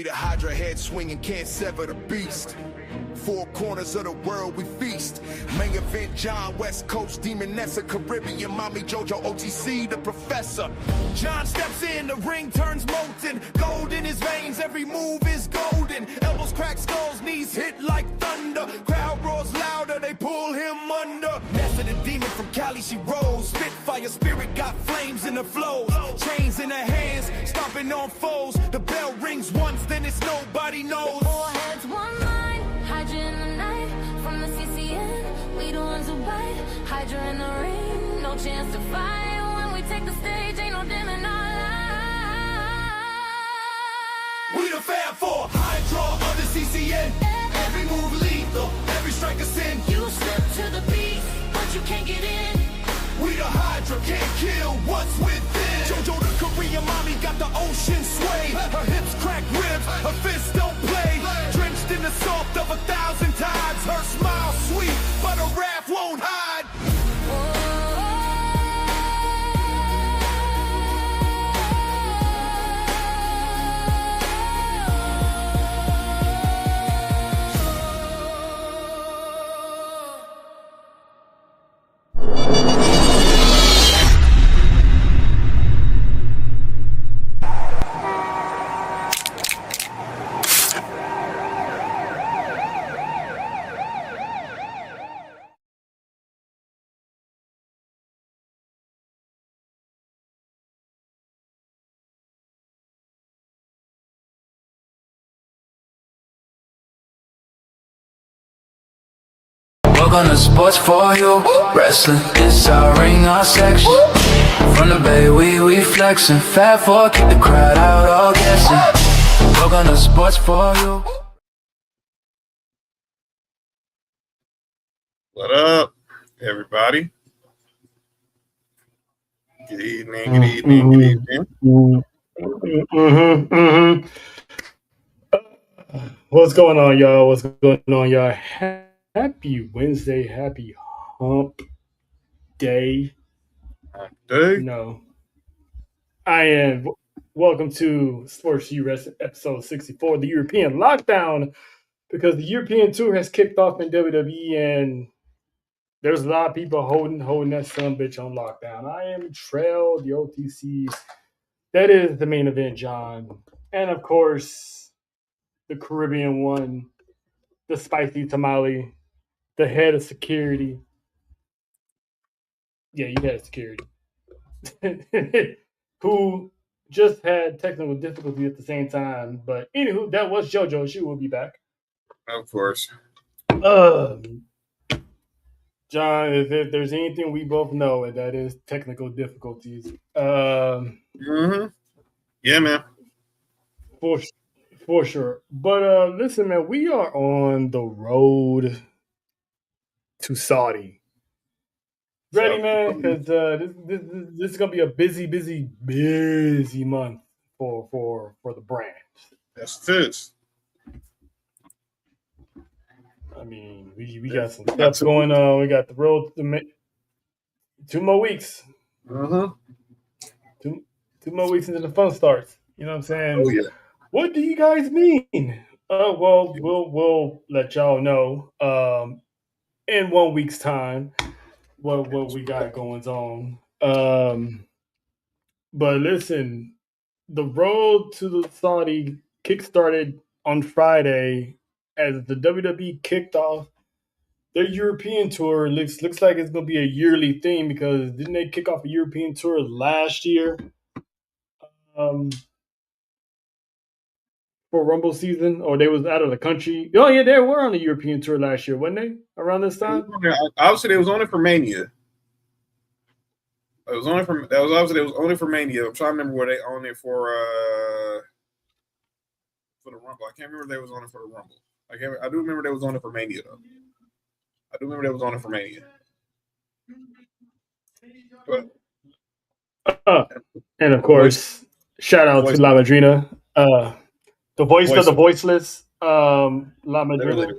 The Hydra head swinging can't sever the beast. Four corners of the world we feast. Main event John, West Coast, Demon Nessa, Caribbean, Mommy Jojo, OTC, the professor. John steps in, the ring turns molten. Gold in his veins, every move is golden. Elbows crack skulls, knees hit like thunder. Crowd roars louder, they pull him under. Nessa the demon from Cali, she rolls. Spitfire spirit got flames in the flows. Chains in her hands, stomping on foes. The bell rings once, then it's nobody knows. Four heads, one mind, Hydra in the night. From the CCN, we the ones who bite. Hydra in the ring, no chance to fight. When we take the stage, ain't no dimming our light. We the Fab Four, Hydra under CCN. Every move lethal, every strike a sin. You step to the beat, but you can't get in. We the Hydra, can't kill what's within. Jojo the Korean mommy got the ocean sway. Her hips crack ribs, her fists don't play. Drenched in the salt of 1,000 tides. Her smile sweet, but her wrath won't hide. Welcome to Sports for You Wrestling. It's our ring, our section. From the bay, we flexing. Fat four, keep the crowd out, all guessing. Welcome to Sports for You. What up, everybody? Good evening, good evening, good evening. What's going on, y'all? What's going on, y'all? Happy Wednesday, happy hump day. No. I am. Welcome to S4U Wrestling episode 64, the European lockdown, because the European tour has kicked off in WWE, and there's a lot of people holding that sumbitch on lockdown. I am Trail, the OTC. That is the main event, John. And of course, the Caribbean one, the spicy tamale, the head of security. Yeah, you had security. Who just had technical difficulty at the same time. But anywho, that was JoJo. She will be back. Of course. John, if there's anything we both know, and that is technical difficulties. Yeah, man. For sure. But listen, man, we are on the road to Saudi. Ready, man? Because this is gonna be a busy month for the brand. That's this. I mean, we got some stuff going on. We got the road to 2 more weeks. Two more weeks until the fun starts. You know what I'm saying? Oh yeah. What do you guys mean? Well, we'll let y'all know in 1 week's time what we got going on. But listen, the road to the Saudi kickstarted on Friday as the WWE kicked off their European tour. Looks like it's going to be a yearly thing, because didn't they kick off a European tour last year for Rumble season? Or they was out of the country? Oh, yeah, they were on the European tour last year, wasn't they? Around this time? Obviously, they was on it for Mania. It was only for Mania. I'm trying to remember where they owned it for the Rumble. I can't remember if they was on it for the Rumble. I do remember they was on it for Mania though. I do remember they was on it for Mania. But, and of course, shout out to La Madrina, the voice of the voiceless. La Madrina.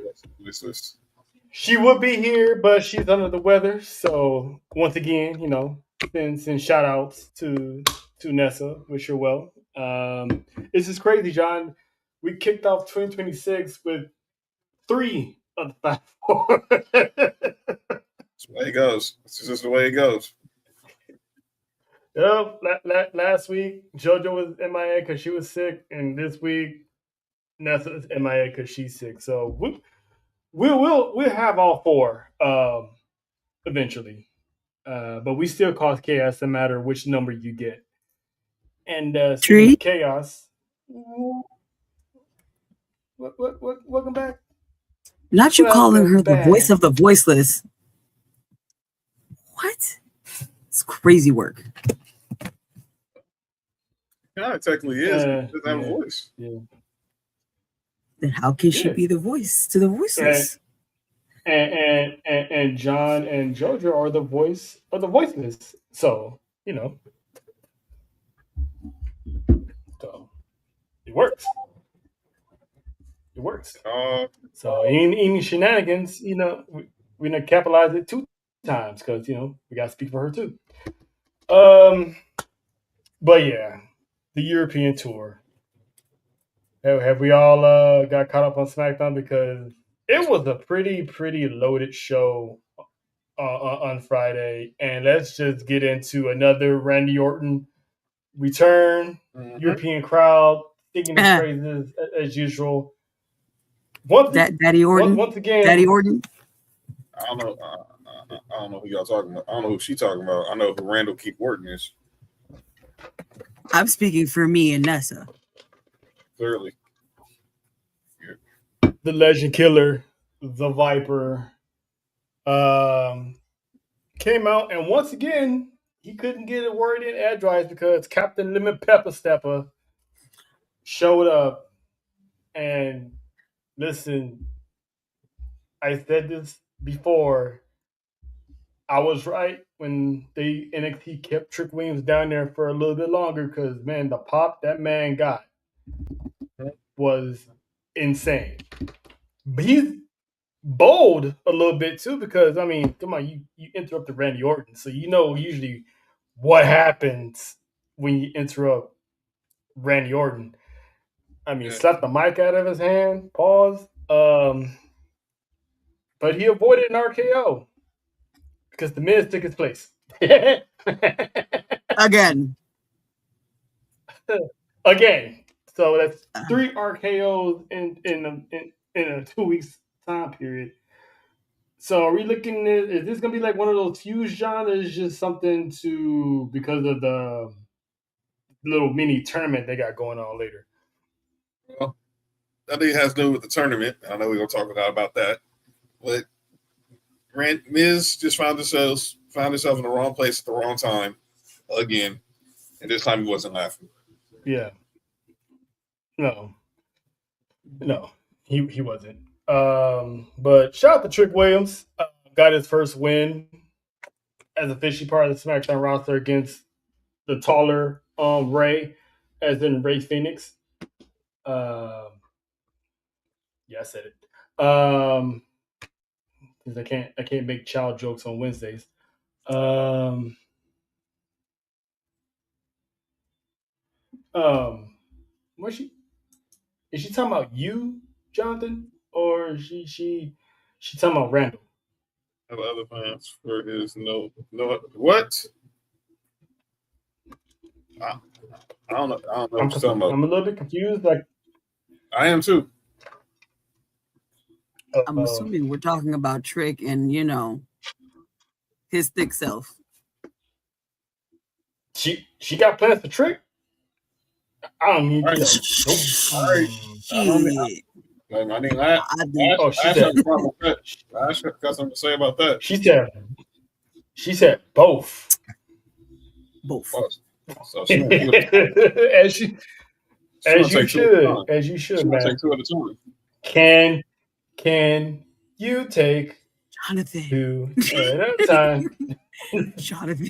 She would be here, but she's under the weather. So once again, you know, send shout outs to Nessa. Wish her well. This is crazy, John. we kicked off 2026 with 3 of the 5 4. That's the way it goes. It's just the way it goes. Last week JoJo was MIA because she was sick, and this week Nessa's MIA because she's sick. So we'll have all 4 eventually, but we still cause chaos no matter which number you get. And speaking of chaos, welcome back. Not you calling her the voice of the voiceless. What? It's crazy work. Yeah, it technically is. It doesn't have a voice. Yeah. Then how can she be the voice to the voiceless? And John and JoJo are the voice of the voiceless. So, so it works. It works. So any shenanigans, we gonna capitalize it 2 times because we gotta speak for her too. But yeah, the European tour. Have we all got caught up on SmackDown? Because it was a pretty loaded show on Friday, and let's just get into another Randy Orton return. European crowd singing his praises as usual. Daddy Orton. Once again, Daddy Orton. I don't know. I don't know who y'all talking about. I don't know who she talking about. I know who Randall Keith Orton is. I'm speaking for me and Nessa. Clearly. Yeah. The Legend Killer, the Viper, came out, and once again, he couldn't get a word in edgewise because Captain Lemon Pepper Stepper showed up. And listen, I said this before. I was right when NXT kept Trick Williams down there for a little bit longer because, man, the pop that man got was insane. But he's bold a little bit too because, I mean, come on, you interrupted Randy Orton, so you know usually what happens when you interrupt Randy Orton. I mean, slapped the mic out of his hand, pause. But he avoided an RKO because the Miz took his place. Again. So that's 3 RKOs in a 2 weeks time period. So are we looking at, is this gonna be like one of those fuse genres, just something because of the little mini tournament they got going on later? Well, I think it has to do with the tournament. I know we're gonna talk a lot about that. But Miz just found himself in the wrong place at the wrong time again. And this time he wasn't laughing. Yeah. No, he wasn't. But shout out to Trick Williams. Got his first win as officially part of the SmackDown roster against the taller Ray, as in Ray Phoenix. Yeah, I said it. Because I can't make child jokes on Wednesdays. What is she talking about you, Jonathan, or is she talking about Randall? Have other fans for his no what? I don't know. I don't know what you're talking about. I'm a little bit confused. Like I am too. I'm assuming we're talking about Trick and his thick self. She got plans for Trick. I don't need to know. All right. I think I got something to say about that. She said both. Both. So as you should, man. Take 2 at a time. Can you take Jonathan 2 at a time? Jonathan.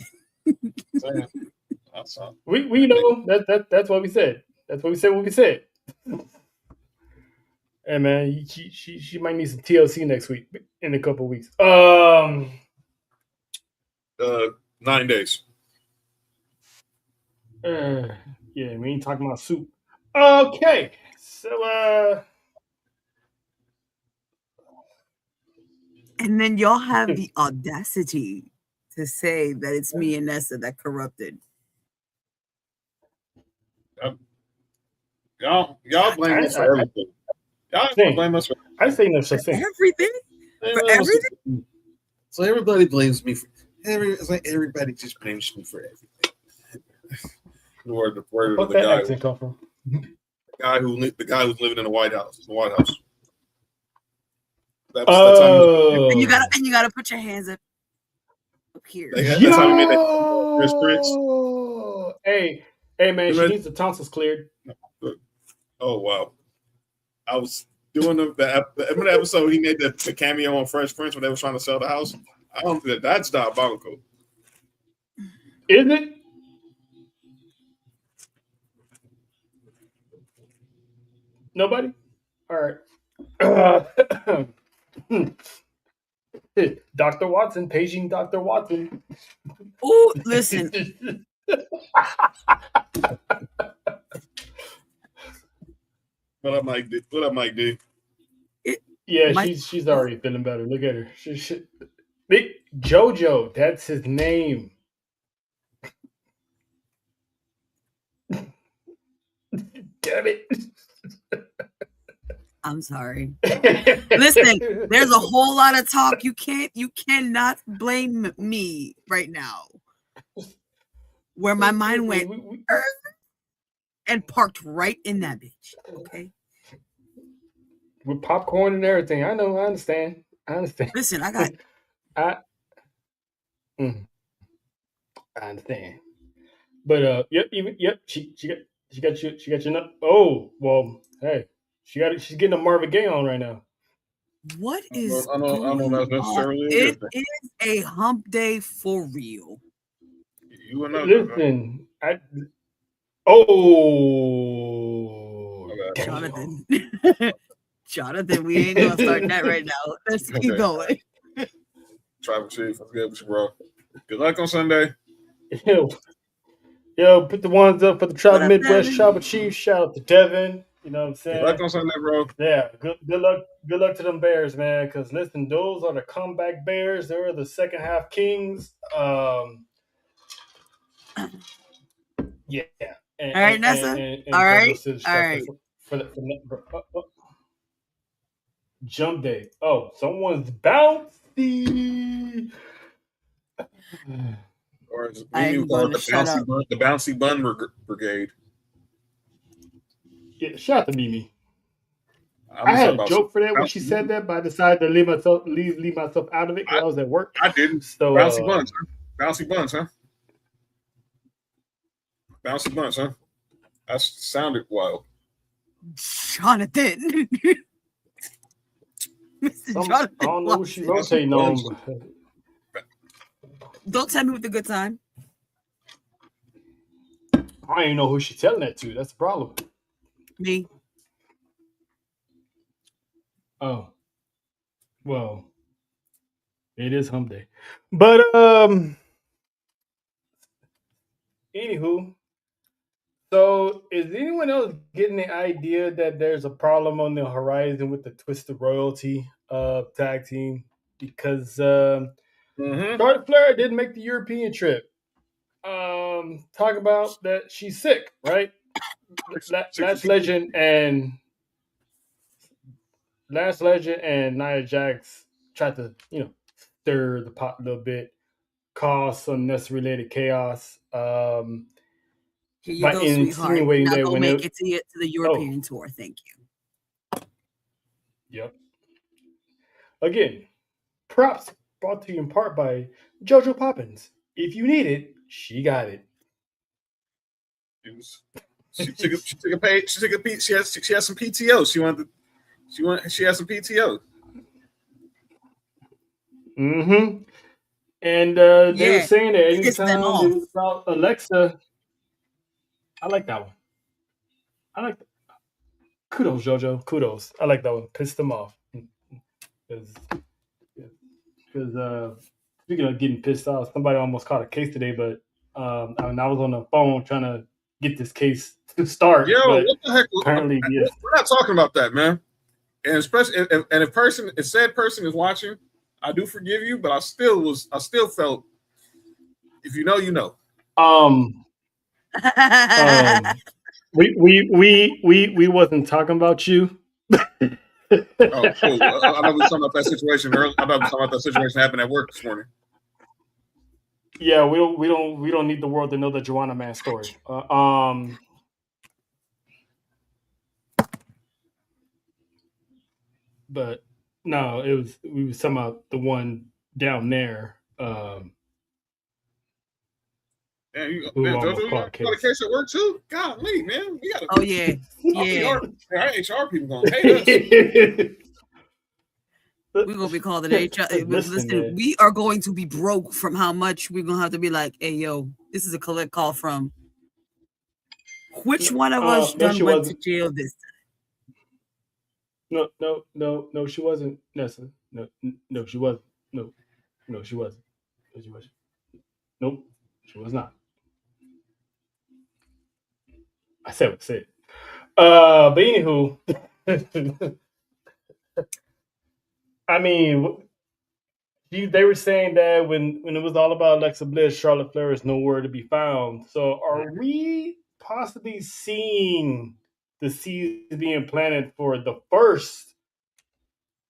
We know that's what we said. That's what we said. What we said. Hey man, she might need some TLC next week in a couple of weeks. 9 days. Yeah, we ain't talking about soup. Okay, So, And then y'all have the audacity to say that it's me and Nessa that corrupted. Y'all blame us for everything. Y'all blame us for I say no such thing. Everything? For everything? So everybody blames me for it's like everybody just blames me for everything. The word of the guy. Accent come from? The guy who's living in the White House. That's Oh, and you gotta put your hands up here. That's how we made that Chris Prince. Hey, man, she needs the tonsils cleared. Oh wow! I was doing the episode he made the cameo on Fresh Prince when they were trying to sell the house. I don't think that's diabolical. Isn't it? Nobody? All right. Dr. Watson, paging Dr. Watson. Oh, listen. What up, Mike D? Yeah, she's already feeling better. Look at her. Big JoJo, that's his name. Damn it. I'm sorry. Listen, there's a whole lot of talk. You cannot blame me right now. Where my mind went and parked right in that bitch. Okay. With popcorn and everything. I understand. Listen, I got I understand. But she got your nut. Oh, well, hey. She's getting a Marvin Gaye on right now. What is I don't know that's necessarily it is a hump day for real. You know. Listen, Jonathan, we ain't gonna start that right now. Let's keep going. Tribal Chief, what's good with you, bro? Good luck on Sunday. Yo, put the ones up for the Tribal Midwest Devin? Tribal Chief. Shout out to Devin. You know what I'm saying? Good luck on Sunday, bro. Yeah, good luck to them Bears, man. Because listen, those are the comeback Bears. They were the second half Kings. Yeah. All right, Nessa. All right. For jump day. Oh, someone's bouncy. Or is the bouncy bun brigade? Yeah, shout out to Mimi. I had a joke for that when she said that, but I decided to leave myself out of it because I was at work. I didn't. So bouncy buns, huh? Bouncy buns, huh? Bouncy buns, huh? That sounded wild. Jonathan. I don't know who she rotating on. Don't tell me with a good time. I don't even know who she's telling that to. That's the problem. Me. Oh. Well, it is hump day. But anywho, so is anyone else getting the idea that there's a problem on the horizon with the Twisted Royalty tag team? Because Charlotte Flair didn't make the European trip. Talk about that she's sick, right? Last Legend and Nia Jax tried to, stir the pot a little bit, cause some necessary chaos. Here you go, sweetheart. Now go make it to the European tour. Thank you. Yep. Again, props brought to you in part by JoJo Poppins. If you need it, she got it. She took a pay. She has some PTO. She has some PTO. Mm-hmm. And they were saying that anytime it was about Alexa, I like that one. I like that. Kudos, JoJo. Kudos. I like that one. Pissed them off. Because speaking of getting pissed off, somebody almost caught a case today, but I was on the phone trying to get this case to start. Yo, but what the heck? apparently, yes. We're not talking about that, man. And especially, if said person is watching, I do forgive you, but I still felt, if you know, you know. We wasn't talking about you. Oh, cool. I thought we were talking about that situation earlier. I thought we were talking about that situation happened at work this morning. Yeah, we don't need the world to know the Joanna Man story. But no, we was talking about the one down there. Jojo, you got a case at work too? Golly, man, we got. Oh yeah, yeah. Our HR people gonna hate us. We're gonna be called an HR. Listen, we are going to be broke from how much we're gonna have to be like, hey, yo, this is a collect call from which one of us went to jail this time? No, she wasn't. No, she wasn't. No, she wasn't. No, she wasn't. Nope, she was not. I said what I said. But anywho, I mean, they were saying that when it was all about Alexa Bliss, Charlotte Flair is nowhere to be found. So are we possibly seeing the seeds being planted for the first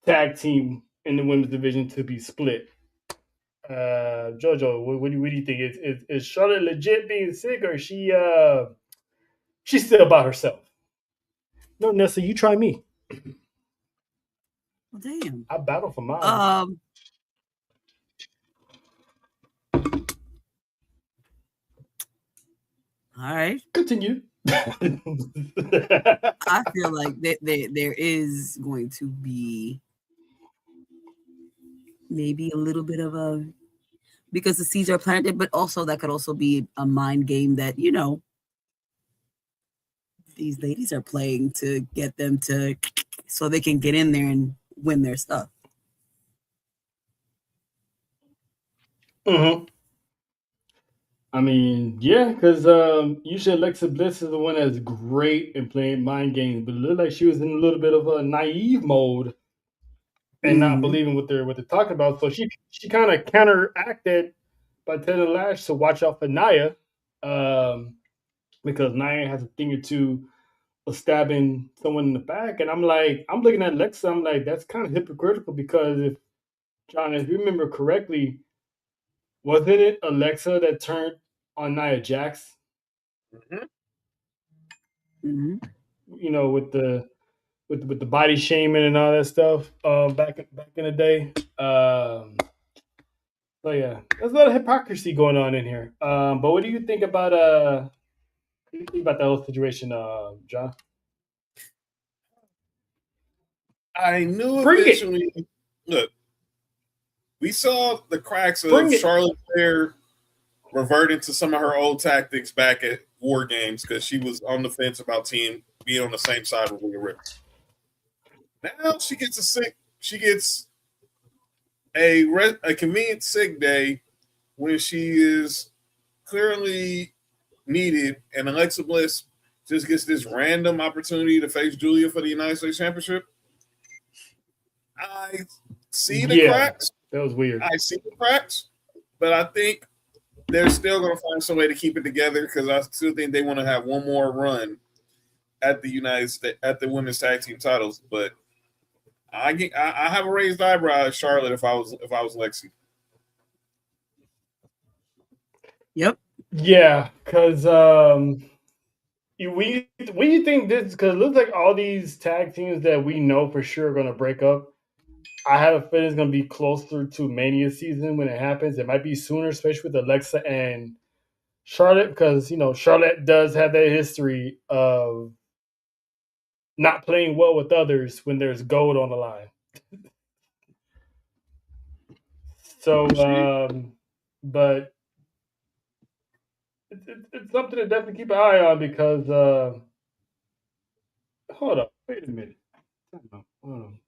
tag team in the women's division to be split? Jojo, what do you think? Is Charlotte legit being sick, or is she's still by herself? No, Nessa, you try me. Well, damn. I battle for mine. All right. Continue. I feel like there is going to be maybe a little bit of a, because the seeds are planted, but also that could also be a mind game that, you know, these ladies are playing to get them to, so they can get in there and win their stuff. Mm-hmm. I mean, yeah, because usually Alexa Bliss is the one that's great in playing mind games, but it looked like she was in a little bit of a naive mode and not believing what they're talking about. So she kind of counteracted by telling Lash to watch out for Nia, because Nia has a thing or two of stabbing someone in the back. And I'm looking at Alexa, I'm like, that's kind of hypocritical, because if you remember correctly, wasn't it Alexa that turned on Nia Jax? Mm-hmm. You know, with the body shaming and all that stuff back in the day. So yeah, there's a lot of hypocrisy going on in here. But what do you think about the whole situation, John? I knew eventually. Look, we saw the cracks of Charlotte Flair reverting to some of her old tactics back at War Games, because she was on the fence about being on the same side with Rhea Ripley. Now she gets a convenient sick day when she is clearly needed, and Alexa Bliss just gets this random opportunity to face Julia for the United States Championship. I see the cracks. That was weird. I see the cracks, but I think they're still going to find some way to keep it together, because I still think they want to have one more run at the women's tag team titles. But I have a raised eyebrow at Charlotte if I was Lexi. Yep. Yeah, because when you think this, because it looks like all these tag teams that we know for sure are going to break up, I have a feeling it's going to be closer to Mania season when it happens. It might be sooner, especially with Alexa and Charlotte, because, you know, Charlotte does have that history of not playing well with others when there's gold on the line. So, but it's something to definitely keep an eye on, because hold up, wait a minute. Hold on.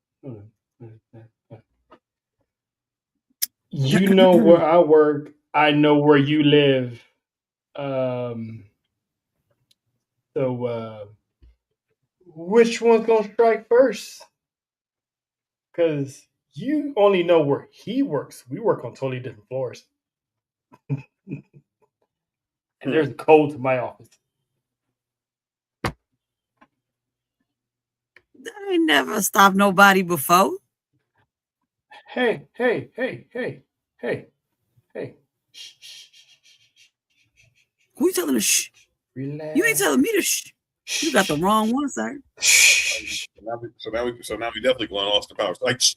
You know where I work, I know where you live. So, which one's gonna strike first? Because you only know where he works. We work on totally different floors. And there's a code to my office. I ain't never stopped nobody before. Hey. Shh. Who you telling to shh? Relax. You ain't telling me to shh. You got the wrong one, sir. Shh. So now we definitely going Austin Powers. Like. So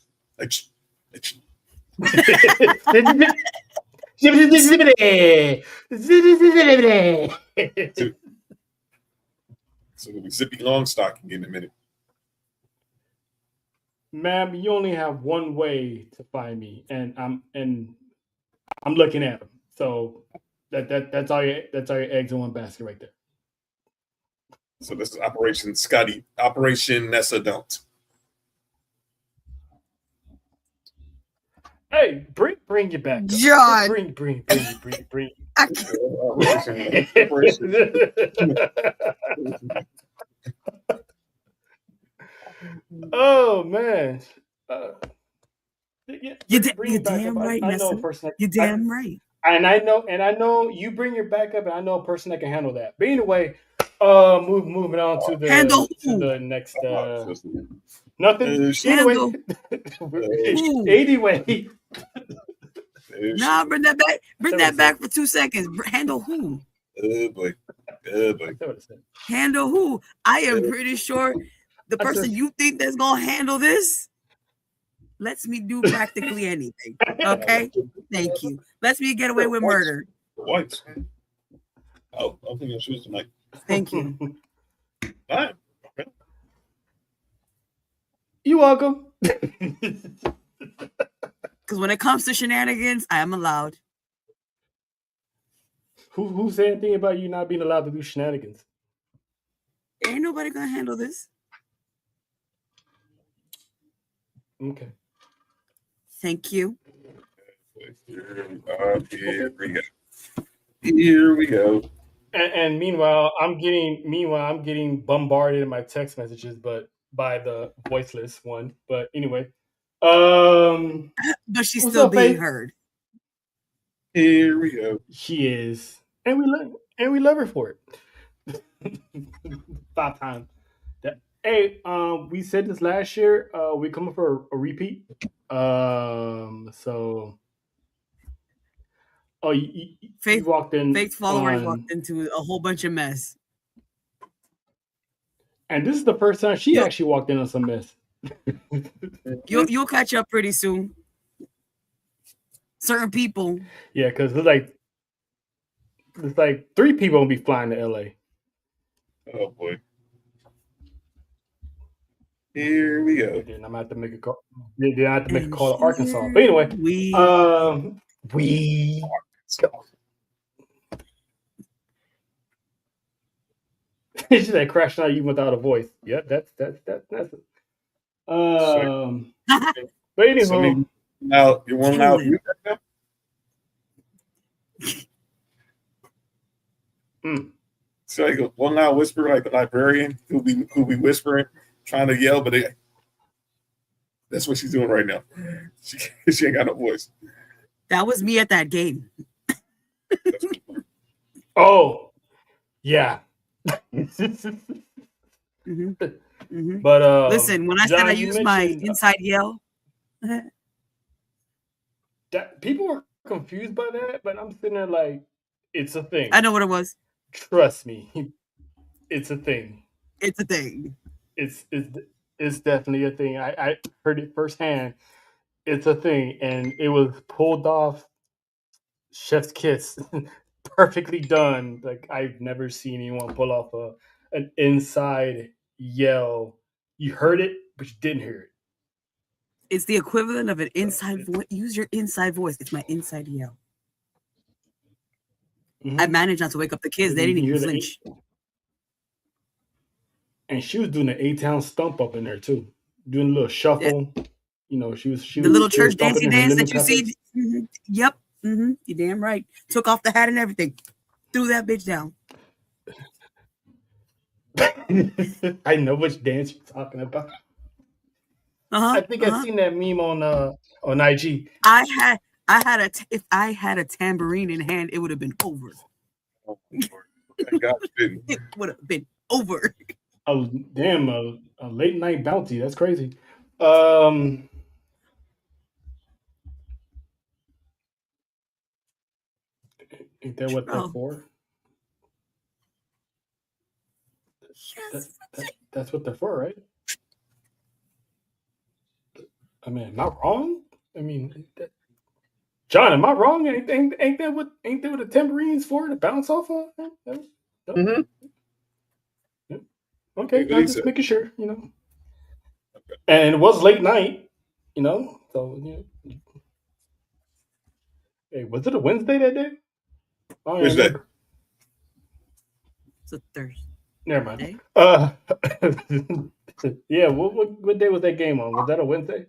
we'll be zippy long stocking in a minute. Ma'am, you only have one way to find me, and I'm looking at them. So that's all your eggs in one basket right there. So this is Operation Scotty, Operation Nessa Don't. Hey, bring your back up. John. Bring. Oh man. You're damn right. I know a person. You're damn right. And I know you bring your back up, and I know a person that can handle that. But anyway, moving on to the next. Nothing. Anyway. Nah, bring that back. Bring that back for 2 seconds. Handle who? Oh boy. Handle who? I am pretty sure the person you think that's gonna handle this lets me do practically anything. Okay, thank you. Lets me get away with murder. Whites. Oh, I'm thinking of shoes tonight. Thank you. All right. Okay. You're welcome. Because when it comes to shenanigans, I am allowed. Who said anything about you not being allowed to do shenanigans? Ain't nobody gonna handle this. Okay. Thank you. Here we go. And meanwhile, I'm getting bombarded in my text messages, but by the voiceless one. But anyway, but she's still being heard. Here we go. She is, and we love her for it. 5 times. Hey, we said this last year. We coming for a repeat. So. Oh, you walked in. Faith's followers walked into a whole bunch of mess. And this is the first time she actually walked in on some mess. You'll catch up pretty soon. Certain people. Yeah, because it's like 3 people will be flying to LA. Oh boy. Here we go. Then I'm gonna have to make a call. Then I have to make a call to Arkansas. But anyway, we. She's like crashing out even without a voice. Yeah, that's it. But anyway, now you want now you So I go, well now whisper like the librarian who'll be whispering, trying to yell, but that's what she's doing right now. She ain't got no voice. That was me at that game. Oh, yeah. But listen, when I said I used my inside yell, that people were confused by that, but I'm sitting there like, it's a thing. I know what it was. Trust me, it's a thing. It's a thing. It's definitely a thing. I heard it firsthand. It's a thing, and it was pulled off. Chef's kiss, perfectly done. Like I've never seen anyone pull off an inside yell. You heard it, but you didn't hear it. It's the equivalent of an inside voice. Use your inside voice. It's my inside yell. I managed not to wake up the kids. They didn't even flinch. And she was doing an A-Town stump up in there too, doing a little shuffle. Yeah. You know, she was the little church dancey dance that you see. Mm-hmm. Yep, you're damn right. Took off the hat and everything, threw that bitch down. I know which dance you're talking about. Uh-huh, I think I've seen that meme on IG. If I had a tambourine in hand, it would have been over. Oh, thank God you didn't. It would have been over. Oh damn! A late night bounty. That's crazy. Ain't that what they're for? Yes. That's what they're for, right? I mean, am I wrong? I mean, John, am I wrong? Ain't that what the tambourine's for, to bounce off of? Mm-hmm. Yeah. Okay, Yeah, I'm just making sure, Okay. And it was late night, so yeah. Hey, was it a Wednesday that day? I don't remember. It's a Thursday. Never mind. Yeah, what day was that game on? Was that a Wednesday?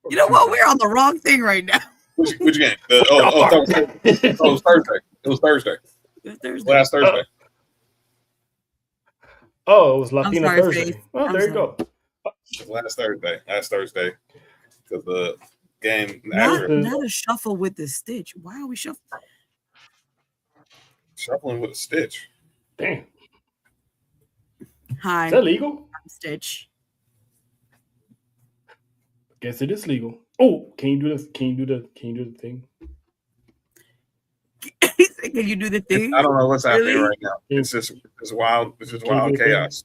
You know what? We're on the wrong thing right now. Which game? Thursday. It was Thursday. It was Thursday. Last Thursday. Oh, it was Latino Thursday. Faith. Well, there you go. Last Thursday. Because the game. Not a shuffle with the stitch. Why are we shuffling? Shuffling with a stitch. Damn. Hi. Is that legal? Stitch. Guess it is legal. Oh, can you do this? Can you do the thing? Can you do the thing? I don't know what's happening right now. It's wild. It's just wild chaos.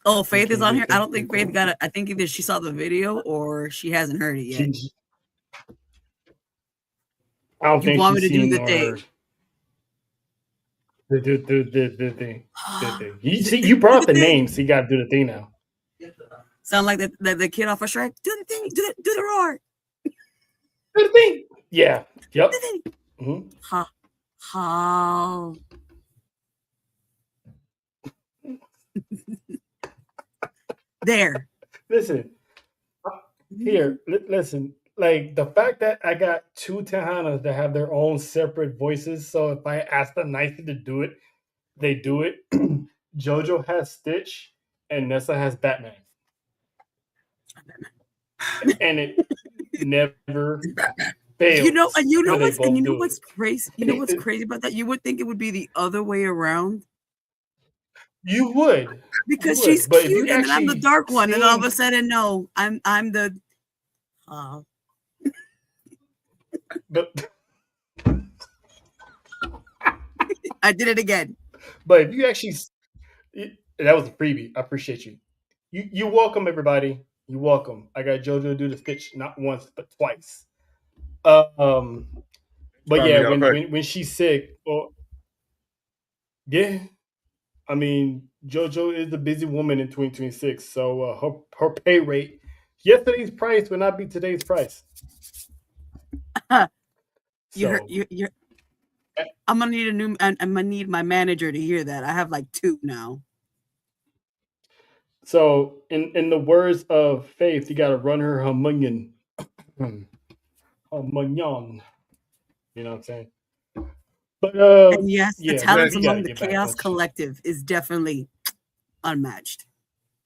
Oh, Faith is on here. I don't think Faith got it. I think either she saw the video or she hasn't heard it yet. I don't think want me to do the thing. The thing. You see, you brought up the name, so you got to do the thing now. Sound like the kid off of Shrek. Do the thing. Do the roar. Do the thing. Yeah. Yep. Do the thing. Mm-hmm. How? There. Listen. Here. Listen. Like the fact that I got two Tejanas that have their own separate voices, so if I ask them nicely to do it, they do it. JoJo has Stitch, and Nessa has Batman. And it never fails. You know what's crazy? You know what's crazy about that? You would think it would be the other way around. You would. Because she's cute and I'm the dark one, and all of a sudden, no, I'm the But I did it again. But if you actually, that was a freebie. I appreciate you. You welcome, everybody. You welcome. I got JoJo to do the Stitch not once but twice. But yeah, when she's sick, yeah. I mean, JoJo is a busy woman in 2026, so her pay rate, yesterday's price will not be today's price. You're I'm gonna need I'm gonna need my manager to hear that. I have like 2 now. So in the words of Faith, you gotta run her mignon. Mignon. You know what I'm saying? But and yes, the talents among the Chaos Collective is definitely unmatched.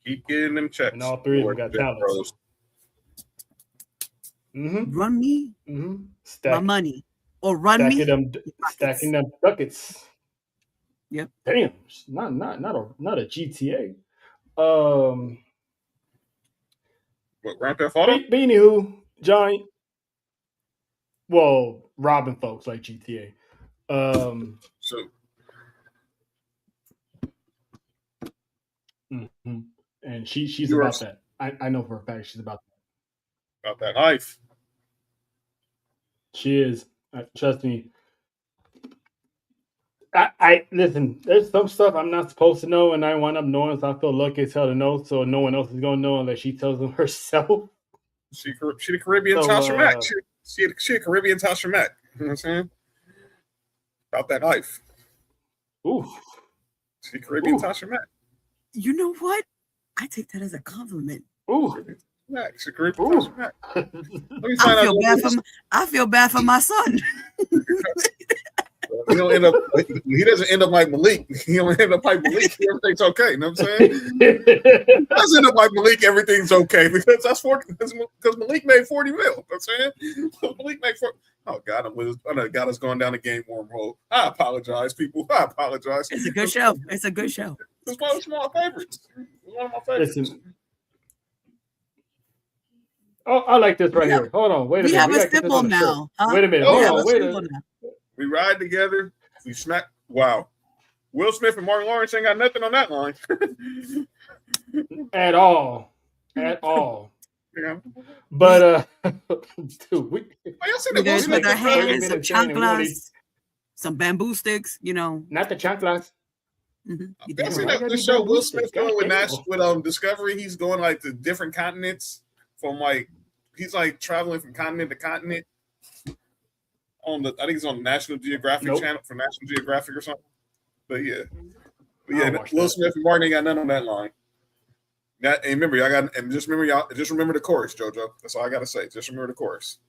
Keep getting them checks. And all 3 of them got talents. Mm-hmm. Run me my money. Or run stacking them buckets. Yep. Damn, not a GTA. What, Grand Theft Auto? But anywho, John. Well, robbing folks like GTA. So. Mm-hmm. And she's about that. I know for a fact she's about that. About that life. She is. Trust me. I listen. There's some stuff I'm not supposed to know, and I wind up knowing. So I feel lucky as hell to know. So no one else is gonna know unless she tells them herself. She the Caribbean Tasha Mack. She the Caribbean Tasha Mack. You know what I'm saying? About that life. Ooh. She Caribbean Tasha Mack. You know what? I take that as a compliment. Ooh. Max, Tasha Mack. I feel bad for my son. He don't end up. He doesn't end up like Malik. He don't end up like Malik. Everything's okay. You know what I'm saying? He doesn't end up like Malik. Everything's okay because that's 40. Because Malik made 40 mil. You know what I'm saying? Malik made 40. Oh God, I got us going down the game wormhole. I apologize, people. I apologize. It's a good show. It's a good show. It's one of my favorites. It's one of my favorites. Listen. Oh, I like this right here. Hold on. Wait a minute. We have a symbol now. Huh? Wait a minute. Hold on. Wait a minute. We ride together. We smack. Wow. Will Smith and Martin Lawrence ain't got nothing on that line. At all. At all. Yeah. But dude, we guys with our hands, some chanclas, some bamboo sticks, you know. Not the chanclas. Mm-hmm. You see that show Will Smith going with Discovery? He's going like to different continents from like he's like traveling from continent to continent. I think it's on National Geographic channel for National Geographic or something. But yeah, Will Smith and Martin ain't got none on that line. And remember, just remember the chorus, JoJo. That's all I gotta say. Just remember the chorus.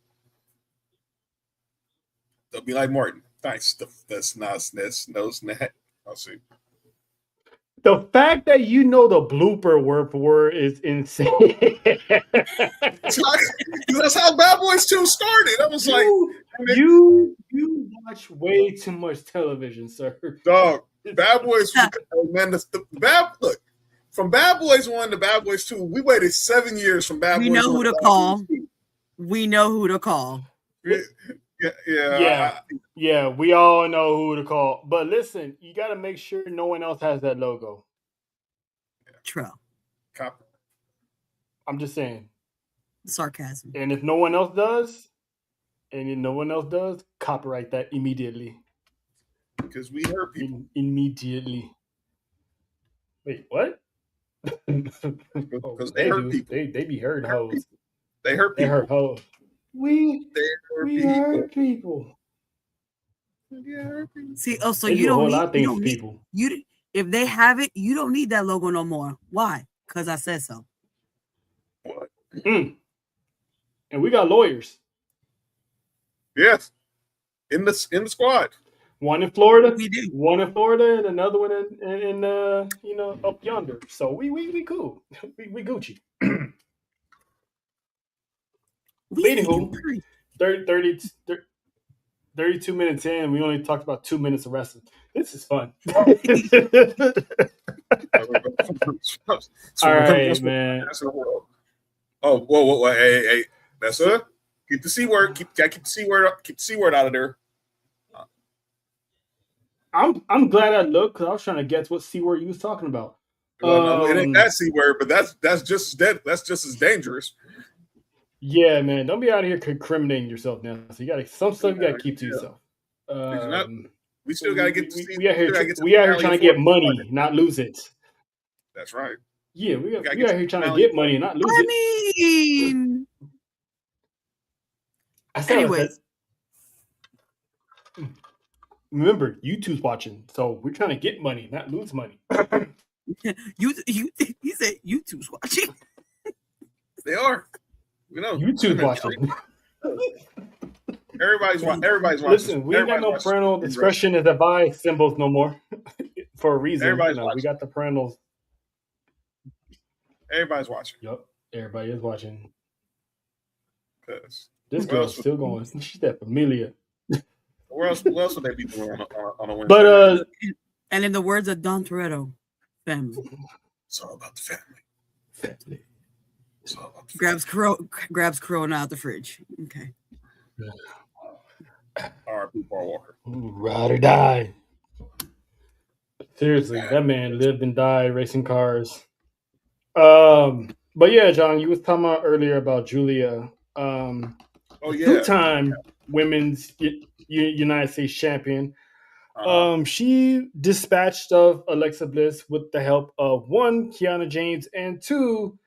They'll be like Martin. Thanks. That's no snack. I'll see. The fact that you know the blooper word for word is insane. That's how Bad Boys 2 started. I was like, you watch way too much television, sir. Dog, Bad Boys, man. Look, from Bad Boys 1 to Bad Boys 2, we waited 7 years from Bad Boys 1. We know who to call. We know who to call. Yeah, we all know who to call. But listen, you got to make sure no one else has that logo. True. I'm just saying. Sarcasm. And if no one else does, copyright that immediately. Because we hurt people. Immediately. Wait, what? Because they hurt people. They be hurting hoes. They hurt people. They hurt hoes. We hurt people. See, so you don't need if they have it, you don't need that logo no more. Why? Because I said so. What? And we got lawyers. Yes, in the squad. One in Florida. We do. One in Florida, and another one in up yonder. So we cool. we Gucci. Anywho, 32 minutes in, we only talked about 2 minutes of wrestling. This is fun. All right, man. Oh, whoa, hey, that's it. Keep the C word. Keep the C word up. Keep the C word out of there. I'm glad I looked because I was trying to guess what C word you was talking about. No, it ain't that C word, but that's just as dangerous. Yeah, man, don't be out here incriminating yourself now. So you got some stuff you got to keep to yourself. We still got to get to we out here trying to get money, not lose it. That's right. Yeah, we out here trying to get money and not lose it. Anyways. Remember, YouTube's watching, so we're trying to get money, not lose money. You said YouTube's watching. They are. You know, YouTube's watching. Everybody's watching. Listen, we ain't got no parental discretion as advised symbols no more for a reason. Everybody's watching. We got the parentals. Everybody's watching. Yep, everybody is watching. Because this girl's still going. She's that familiar. What else would they be doing on a Wednesday? But and in the words of Don Toretto, family. It's all about the family. It's all about the family. Grabs Corona out the fridge. Okay. R.I.P. Paul Walker. Ride or die. Seriously, that man lived and died racing cars. But yeah, John, you was talking about earlier about Julia. Two-time women's United States champion. She dispatched of Alexa Bliss with the help of 1, Kiana James, and 2,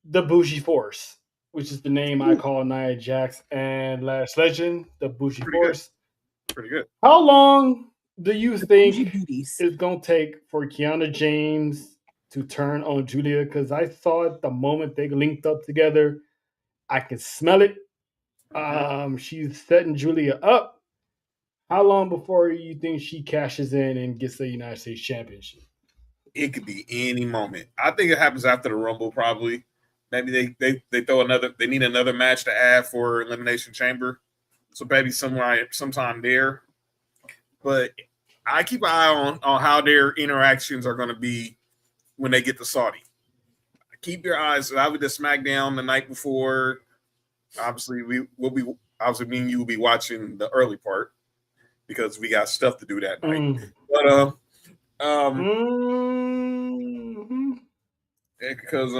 the Bougie Force, which is the name I call Nia Jax and Lash Legend, the Bougie Force. Pretty good. How long do you think it's going to take for Kiana James to turn on Julia? Because I thought the moment they linked up together, I could smell it. She's setting Julia up. How long before you think she cashes in and gets the United States Championship? It could be any moment. I think it happens after the Rumble, probably. Maybe they throw another. They need another match to add for Elimination Chamber, so maybe sometime there. But I keep an eye on how their interactions are going to be when they get to Saudi. Keep your eyes. I would just SmackDown the night before. Obviously, me and you will be watching the early part because we got stuff to do that night. But because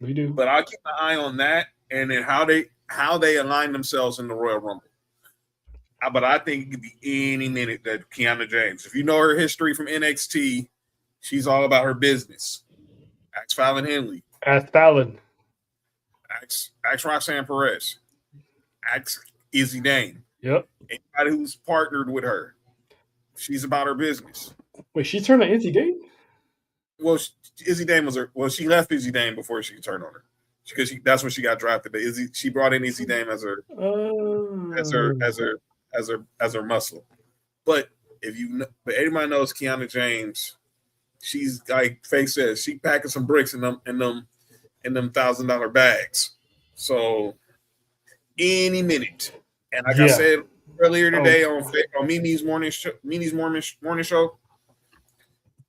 we do. But I'll keep an eye on that and then how they align themselves in the Royal Rumble. But I think it could be any minute that Kiana James. If you know her history from NXT, she's all about her business. Ask Fallon Henley. Ask Fallon. Ask Roxanne Perez. Ask Izzy Dane. Yep. Anybody who's partnered with her. She's about her business. Wait, she turned on Izzy Dane? Well, Izzy Dane was her. Well, she left Izzy Dane before she turned on her because that's when she got drafted. But she brought in Izzy Dane as her muscle. But but everybody knows Kiana James. She's like Faye says, she packing some bricks in them $1,000 bags. So any minute, and like I said earlier today on Mimi's morning show,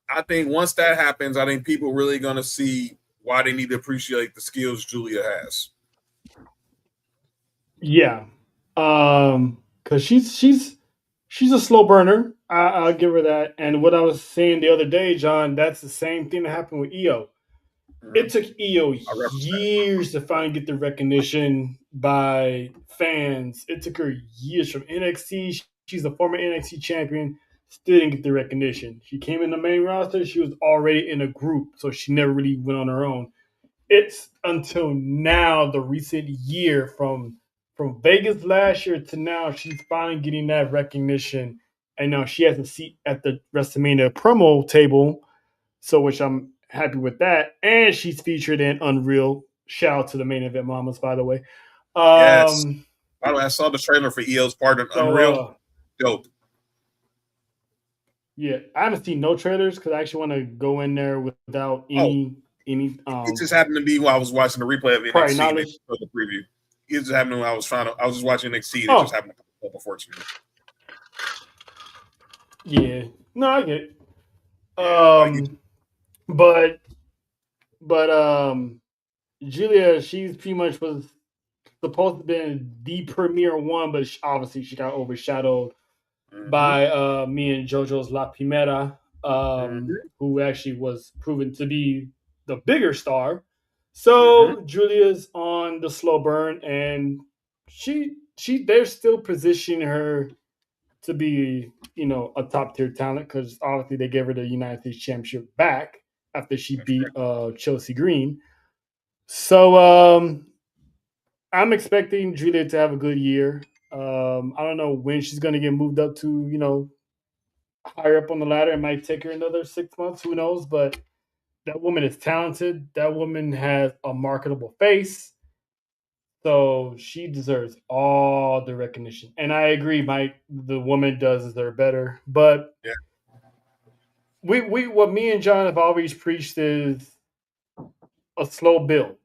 I think once that happens, I think people really gonna see why they need to appreciate the skills Julia has. Yeah, because she's a slow burner. I'll give her that. And what I was saying the other day, John, that's the same thing that happened with Io. It took Io years to finally get the recognition by fans. It took her years from NXT. She's a former NXT champion. Still didn't get the recognition. She came in the main roster. She was already in a group, so she never really went on her own. It's until now, the recent year, from Vegas last year to now, she's finally getting that recognition. And now she has a seat at the WrestleMania promo table, so which I'm happy with that. And she's featured in Unreal. Shout out to the main event mamas, by the way. Yes. By the way, I saw the trailer for Io's part in Unreal. Dope. Yeah, I haven't seen no trailers because I actually want to go in there without any. It just happened to be while I was watching the replay of NXT for the preview. It just happened when I was just watching NXT. And it just happened to pop up, unfortunately. Yeah, no, I get it. But Julia, she's pretty much was supposed to be the premier one, but obviously she got overshadowed by me and JoJo's La Primera, who actually was proven to be the bigger star. So Julia's on the slow burn, and they're still positioning her to be, a top tier talent because obviously they gave her the United States Championship back after she beat Chelsea Green. So I'm expecting Julia to have a good year. I don't know when she's going to get moved up to, higher up on the ladder. It might take her another 6 months. Who knows? But that woman is talented. That woman has a marketable face. So she deserves all the recognition. And I agree, Mike, the woman does deserve better. But we what me and John have always preached is a slow build.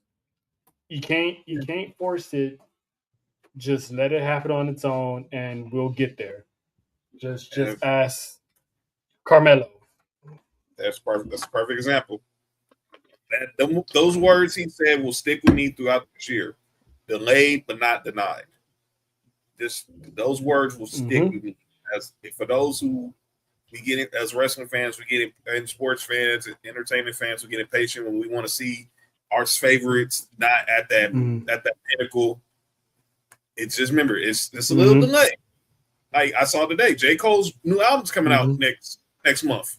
You can't force it. Just let it happen on its own and we'll get there. Just ask Carmelo. That's perfect. That's a perfect example. Those words he said will stick with me throughout this year. Delayed but not denied. Those words will stick with me. As for those who we get it as wrestling fans, we get it, and sports fans, and entertainment fans, we get impatient when we want to see our favorites not at that pinnacle. It's just remember, it's a little delay. Like I saw today, J. Cole's new album's coming out next month.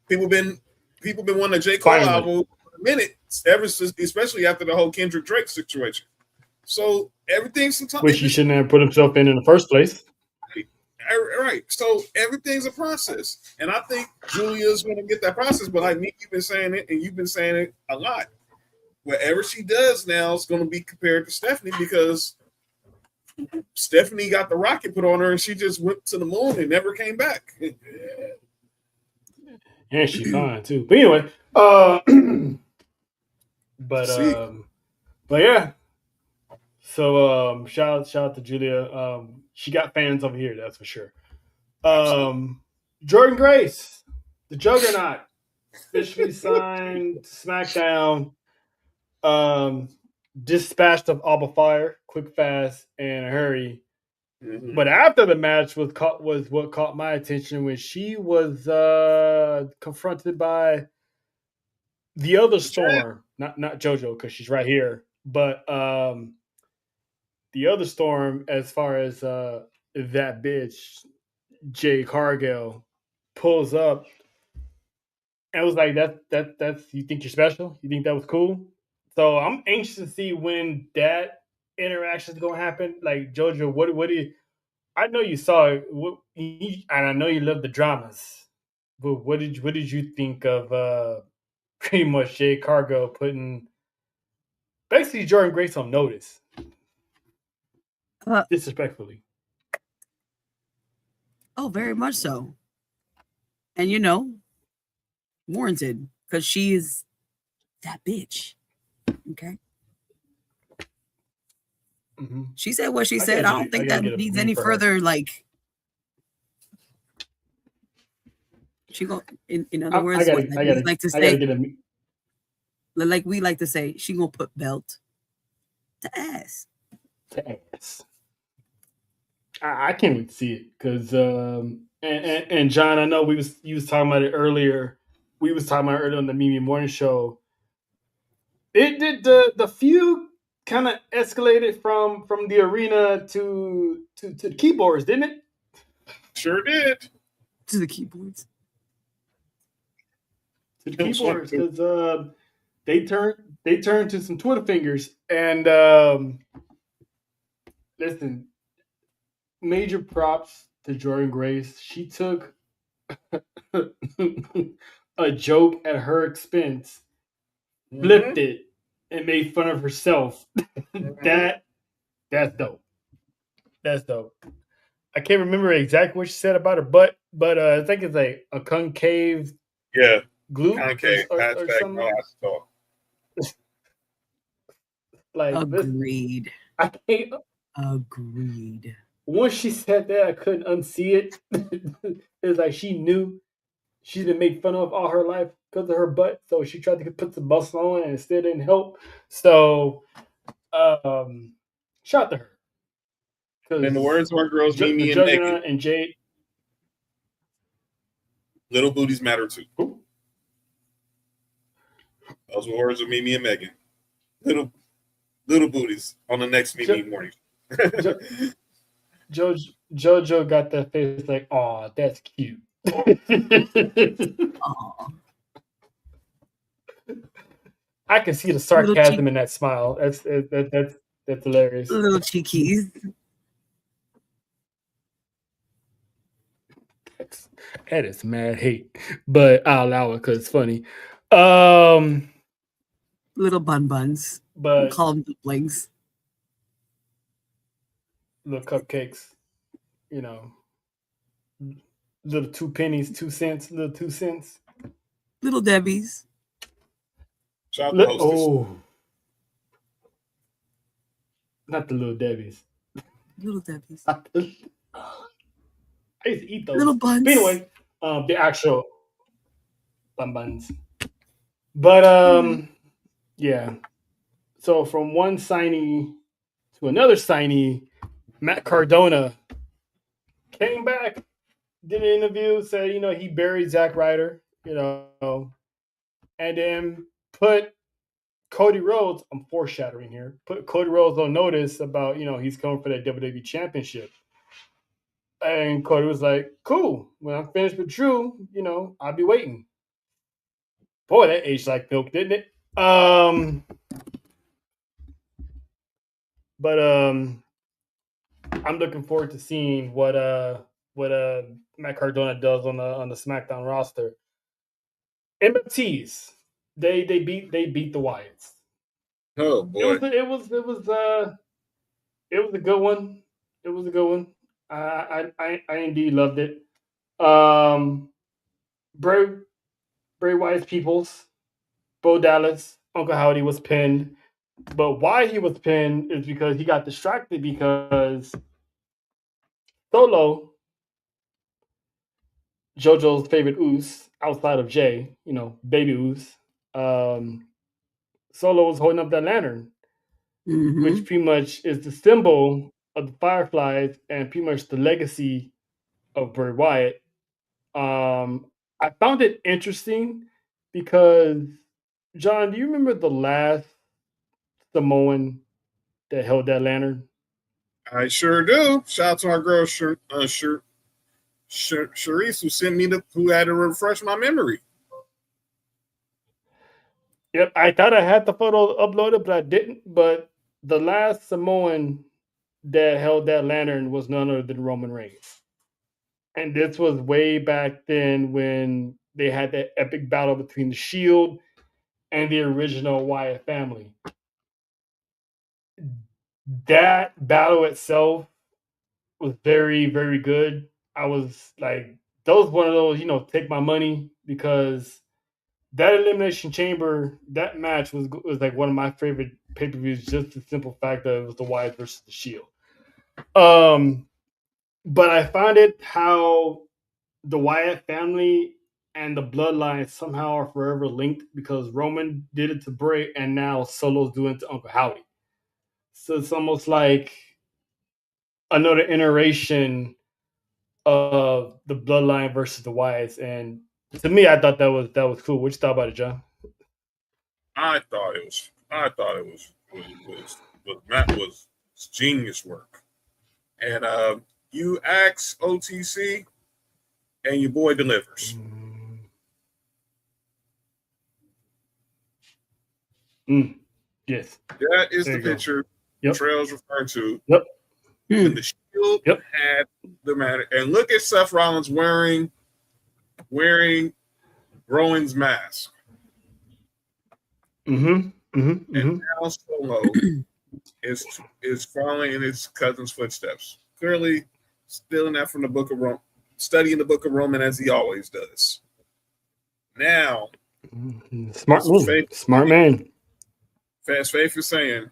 People been wanting a J. Cole album for a minute, especially after the whole Kendrick Drake situation. So everything's sometimes which he shouldn't have put himself in the first place. Right. So everything's a process, and I think Julia's going to get that process. But like me, you've been saying it, and you've been saying it a lot. Whatever she does now is going to be compared to Stephanie because Stephanie got the rocket put on her, and she just went to the moon and never came back. And she's fine too. But anyway, but yeah. So shout out to Julia. She got fans over here, that's for sure. Jordan Grace, the Juggernaut, officially signed to SmackDown. Dispatched of Alba Fire, quick, fast, and a hurry. Mm-hmm. But after the match was what caught my attention when she was confronted by the other Storm, not JoJo because she's right here, but the other Storm, as far as that bitch Jay Cargill pulls up, and was like, that's you think you're special? You think that was cool? So I'm anxious to see when that interaction is gonna happen. Like JoJo, what do you? I know you saw it, and I know you love the dramas, but what did you think of pretty much Jay Cargill putting basically Jordan Grace on notice, disrespectfully? Oh, very much so, and warranted because she is that bitch. Okay. Mm-hmm. She said what she said. I don't think that needs any further, like, she go in other words, like we like to say, she gonna put belt to ass. I can't wait to see it because and John, I know you was talking about it earlier. We was talking about it earlier on the Mimi Morning Show. It did the feud kind of escalated from the arena to the keyboards, didn't it? Sure did. To the keyboards. To the keyboards, because they turned to some Twitter fingers. And listen, major props to Jordan Grace. She took a joke at her expense, flipped it, and made fun of herself. That's dope. That's dope. I can't remember exactly what she said about her butt, but I think it's like a concave. Yeah. Glute concave. or something. Like agreed. I can't. Agreed. Once she said that, I couldn't unsee it. It was like she knew she's been made fun of all her life because of her butt, so she tried to put some muscle on it and it still didn't help. So, shout to her. In the words of our girls, Mimi and Megan and Jade, little booties matter too. Ooh. Those were words of Mimi and Megan. Little booties on the next Mimi morning. JoJo got that face like, "Aw, that's cute." I can see the sarcasm in that smile. That's hilarious. Little cheekies. That is mad hate, but I'll allow it because it's funny. Little buns, but we'll call them dumplings. Little cupcakes, little 2 pennies, 2 cents, little 2 cents. Little Debbie's. Shout out not the Little Debbie's. Little Debbie's. I used to eat those. Little buns. But anyway, the actual buns. But yeah. So from one signee to another signee, Matt Cardona came back, did an interview, said, he buried Zack Ryder, and then put Cody Rhodes, I'm foreshadowing here, put Cody Rhodes on notice about, he's coming for that WWE Championship. And Cody was like, cool. When I'm finished with Drew, I'll be waiting. Boy, that aged like milk, didn't it? But I'm looking forward to seeing what Matt Cardona does on the SmackDown roster. MFTs, they beat the Wyatts. Oh boy, it was a good one. It was a good one. I indeed loved it. Um, Bray Bray Wyatt's peoples, Bo Dallas, Uncle Howdy was pinned. But why he was pinned is because he got distracted because Solo, JoJo's favorite Uce, outside of Jay, baby Uce, Solo was holding up that lantern, which pretty much is the symbol of the Fireflies and pretty much the legacy of Bray Wyatt. I found it interesting because, John, do you remember the last Samoan that held that lantern? I sure do. Shout out to our girl Sharice who had to refresh my memory. Yep, I thought I had the photo uploaded, but I didn't. But the last Samoan that held that lantern was none other than Roman Reigns. And this was way back then when they had that epic battle between the Shield and the original Wyatt family. That battle itself was very, very good. I was like, that was one of those, take my money, because that Elimination Chamber, that match was like one of my favorite pay-per-views, just the simple fact that it was the Wyatt versus the Shield. But I find it how the Wyatt family and the bloodline somehow are forever linked, because Roman did it to Bray and now Solo's doing it to Uncle Howdy. So it's almost like another iteration of the bloodline versus the Wyatts. And to me, I thought that was cool. What you thought about it, John? I thought it was genius work. And you ask OTC and your boy delivers. Yes. That is the picture Trail's referring to. Yep. When the Shield had the matter. And look at Seth Rollins wearing Rowan's mask. And now Solo is following in his cousin's footsteps. Clearly stealing that from the Book of Rome, studying the Book of Roman as he always does. Now, smart man. Fast Faith is saying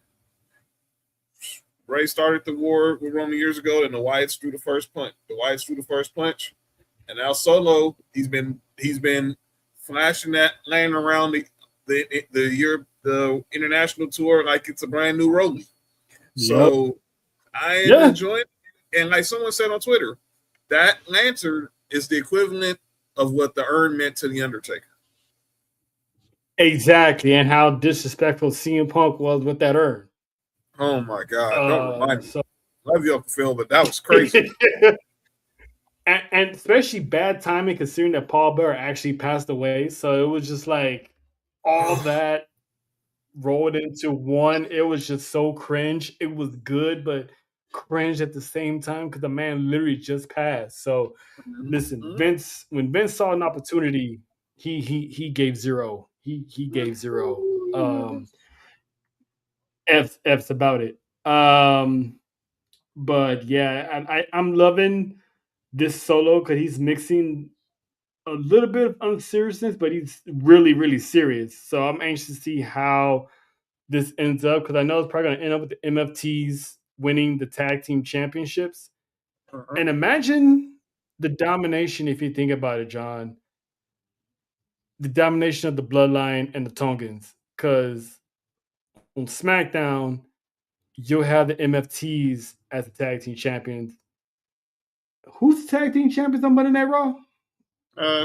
Ray started the war with Roman years ago, and the Wyatts threw the first punch. And now Solo, he's been flashing that lane around the international tour like it's a brand new rollie. So I am enjoying it. And like someone said on Twitter, that lantern is the equivalent of what the urn meant to the Undertaker. Exactly, and how disrespectful CM Punk was with that urn. Oh my God! Don't remind me. Love you, Uncle Phil, but that was crazy. and especially bad timing, considering that Paul Bearer actually passed away. So it was just like all that rolled into one. It was just so cringe. It was good, but cringe at the same time because the man literally just passed. So listen, when Vince saw an opportunity, he gave zero. He gave zero. F's about it. But yeah, I'm loving this Solo because he's mixing a little bit of unseriousness, but he's really, really serious. So I'm anxious to see how this ends up, because I know it's probably going to end up with the MFTs winning the tag team championships. And imagine the domination, if you think about it, John. The domination of the Bloodline and the Tongans, because on SmackDown, you'll have the MFTs as the tag team champions. Who's the tag team champions on Monday Night Raw?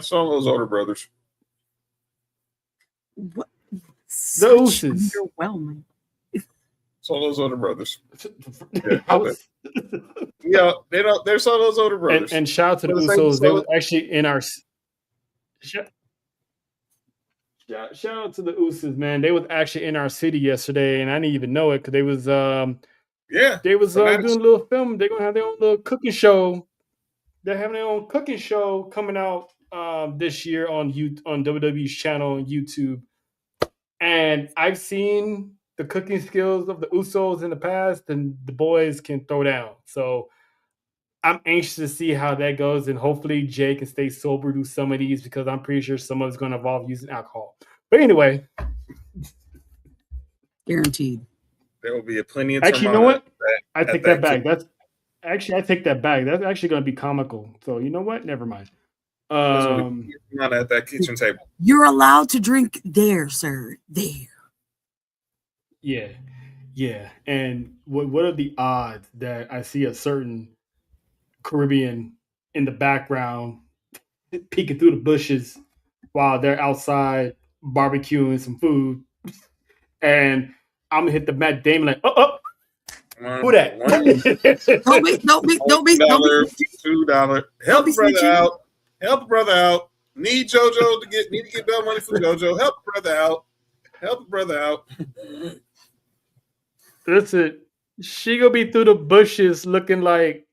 Solo's older brothers. What? The Usos. Underwhelming. Solo's older brothers. Yeah, they're Solo's older brothers. And shout out to the Usos. They were actually in our. Shout out to the Usos, man. They was actually in our city yesterday, and I didn't even know it because they was doing a little film. They're gonna have their own little cooking show. They're having their own cooking show coming out this year on WWE's channel on YouTube. And I've seen the cooking skills of the Usos in the past, then the boys can throw down. So I'm anxious to see how that goes, and hopefully Jay can stay sober through some of these because I'm pretty sure some of it's going to involve using alcohol. But anyway, guaranteed. There will be a plenty of. Actually, you know what? I take that back. I take that back. That's actually going to be comical. So you know what? Never mind. Not at that kitchen table. You're allowed to drink there, sir. There. Yeah. And what are the odds that I see a certain Caribbean in the background peeking through the bushes while they're outside barbecuing some food, and I'm gonna hit the Matt Damon like, who that? Don't be $2. Help the brother out. Help the brother out. Need JoJo to get bail money for JoJo. Help the brother out. Help the brother out. Listen, she gonna be through the bushes looking like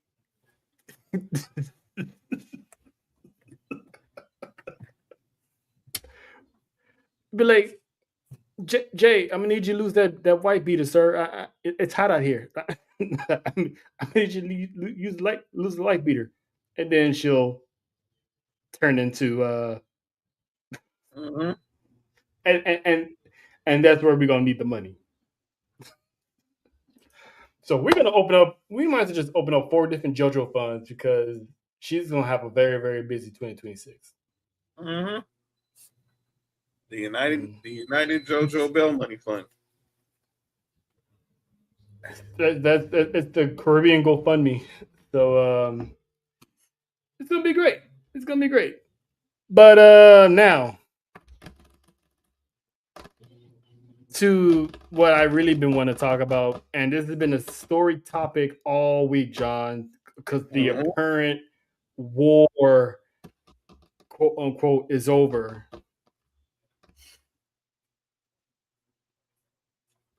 be like, Jay, I'm gonna need you to lose that white beater, sir. It's hot out here. I need you to lose the light beater, and then she'll turn into and that's where we're gonna need the money. So we're gonna open up. We might as well just open up 4 different JoJo funds because she's gonna have a very, very busy 2026. Mm-hmm. The United JoJo Bell Money Fund. It's the Caribbean GoFundMe. So it's gonna be great. It's gonna be great. But now to what I really been wanting to talk about, and this has been a story topic all week, John, because the apparent war, quote unquote, is over.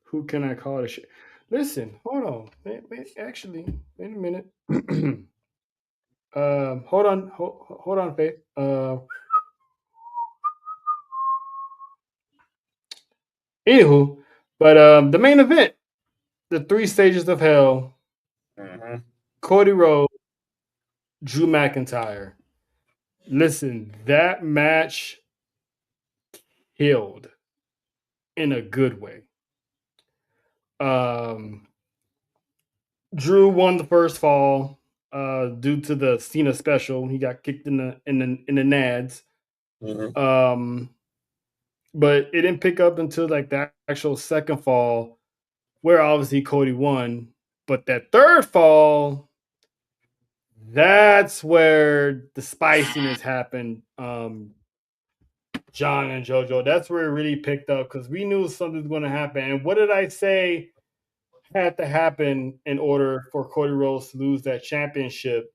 Who can I call this shit? Listen, hold on. Wait a minute. Hold on, Faith. Anywho, but the main event, the 3 stages of hell, Cody Rhodes, Drew McIntyre. Listen, that match killed in a good way. Drew won the first fall due to the Cena special. He got kicked in the nads. But it didn't pick up until like the actual second fall, where obviously Cody won. But that third fall, that's where the spiciness happened. John and JoJo, that's where it really picked up because we knew something was going to happen. And what did I say had to happen in order for Cody Rhodes to lose that championship?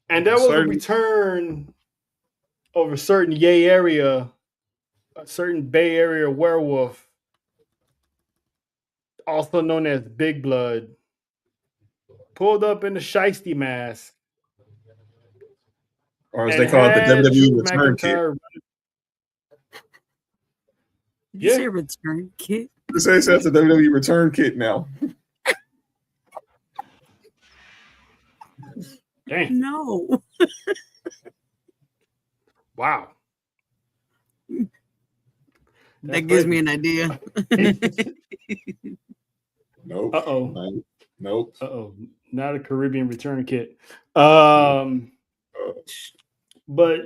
And that was a return of a certain Bay Area werewolf, also known as Big Blood, pulled up in the shiesty mask. Or as they call it, the WWE return kit. Did you say return kit? They say it's the WWE return kit now. Dang. No. Wow. That gives me an idea. Nope. Uh-oh. Nope. Uh-oh. Not a Caribbean return kit. But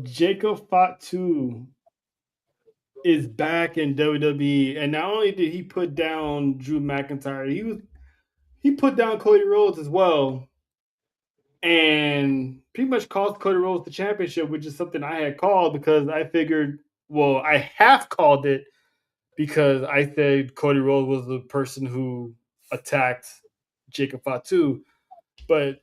Jacob Fatu is back in WWE, and not only did he put down Drew McIntyre, he put down Cody Rhodes as well, and pretty much cost Cody Rhodes the championship, which is something I had called because I figured, well, I have called it because I said Cody Rhodes was the person who attacked Jacob Fatu, but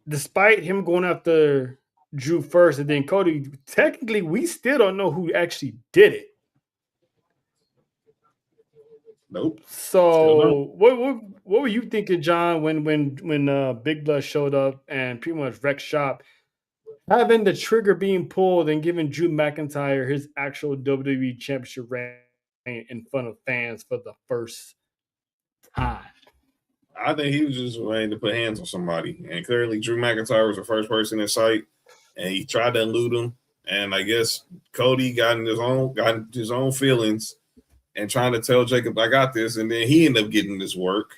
despite him going after Drew first and then Cody, technically we still don't know who actually did it. Nope. So what were you thinking, John, when Big Blood showed up and pretty much wrecked shop, having the trigger being pulled and giving Drew McIntyre his actual WWE Championship reign in front of fans for the first time. I think he was just waiting to put hands on somebody, and clearly Drew McIntyre was the first person in sight, and he tried to elude him. And I guess Cody got his own feelings and trying to tell Jacob, "I got this," and then he ended up getting this work.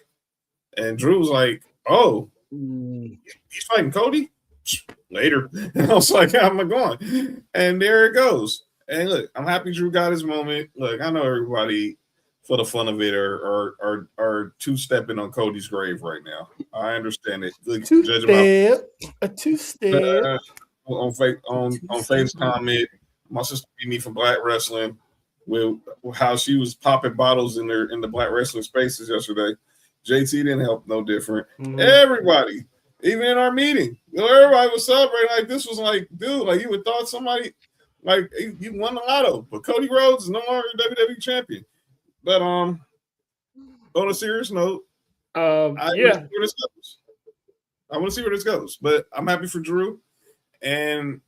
And Drew was like, "Oh, he's fighting Cody later." And I was like, "How am I going?" And there it goes. And look, I'm happy Drew got his moment. Look, I know everybody, for the fun of it, are two-stepping on Cody's grave right now. I understand it. A two-step. On Faith's comment, my sister Mimi from Black Wrestling, with how she was popping bottles in the Black Wrestling spaces yesterday. JT didn't help no different. Mm-hmm. Everybody, even in our meeting, everybody was celebrating like this was like, dude, like you would thought somebody like you won the lotto, but Cody Rhodes is no longer WWE champion. But on a serious note, I want to see where this goes. But I'm happy for Drew, and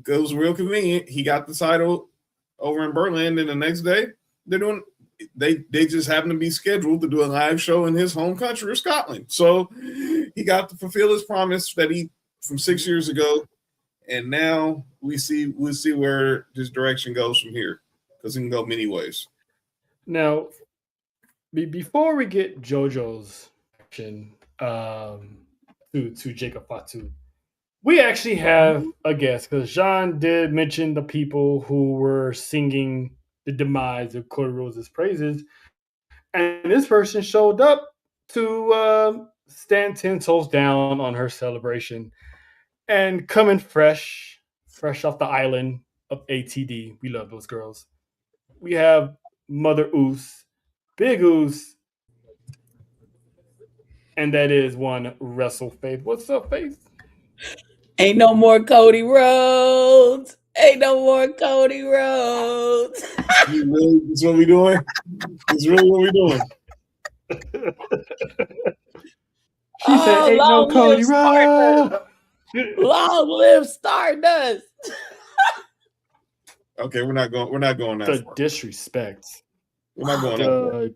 it was real convenient. He got the title over in Berlin, and the next day they just happen to be scheduled to do a live show in his home country of Scotland. So he got to fulfill his promise that he from 6 years ago, and now we'll see where this direction goes from here, because it can go many ways. Now, before we get JoJo's action to Jacob Fatu, we actually have a guest, because Jean did mention the people who were singing the demise of Cody Rhodes' praises, and this person showed up to stand 10 toes down on her celebration, and coming fresh off the island of ATD. We love those girls. We have Mother Oos, Big Oos, and that is one Wrestle Faith. What's up, Faith? Ain't no more Cody Rhodes. Ain't no more Cody Rhodes. Really? That's what we doing? That's really what we doing? She said, "Ain't no Cody Rhodes." Long live Stardust. Okay, we're not going that the far. Disrespect. We're not going that far.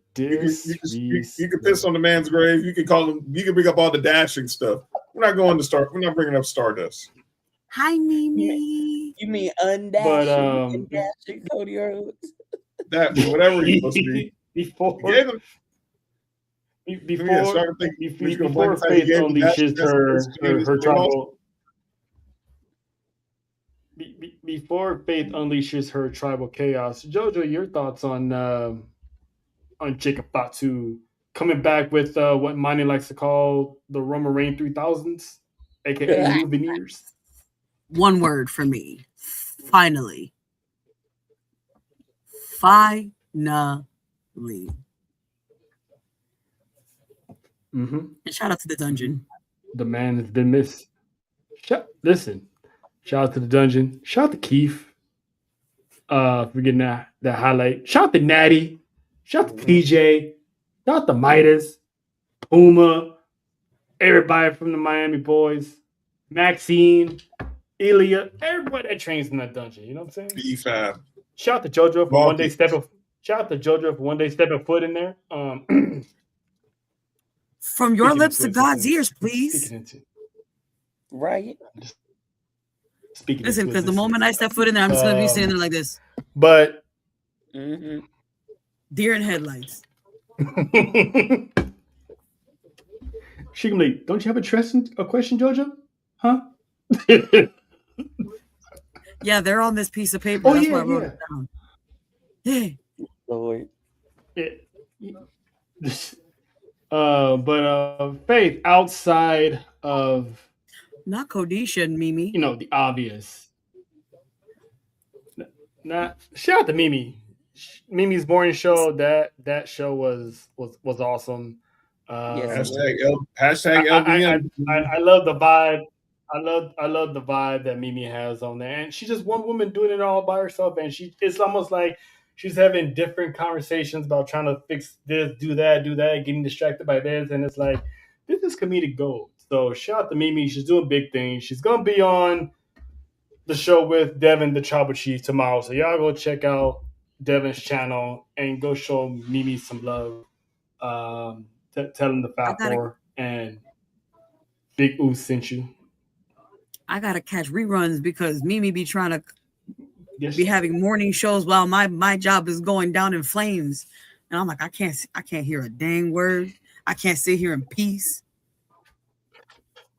You can piss on the man's grave. You can call him. You can bring up all the dashing stuff. We're not going to start. We're not bringing up Stardust. Hi, Mimi. You mean undashing Cody Rhodes? That whatever he's supposed to be. Before Faith unleashes her tribal. Before Faith unleashes her tribal chaos, JoJo, your thoughts on Jacob Fatu coming back with what Manny likes to call the Roman Reign 3000s, aka new veneers? One word for me. Finally. Mm-hmm. And shout out to the dungeon. The man has been missed. Shout out to the dungeon. Shout out to Keith. For getting that highlight. Shout out to Natty. Shout out to PJ. Shout out to Midas. Puma. Everybody from the Miami boys. Maxine. Ilya. Everybody that trains in that dungeon. You know what I'm saying? B5. Shout out to JoJo for one day stepping foot in there. From your lips to God's ears, please. Right. Listen, because the moment I step foot in there, I'm just going to be sitting there like this. But deer in headlights. She can like, don't you have a question, JoJo? Huh? Yeah, they're on this piece of paper. That's why I wrote it down. Hey. Lord. But Faith, outside of not Kodisha and Mimi, the obvious. Shout out to Mimi. Mimi's morning show. That show was awesome. Hashtag LBM. I love the vibe. I love the vibe that Mimi has on there, and she's just one woman doing it all by herself, and it's almost like she's having different conversations about trying to fix this, do that, getting distracted by this, and it's like this is comedic gold. So shout out to Mimi, she's doing big things. She's gonna be on the show with Devin, the Tribal Chief, tomorrow, so y'all go check out Devin's channel and go show Mimi some love. Tell him the Fat Four and Big Ooh sent you. I gotta catch reruns because Mimi be trying to be having morning shows while my job is going down in flames, and I'm like, I can't hear a dang word. I can't sit here in peace.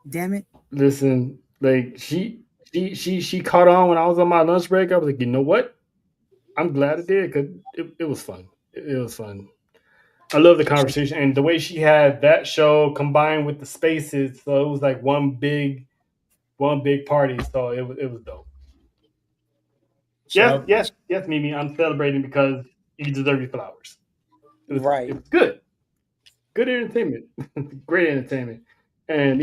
Damn it! Listen, like she caught on when I was on my lunch break. I was like, you know what? I'm glad it did because it was fun. It was fun. I love the conversation and the way she had that show combined with the spaces, so it was like one big party. So it was dope. Yes, Mimi. I'm celebrating because you deserve your flowers. It was good. Good entertainment. Great entertainment. And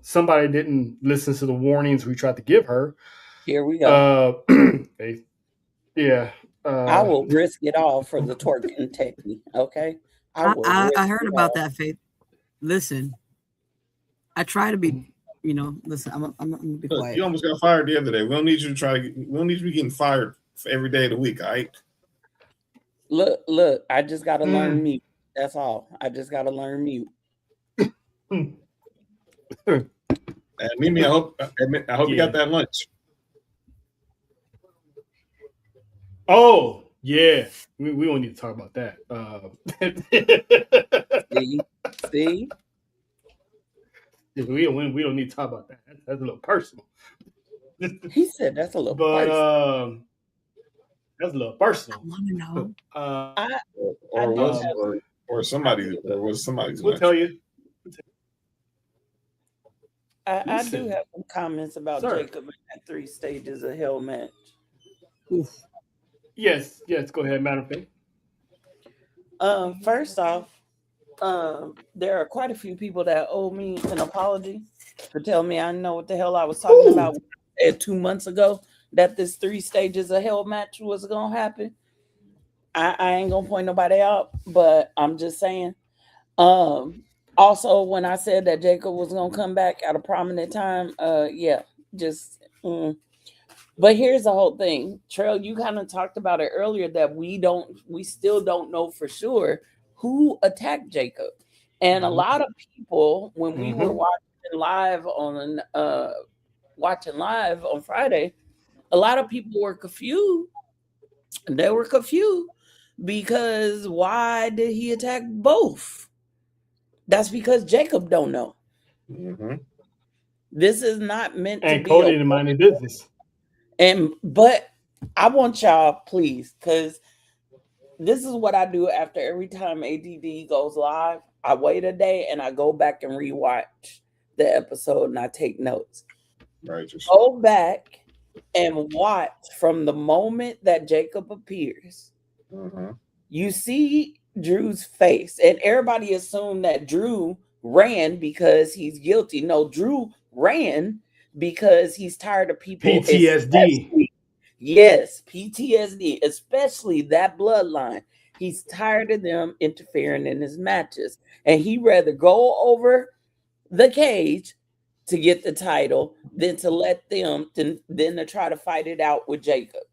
somebody didn't listen to the warnings we tried to give her. Here we go. Yeah. I will risk it all for the twerking technique. Okay. I heard about that, Faith. Listen, I try to be, listen, I'm gonna be quiet. You almost got fired the other day. We don't need you to be getting fired for every day of the week, all right? Look, I just gotta learn mute. That's all. I just gotta learn mute. Mimi, I hope you got that lunch. Oh, yeah. We don't need to talk about that. See? We don't need to talk about that. That's a little personal. He said that's a little personal. That's a little personal. I want to know. Or somebody's We'll tell you. I do have some comments about Jacob and that 3 stages of hell match. Oof. Yes, go ahead, Madam Faye. First off, there are quite a few people that owe me an apology for telling me I know what the hell I was talking about 2 months ago that this 3 stages of hell match was gonna happen. I ain't gonna point nobody out, but I'm just saying. Also, when I said that Jacob was gonna come back at a prominent time, But here's the whole thing, Trail. You kind of talked about it earlier that we still don't know for sure who attacked Jacob, and a lot of people when we were watching live on Friday, a lot of people were confused. They were confused because why did he attack both? That's because Jacob don't know. Mm-hmm. This is not meant to be. And Cody didn't mind his business. But I want y'all, please, because this is what I do after every time ADD goes live. I wait a day and I go back and rewatch the episode and I take notes. Right. Go back and watch from the moment that Jacob appears. Mm-hmm. You see Drew's face, and everybody assumed that Drew ran because he's guilty. No, Drew ran because he's tired of people. PTSD. Yes, PTSD, especially that bloodline. He's tired of them interfering in his matches. And he'd rather go over the cage to get the title than to let them, than to try to fight it out with Jacob.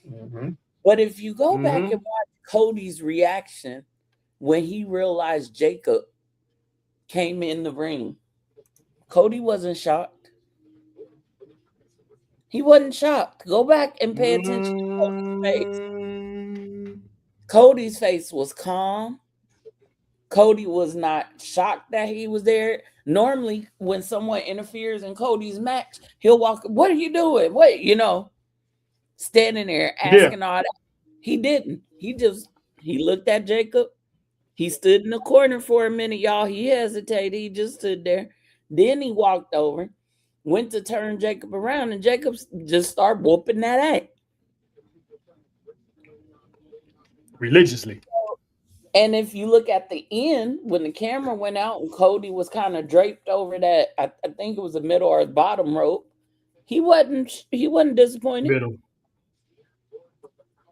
Mm-hmm. But if you go back and watch Cody's reaction when he realized Jacob came in the ring, Cody wasn't shocked. He wasn't shocked. Go back and pay attention to Cody's face. Cody's face was calm. Cody was not shocked that he was there. Normally, when someone interferes in Cody's match, he'll walk, what are you doing? Wait, standing there asking all that. He didn't. He looked at Jacob. He stood in the corner for a minute, y'all. He hesitated. He just stood there. Then he walked over, went to turn Jacob around, and Jacob just started whooping that ass. Religiously. And if you look at the end, when the camera went out and Cody was kind of draped over that, I think it was the middle or the bottom rope, he wasn't disappointed. Middle.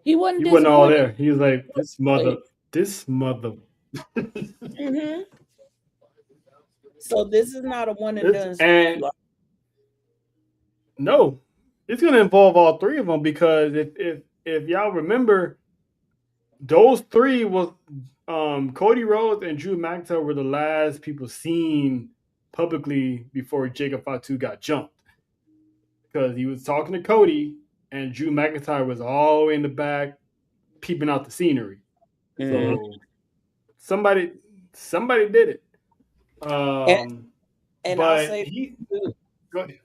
He wasn't all there. He was like, this mother. Mm-hmm. So this is not a one and done. And no, it's going to involve all three of them because if y'all remember, those three was Cody Rhodes and Drew McIntyre were the last people seen publicly before Jacob Fatu got jumped. Because he was talking to Cody and Drew McIntyre was all the way in the back peeping out the scenery. So somebody did it. And I'll say go ahead.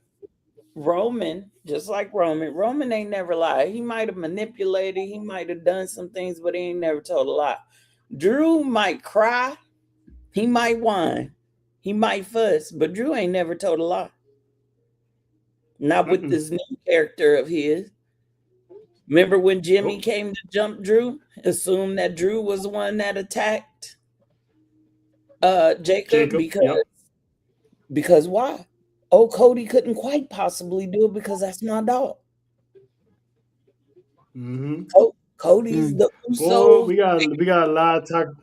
Roman, just like Roman ain't never lied. He might have manipulated, he might have done some things, but he ain't never told a lie. Drew might cry, he might whine, he might fuss, but Drew ain't never told a lie. Not with this new character of his. Remember when Jimmy came to jump Drew? Assumed that Drew was the one that attacked Jacob because why? Oh, Cody couldn't quite possibly do it because that's my dog. Cody's the Uso. We got a lot to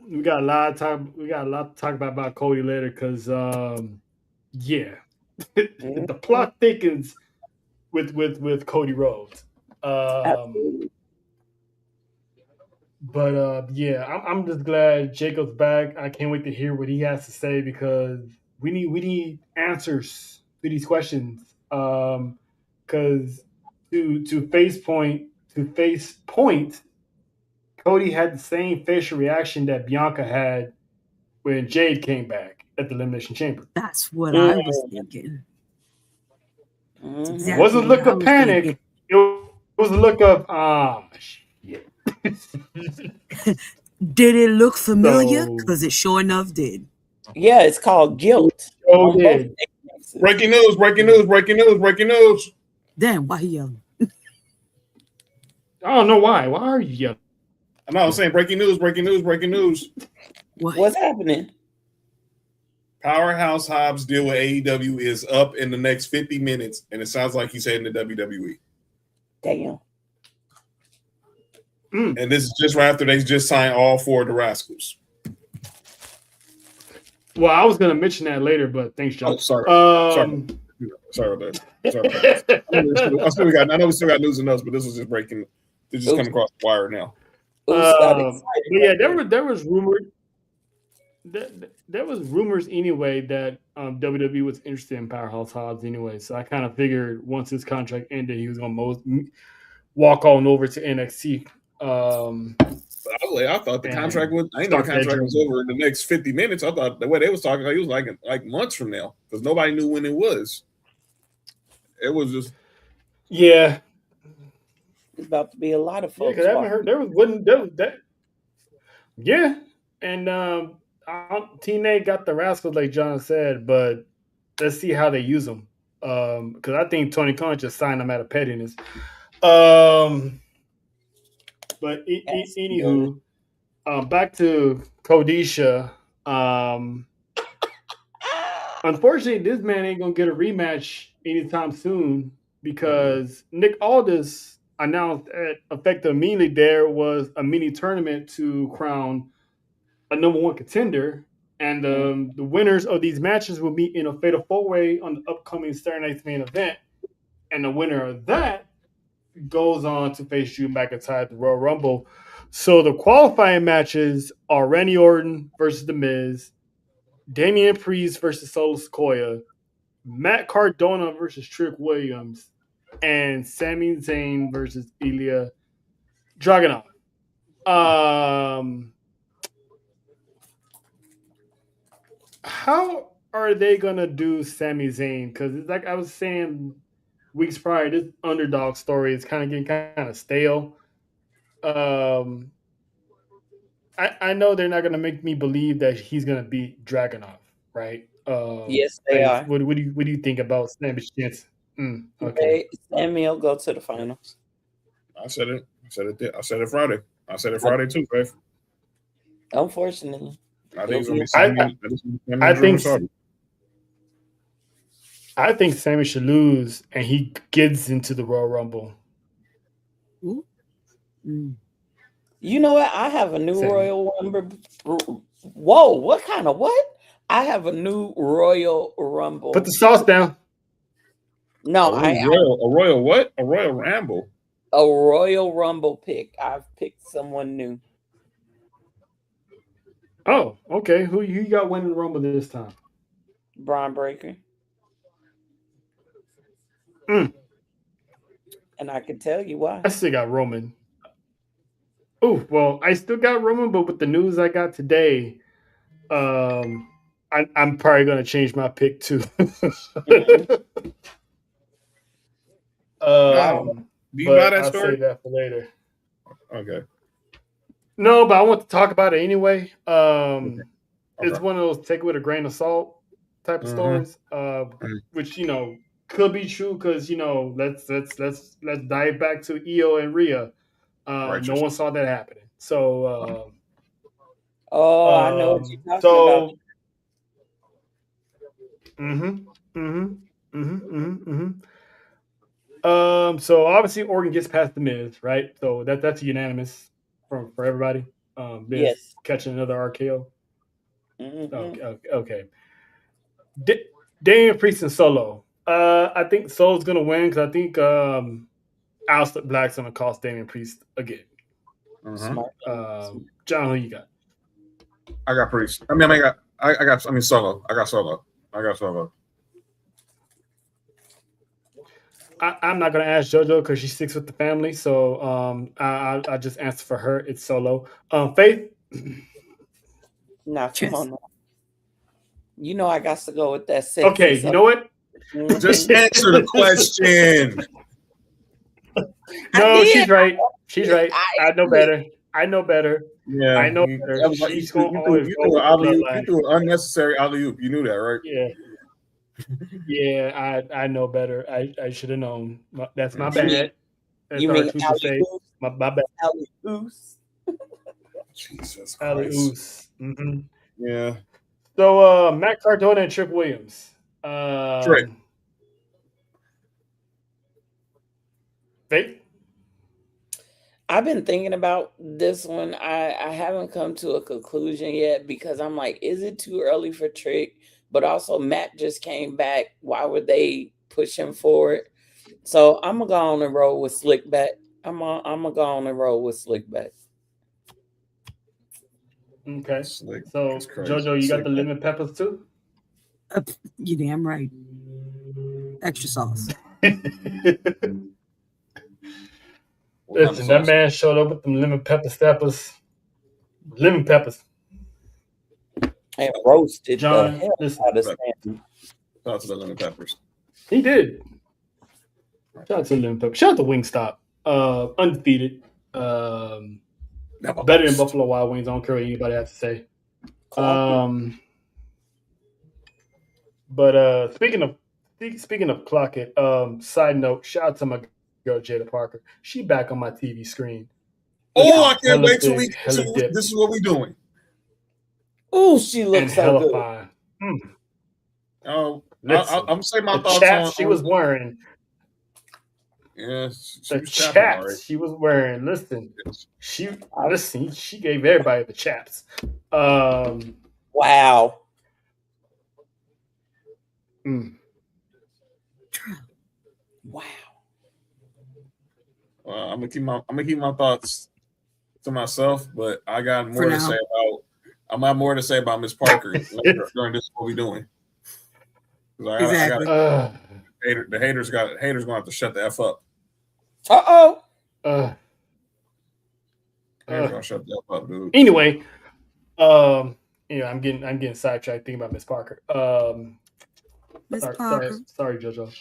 talk about Cody later because the plot thickens with Cody Rhodes. But I'm just glad Jacob's back. I can't wait to hear what he has to say because we need answers to these questions. Because to face point, Cody had the same facial reaction that Bianca had when Jade came back at the Elimination Chamber. That's what I was thinking. Exactly. It wasn't a look of panic. Thinking. It was a look of shit. Did it look familiar? Because it sure enough did. Yeah, it's called guilt. Oh, did. Breaking news. Damn, why he yelling? I don't know why. Why are you yelling? I'm saying breaking news. What's happening? Powerhouse Hobbs' deal with AEW is up in the next 50 minutes, and it sounds like he's heading to WWE. Damn. And this is just right after they just signed all four of the Rascals. Well, I was going to mention that later, but thanks, John. Oh, sorry about that. I know we still got news and notes, but this was just breaking. This just coming across the wire now. There was rumored. There was rumors anyway that WWE was interested in Powerhouse Hobbs anyway. So I kind of figured once his contract ended, he was going to walk on over to NXT. I thought the contract was. I know the contract was over in the next 50 minutes. I thought the way they was talking, he was like months from now because nobody knew when it was. It was just. Yeah. It's about to be a lot of folks. Yeah, because I haven't heard there was that. Yeah, and TNA got the Rascals like John said, but let's see how they use them. Because I think Tony Khan just signed them out of pettiness. But anywho, back to Kodisha. Unfortunately, this man ain't gonna get a rematch anytime soon because Nick Aldis announced that effective immediately there was a mini tournament to crown a number one contender, and the winners of these matches will meet in a fatal four-way on the upcoming Saturday Night's Main Event, and the winner of that goes on to face Drew McIntyre at the Royal Rumble. So the qualifying matches are Randy Orton versus The Miz, Damian Priest versus Solo Sikoa, Matt Cardona versus Trick Williams, and Sami Zayn versus Ilya Dragunov. How are they gonna do Sami Zayn? Because like I was saying weeks prior, this underdog story is kind of getting kind of stale. I know they're not gonna make me believe that he's gonna beat Dragunov, right? Yes, they are. What do you think about Sami's chance? Okay, Sami will go to the finals. I said it Friday. I said it Friday too, Faith. Unfortunately, I think it's gonna be Sami. I think Sami should lose, and he gets into the Royal Rumble. You know what? I have a new Royal Rumble. Whoa! What kind of what? I have a new Royal Rumble. Put the sauce down. No, a Royal what? A Royal Rumble. A Royal Rumble pick. I've picked someone new. Oh, okay. Who you got winning the Rumble this time? Braun Breaker. Mm. And I can tell you why. I still got Roman. Oh, well, I still got Roman, but with the news I got today, I'm probably gonna change my pick too. No. Do you buy But that I'll story? save that for later. Okay. No, but I want to talk about it anyway. Okay. It's one of those take it with a grain of salt type of stories, which could be true because let's dive back to Io and Rhea. No one saw that happening. So I know what you're talking so about. So obviously Orton gets past the Miz, right? So that's unanimous for everybody. Miz Yes. catching another RKO. Mm-hmm. Okay. Damian Priest and Solo. I think Solo's gonna win because I think Aleister Black's gonna cost Damian Priest again. Smart. John, who you got? I got Priest. I got Solo. I got Solo. I'm not gonna ask JoJo because she sticks with the family, so I just answer for her. It's Solo. Faith. Now come on. Now. You know I got to go with that sexy. Okay, you know what? Just answer the question. No, she's right. She's right. I know better. Yeah, I know better. She's going to always go with you threw an unnecessary alley-oop. You knew that, right? Yeah. Yeah, I know better. I should have known. That's my bad. You mean my bad. Alley-oos? Jesus Christ. Alley-oos. Mm-hmm. Yeah. So Matt Cardona and Trick Williams. Trick. Faith? I've been thinking about this one. I haven't come to a conclusion yet because I'm like, is it too early for Trick? But also Matt just came back. Why would they push him forward? So I'm gonna go on and roll with Slickback. I'm gonna go on and roll with Slickback. Okay. So JoJo, you got the lemon peppers too? You damn right. Extra sauce. Listen, that man showed up with them lemon pepper steppers. Lemon peppers. And roasted John, the hell out of Stanton. Shout out to the lemon peppers. He did. Shout out to lemon peppers. Shout out to Wingstop. Undefeated. Better than Buffalo Wild Wings. I don't care what anybody has to say. But speaking of clock it, side note, shout out to my girl Jada Parker. She back on my TV screen. I can't wait till this is what we doing. Oh, she looks so good. Fine. I'm saying my thoughts chaps she was wearing. Yeah, the chaps she was wearing. Listen, she gave everybody the chaps. Wow. Wow. I'm gonna keep my thoughts to myself, but I got more to say about. I have more to say about Miss Parker during this. What we doing? Exactly. The haters gonna have to shut the F up. Uh-oh. Haters gonna shut the F up, dude. Anyway, I'm getting sidetracked thinking about Miss Parker. Sorry, JoJo.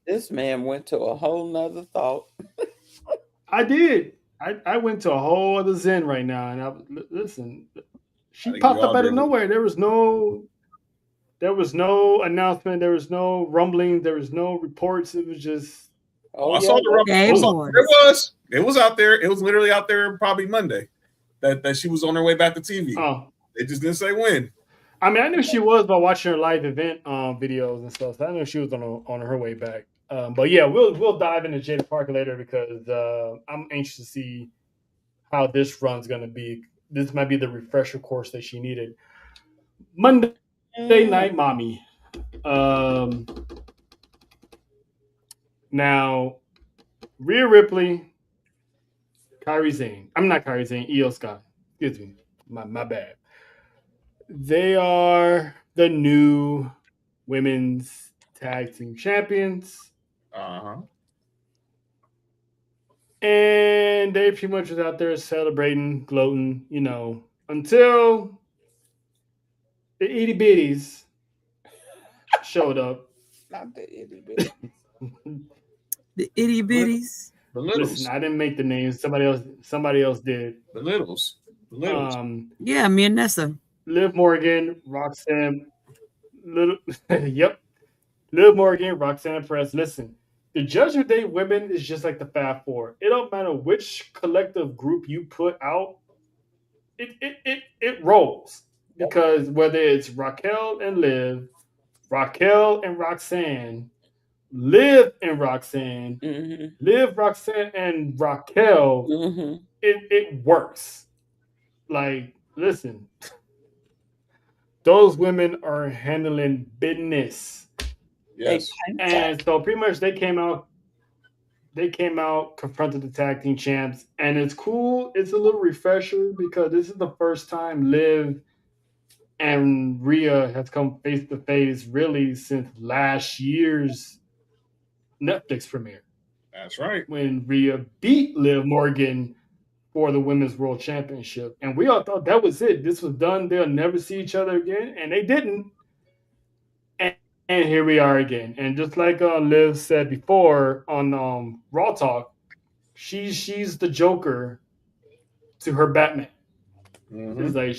This man went to a whole nother thought. I did. I went to a whole other zen right now, and listen. She popped up out of nowhere. There was no announcement. There was no rumbling. There was no reports. It was just. I saw the rumbling. It was out there. It was literally out there probably Monday. That she was on her way back to TV. Oh. They just didn't say when. I mean, I knew she was by watching her live event videos and stuff. So I knew she was on her way back. But yeah, we'll dive into Jada Parker later because I'm anxious to see how this run's going to be. This might be the refresher course that she needed. Monday Night Mommy. Now, Rhea Ripley, Io Scott. Excuse me. My bad. They are the new women's tag team champions. And they pretty much was out there celebrating, gloating, until the itty bitties showed up. Not the itty bitty. The itty bitties. The littles. Listen, I didn't make the names. Somebody else did. The littles. Yeah, me and Nessa. Liv Morgan, Roxanne. Yep. Liv Morgan, Roxanne Perez. Listen, the Judgment Day women is just like the Fab Four. It don't matter which collective group you put out, it rolls. Because whether it's Raquel and Liv, Raquel and Roxanne, Liv and Roxanne, Liv, Roxanne, and Raquel, it works. Like, listen, those women are handling business. Yes. And so pretty much they came out, confronted the tag team champs, and it's cool. It's a little refresher because this is the first time Liv and Rhea has come face to face really since last year's Netflix premiere. That's right. When Rhea beat Liv Morgan for the Women's World Championship. And we all thought that was it. This was done. They'll never see each other again. And they didn't. And here we are again. And just like Liv said before on Raw Talk, she's the Joker to her Batman. It's like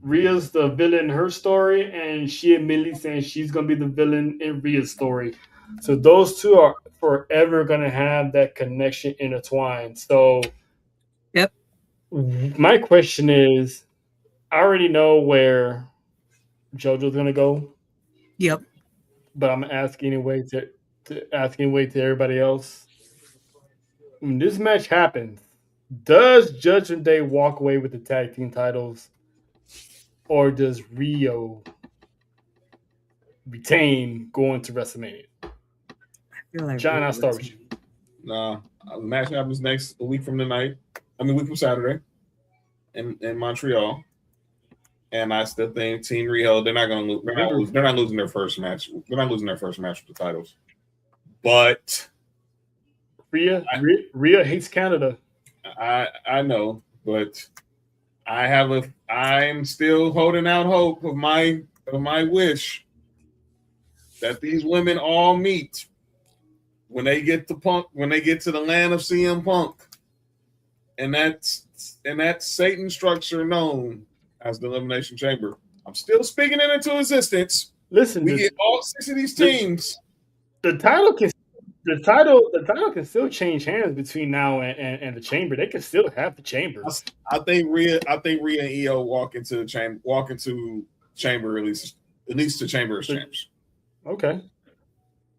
Rhea's the villain in her story, and she admittedly saying she's going to be the villain in Rhea's story. So those two are forever going to have that connection intertwined. So yep. My question is, I already know where JoJo's going to go. Yep. But I'm asking anyway to everybody else. When this match happens, does Judgment Day walk away with the tag team titles, or does Rio retain going to WrestleMania? I feel like John, I'll start with you. Nah, the match happens a week from Saturday in Montreal. And I still think Team Rio, they're not going to lose. They're not losing their first match. They're not losing their first match with the titles. But Rhea hates Canada. I know, but I'm still holding out hope of my wish that these women all meet when they get to the land of CM Punk, and that Satan structure known as the Elimination Chamber. I'm still speaking it into existence. Listen, we get all 6 of these teams. The title can still change hands between now and the chamber. They can still have the chamber. I think Rhea and Io walk into chamber at least to chamber as champs. Okay,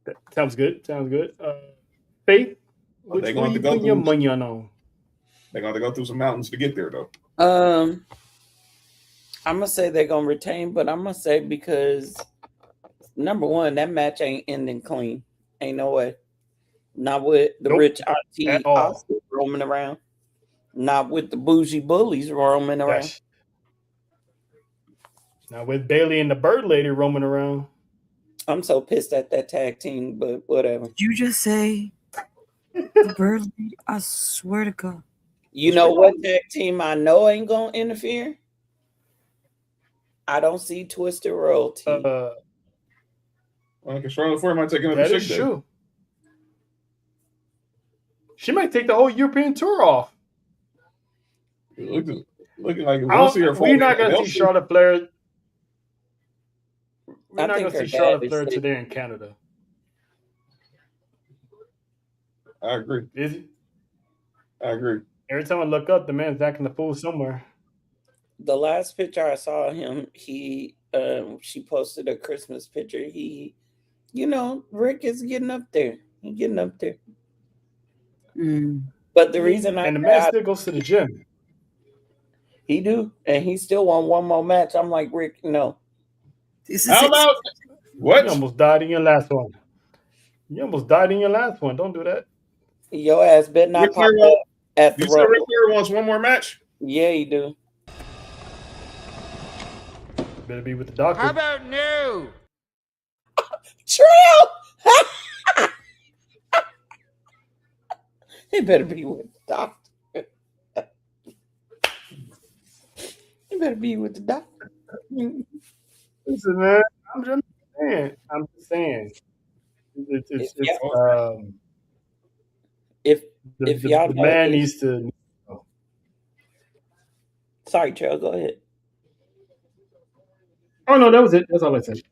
that sounds good. Faith, they're going to go through your money on. They're going to go through some mountains to get there, though. I'm gonna say they're gonna retain, but I'm gonna say because number one, that match ain't ending clean. Ain't no way. Not with the rich RT roaming around. Not with the bougie bullies roaming around. Not with Bailey and the Bird Lady roaming around. I'm so pissed at that tag team, but whatever. You just say the Bird Lady? I swear to God. You know what tag team I know ain't gonna interfere? I don't see Twisted Royalty. Well, Charlotte Flair might take another that is true. She might take the whole European tour off. Looking like we're not going to see Charlotte Flair. We're not going to see Charlotte Flair today in Canada. I agree. Is he? I agree. Every time I look up, the man's acting the fool somewhere. The last picture I saw him, she posted a Christmas picture. Rick is getting up there. He's getting up there. But the reason the man still goes to the gym. He do, and he still won one more match. I'm like, Rick, no. How about what? You almost died in your last one. Don't do that. Your ass better not pop up at the Rick Flair wants one more match? Yeah, he do. Better be with the doctor. How about no? Trill! He better be with the doctor. He better be with the doctor. Listen, man, I'm just saying. If y'all the know man this, needs to. Sorry, Trill, go ahead. Oh no, that was it. That's all I said.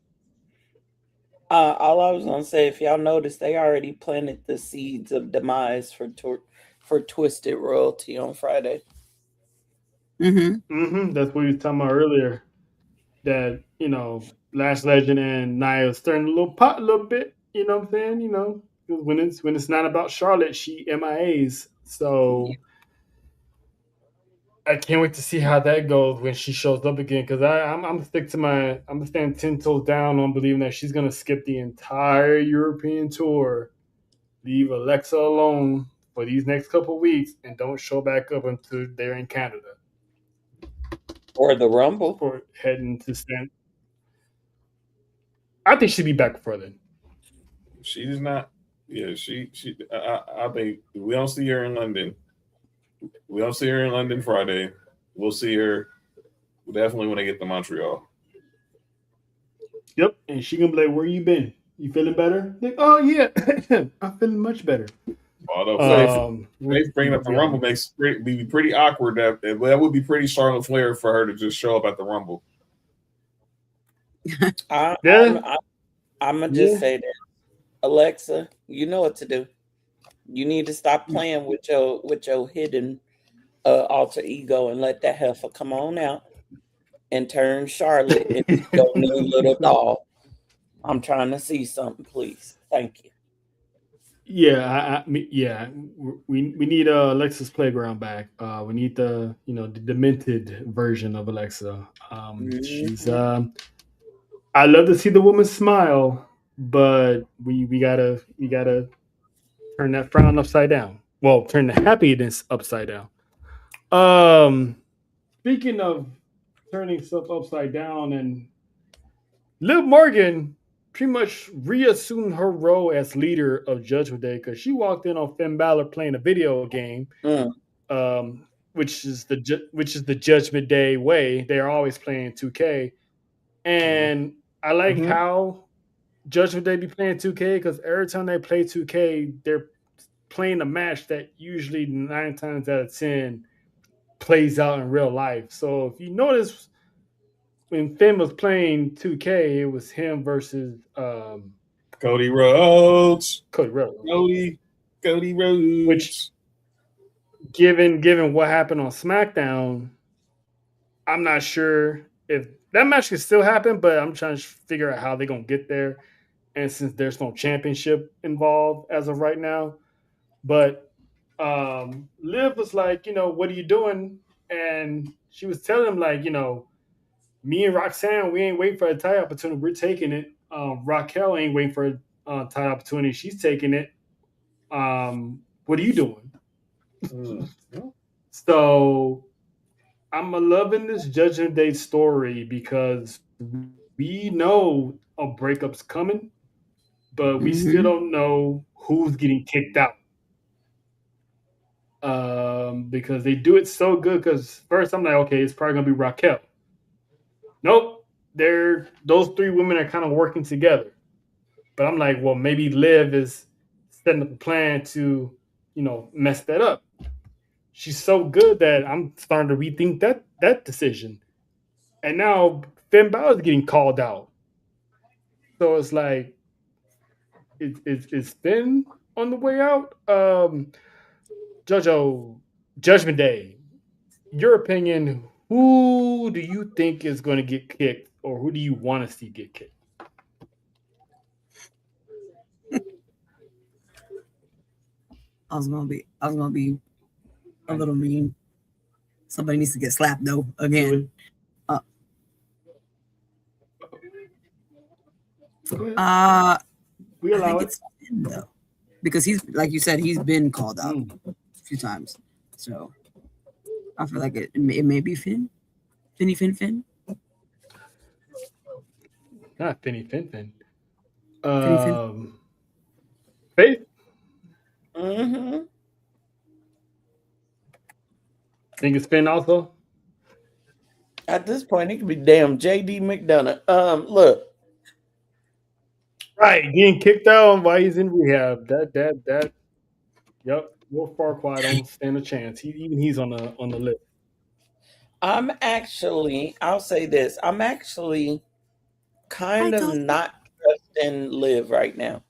All I was gonna say, if y'all noticed, they already planted the seeds of demise for Twisted Royalty on Friday. That's what we were talking about earlier. That Lash Legend and Nia is stirring a little bit. You know what I'm saying? When it's not about Charlotte, she MIAs. So I can't wait to see how that goes when she shows up again. Because I'm gonna stand 10 toes down on believing that she's gonna skip the entire European tour, leave Alexa alone for these next couple weeks, and don't show back up until they're in Canada or the Rumble for heading to stand. I think she'd be back before then. She's not. Yeah, she. I think we don't see her in London. We don't see her in London Friday. We'll see her definitely when they get to Montreal. Yep, and she gonna be like, "Where you been? You feeling better?" Like, "Oh yeah, I'm feeling much better." Although they bringing up the Rumble makes it be pretty awkward. That would be pretty Charlotte Flair for her to just show up at the Rumble. I'm gonna just say that, Alexa, you know what to do. You need to stop playing with your hidden alter ego and let that heifer come on out and turn Charlotte into your new little doll. I'm trying to see something, please. Thank you. Yeah, we need Alexa's Playground back. We need the the demented version of Alexa. She's I love to see the woman smile, but we gotta turn that frown upside down. Well, turn the happiness upside down. Speaking of turning stuff upside down, and Liv Morgan pretty much reassumed her role as leader of Judgment Day because she walked in on Finn Balor playing a video game, which is the Judgment Day way. They are always playing 2K, and I like how Judgment Day be playing 2K because every time they play 2K, they're playing a match that usually 9 times out of 10 plays out in real life. So if you notice, when Finn was playing 2K, it was him versus Cody Rhodes. Cody Rhodes. Which, given what happened on SmackDown, I'm not sure if that match can still happen, but I'm trying to figure out how they're going to get there. And since there's no championship involved as of right now, but Liv was like, what are you doing? And she was telling him, like, me and Roxanne, we ain't waiting for a title opportunity. We're taking it. Raquel ain't waiting for a title opportunity. She's taking it. What are you doing? So I'm loving this Judgment Day story because we know a breakup's coming, but we still don't know who's getting kicked out. Because they do it so good. Because first I'm like, okay, it's probably gonna be Raquel. Nope, those 3 women are kind of working together. But I'm like, well, maybe Liv is setting up a plan to, mess that up. She's so good that I'm starting to rethink that decision. And now Finn Balor's getting called out. So it's like, is Finn on the way out? JoJo, Judgment Day, your opinion, who do you think is going to get kicked, or who do you want to see get kicked? I was gonna be a little mean. Somebody needs to get slapped though again. We allow it. It's Finn, though, because he's, like you said, he's been called out a few times. So I feel like it may be Finn. Finn. not Finny Finn. Faith. Mm-hmm. Think it's Finn also? At this point, it could be damn JD McDonough. Look. Right, getting kicked out while he's in rehab. That. Yep, Will Farquaad don't stand a chance. He's on the list. I'll say this. I'm actually kind of not trusting Liv right now.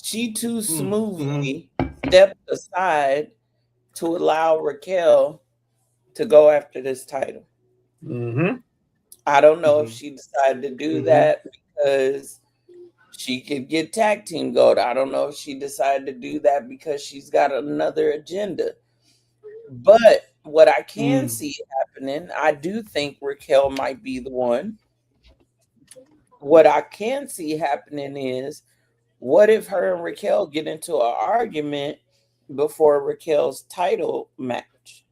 She too smoothly stepped aside to allow Raquel to go after this title. Mm-hmm. I don't know if she decided to do that because she could get tag team gold. I don't know if she decided to do that because she's got another agenda. But what I can see happening, I do think Raquel might be the one. What I can see happening is, what if her and Raquel get into an argument before Raquel's title match?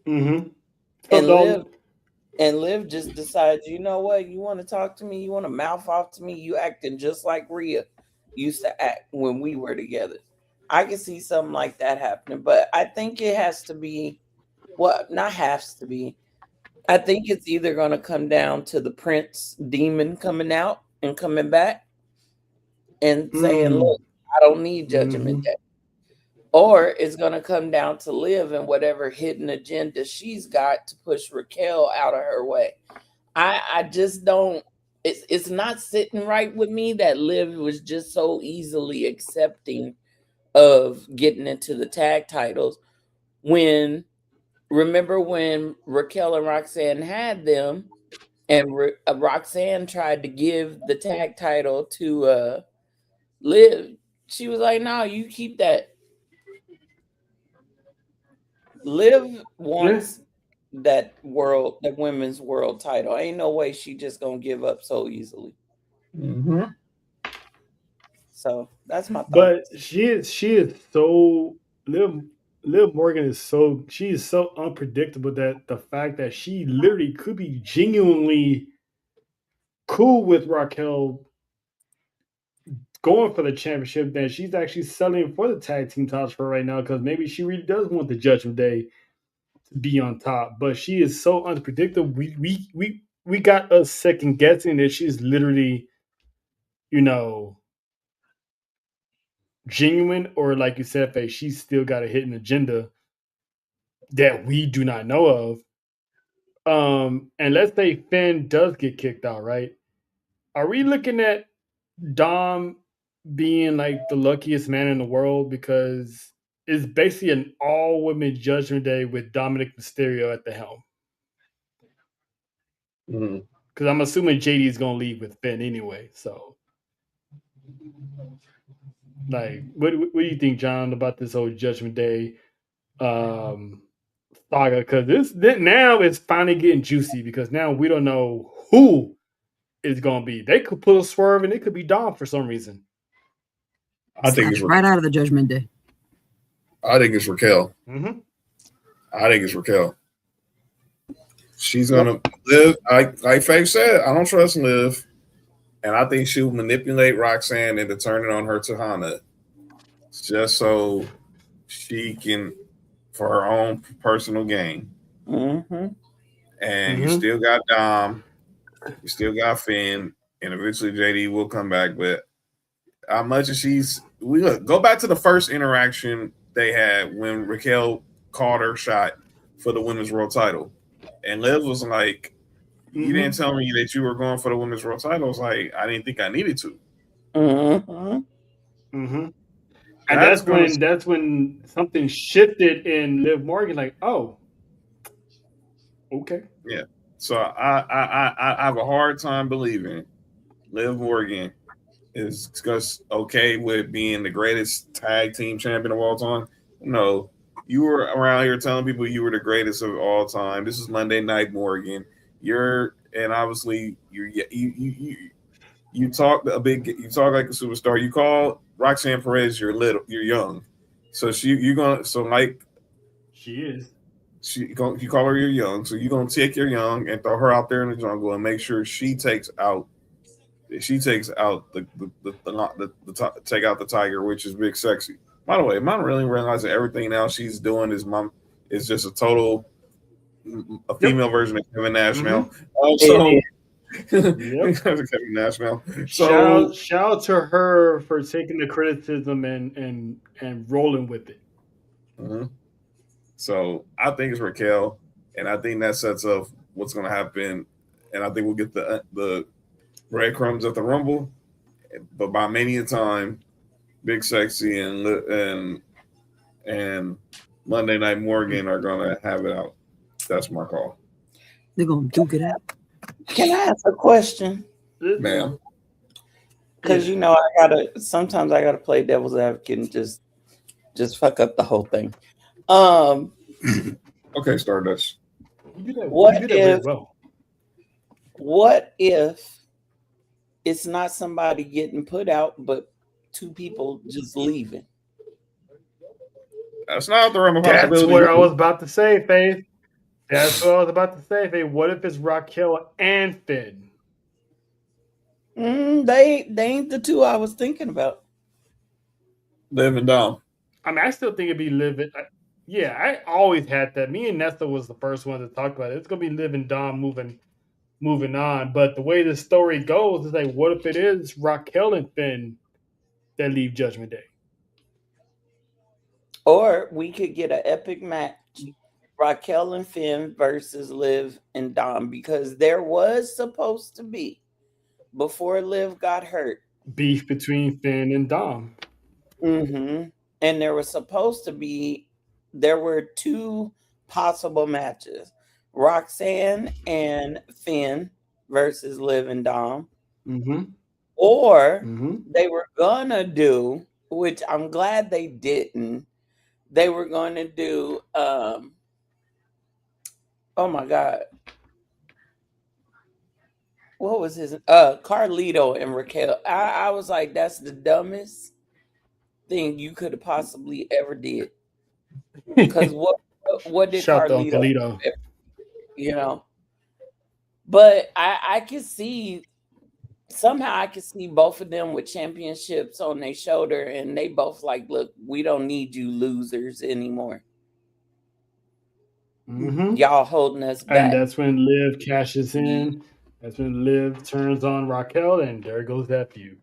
Mm-hmm. And Liv just decides, you know what? You want to talk to me? You want to mouth off to me? You acting just like Rhea used to act when we were together. I can see something like that happening, but I think it has to be, not has to be. I think it's either going to come down to the Prince demon coming out and coming back and saying, look, I don't need Judgment Day. Or it's going to come down to Liv and whatever hidden agenda she's got to push Raquel out of her way. I just don't, it's not sitting right with me that Liv was just so easily accepting of getting into the tag titles remember when Raquel and Roxanne had them and Roxanne tried to give the tag title to Liv. She was like, no, you keep that. Liv wants that women's world title. Ain't no way she just gonna give up so easily. Mm-hmm. So that's my thought. But she is so Liv Morgan is so unpredictable that the fact that she literally could be genuinely cool with Raquel going for the championship, then she's actually selling for the tag team titles for right now because maybe she really does want the Judgment Day to be on top. But she is so unpredictable. We got us second guessing that she's literally, genuine, or like you said, Faye, she's still got a hidden agenda that we do not know of. And let's say Finn does get kicked out, right? Are we looking at Dom being like the luckiest man in the world because it's basically an all-women Judgment Day with Dominic Mysterio at the helm? Because I'm assuming JD is going to leave with Finn anyway. So, like, what do you think, John, about this whole Judgment Day saga? Because now it's finally getting juicy because now we don't know who it's going to be. They could pull a swerve and it could be Dom for some reason. I think it's right out of the Judgment Day. I think it's Raquel. Mm-hmm. I think it's Raquel. She's gonna Liv. Like Faye said, I don't trust Liv, and I think she'll manipulate Roxanne into turning on her Tahana, just so she can, for her own personal gain. Mm-hmm. And you still got Dom, you still got Finn, and eventually JD will come back. But how much is go back to the first interaction they had when Raquel called her shot for the women's world title, and Liv was like, "You didn't tell me that you were going for the women's world title." I was like, "I didn't think I needed to." And that's when something shifted in Liv Morgan. Like, oh, okay, yeah. So I have a hard time believing Liv Morgan is just okay with being the greatest tag team champion of all time. No, you were around here telling people you were the greatest of all time. This is Monday Night Morgan. Obviously you talk like a superstar. You call Roxanne Perez you're young. So she is. you call her your young, so you're gonna take your young and throw her out there in the jungle and make sure she takes out the take out the tiger, which is Big Sexy. By the way, am I really realizing everything now she's doing is just a total a female version of Kevin Nash now. Also, Kevin Nash now. So shout out to her for taking the criticism and rolling with it. Mm-hmm. So I think it's Raquel, and I think that sets up what's going to happen, and I think we'll get the breadcrumbs at the Rumble, but by Mania time, Big Sexy and Monday Night Morgan are going to have it out. That's my call. They're going to duke it out. Can I ask a question, ma'am? Because sometimes I gotta play devil's advocate and just fuck up the whole thing. Okay, Stardust. What if it's not somebody getting put out, but two people just leaving? That's not the realm of possibility. That's what I was about to say, Faith. What if it's Raquel and Finn? They ain't the two I was thinking about. Liv and Dom. I mean, I still think it'd be Liv. Yeah, I always had that. Me and Nesta was the first one to talk about it. It's gonna be Liv and Dom moving on. But the way the story goes is like, what if it is Raquel and Finn that leave Judgment Day? Or we could get an epic match, Raquel and Finn versus Liv and Dom, because there was supposed to be, before Liv got hurt, beef between Finn and Dom. Mm-hmm. And there were two possible matches: Roxanne and Finn versus Liv and Dom. Mm-hmm. Or they were gonna do, which I'm glad they didn't. They were going to do, oh my God. What was his? Carlito and Raquel. I was like, that's the dumbest thing you could have possibly ever did. Because what did Carlito? But I could see, somehow I could see both of them with championships on their shoulder, and they both like, look, we don't need you losers anymore. Y'all holding us back. And that's when Liv cashes in. That's when Liv turns on Raquel, and there goes that feud.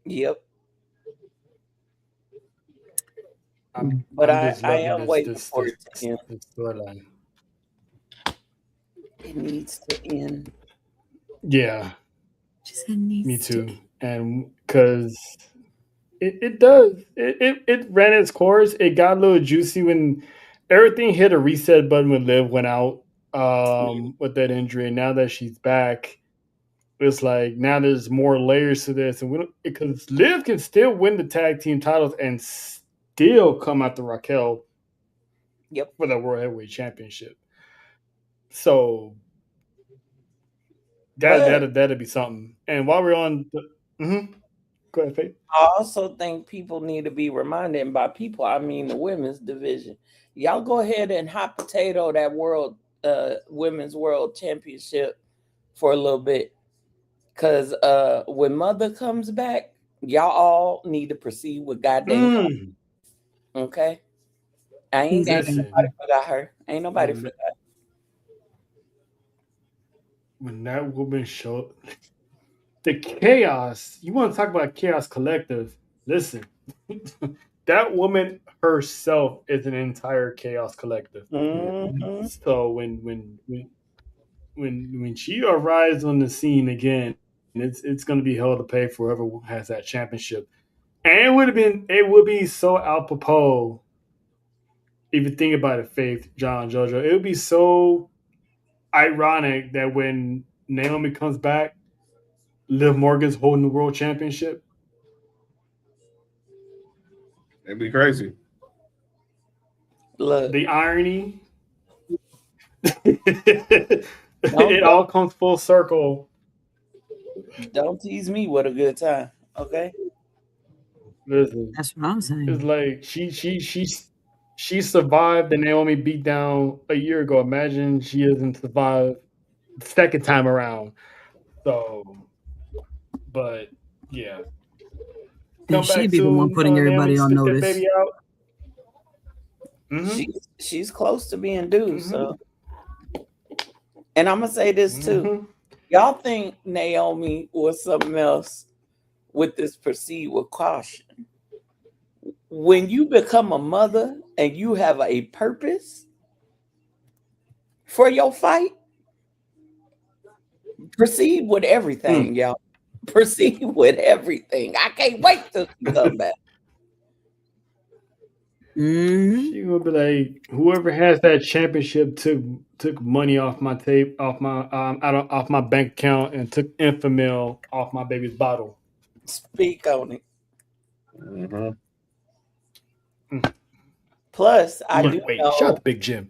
Yep. But I am waiting for it to end. Storyline. It needs to end. Yeah. Me too. And because it does. It ran its course. It got a little juicy when everything hit a reset button when Liv went out with that injury. And now that she's back, it's like now there's more layers to this. And because Liv can still win the tag team titles and still come after Raquel for the World Heavyweight Championship. So that'd be something. And while we're on go ahead, Faith. I also think people need to be reminded, and by people I mean the women's division. Y'all go ahead and hot potato that women's world championship for a little bit. Because when Mother comes back, y'all all need to proceed with goddamn. Okay? Ain't nobody forgot her. Ain't nobody forgot. When that woman showed the chaos, you want to talk about Chaos Collective? Listen, that woman herself is an entire Chaos Collective. So when she arrives on the scene again, it's going to be hell to pay for whoever has that championship. And it would be so apropos. If you think about it, Faith, John, JoJo, it would be so ironic that when Naomi comes back, Liv Morgan's holding the world championship. It'd be crazy. Look, the irony. It all comes full circle. Don't tease me with a good time, okay? Listen, that's what I'm saying. It's like she survived the Naomi beatdown a year ago. Imagine she hasn't survived the second time around. So, but yeah. And she'd be the one putting everybody on notice. Baby out. Mm-hmm. She's close to being due. So, and I'm gonna say this too. Y'all think Naomi was something else with this proceed with caution? When you become a mother and you have a purpose for your fight, proceed with everything, y'all. Proceed with everything. I can't wait till she come back. She will be like, whoever has that championship took money off my tape, off my bank account, and took Enfamil off my baby's bottle. Speak on it. Plus, I do know. Shout out to Big Jim.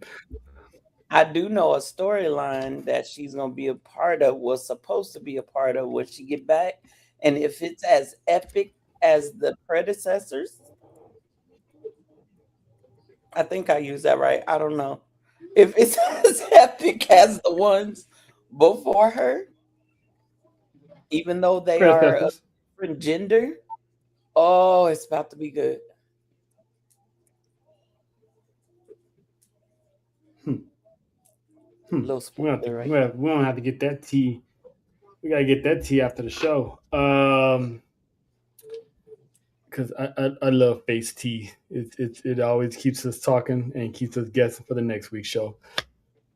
I do know a storyline that she's gonna be a part of. Was supposed to be a part of when she get back, and if it's as epic as the predecessors. I think I used that right. I don't know. If it's as epic as the ones before her, even though they are a different gender, oh, it's about to be good. Little spoiler, right? We don't have to get that tea. We gotta get that tea after the show. Because I love face tea. It always keeps us talking and keeps us guessing for the next week's show.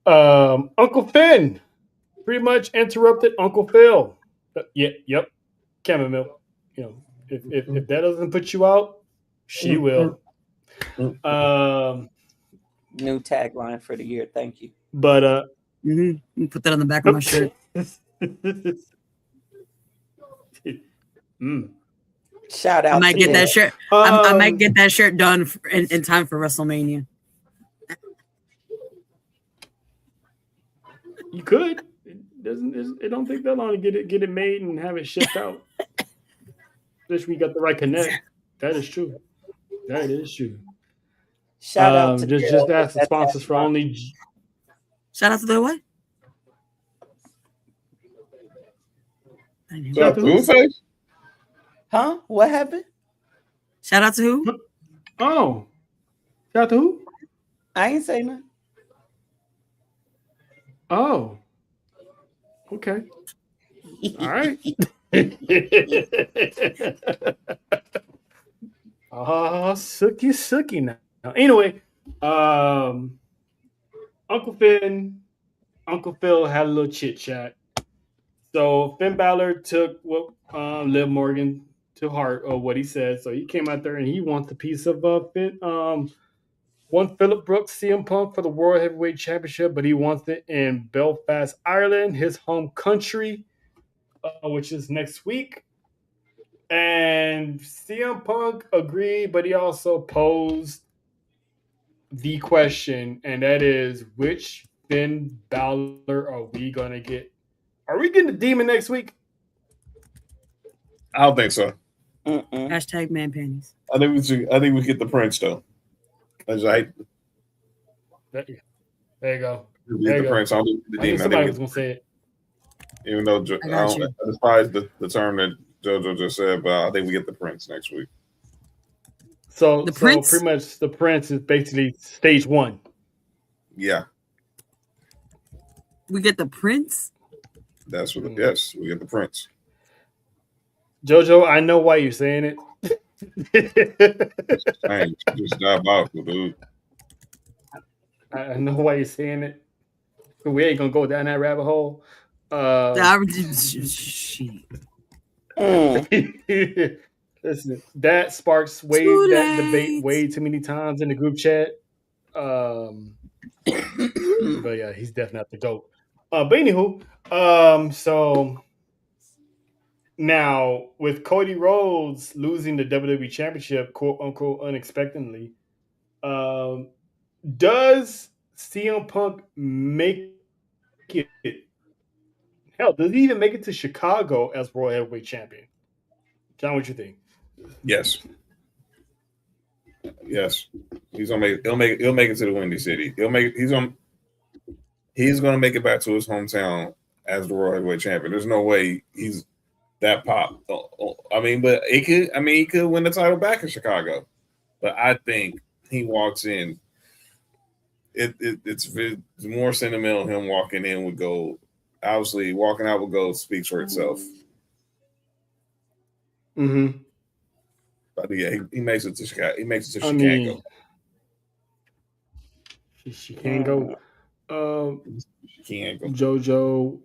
Uncle Finn pretty much interrupted Uncle Phil. Yep. Chamomile. You know, if that doesn't put you out, she will. New tagline for the year. Thank you. But put that on the back of my shirt. Shout out! I might get that shirt. I might get that shirt done in time for WrestleMania. You could. It don't take that long to get it made and have it shipped out. Especially we got the right connect. That is true. That is true. Shout out to just ask the sponsors for only. Shout out to the what? Shout out to Blueface. Huh? What happened? Shout out to who? Oh, shout out to who? I ain't say nothing. Oh, okay. All right. Oh, sookie now. Anyway, Uncle Phil had a little chit chat. So Finn Balor took what Liv Morgan to heart of what he said. So he came out there and he wants a piece of one Phillip Brooks CM Punk for the World Heavyweight Championship, but he wants it in Belfast, Ireland, his home country, which is next week. And CM Punk agreed, but he also posed the question, and that is, which Finn Balor are we going to get? Are we getting the Demon next week? I don't think so. Hashtag man panties. I think we get the Prince though. That's right. There you go. The Prince. I don't think the Demon. Somebody was gonna say it. Even though I despise the term that JoJo just said, but I think we get the Prince next week. So pretty much the Prince is basically stage 1. Yeah. We get the Prince? That's what yes, we get the Prince. JoJo, I know why you're saying it. Dang, just diabolical, dude. I know why you're saying it. We ain't gonna go down that rabbit hole. Listen, that sparks that debate way too many times in the group chat. But yeah, he's definitely not the GOAT. But anywho, so now with Cody Rhodes losing the WWE Championship, quote unquote, unexpectedly, does CM Punk make it? Hell, does he even make it to Chicago as World Heavyweight Champion? John, what you think? Yes. Yes, he's gonna make. He'll make it to the Windy City. He's gonna make it back to his hometown as the World Heavyweight Champion. There's no way he's that pop. I mean, but it could. I mean, he could win the title back in Chicago. But I think he walks in. It's more sentimental. Him walking in with gold. Obviously, walking out with gold speaks for itself. Mm-hmm. But yeah, he makes it to Chicago. He makes it to Chicago. She can't go. She can't go. JoJo,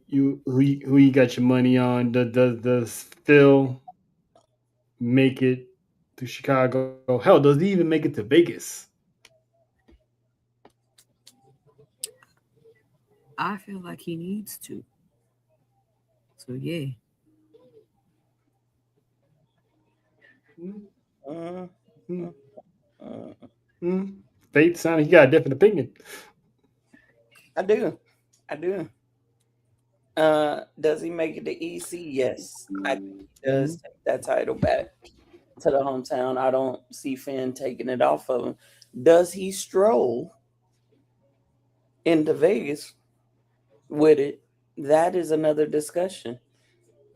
who you got your money on? Does Phil make it to Chicago? Hell, does he even make it to Vegas? I feel like he needs to. So yeah. Faith sounded he got a different opinion. I do. Does he make it to EC? Yes. I think he does take that title back to the hometown. I don't see Finn taking it off of him. Does he stroll into Vegas with it? That is another discussion.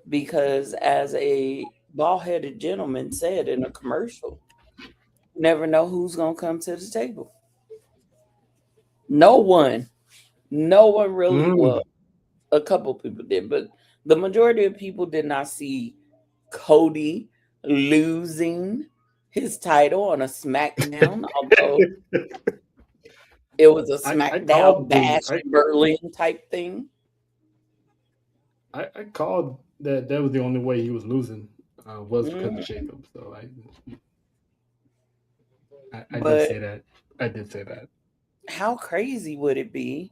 Because as a bald-headed gentleman said in a commercial, you never know who's going to come to the table. No one really will. A couple people did, but the majority of people did not see Cody losing his title on a SmackDown, although it was a SmackDown Bash Berlin type thing. I called that was the only way he was losing was because of Jacob. So I did say that. I did say that. How crazy would it be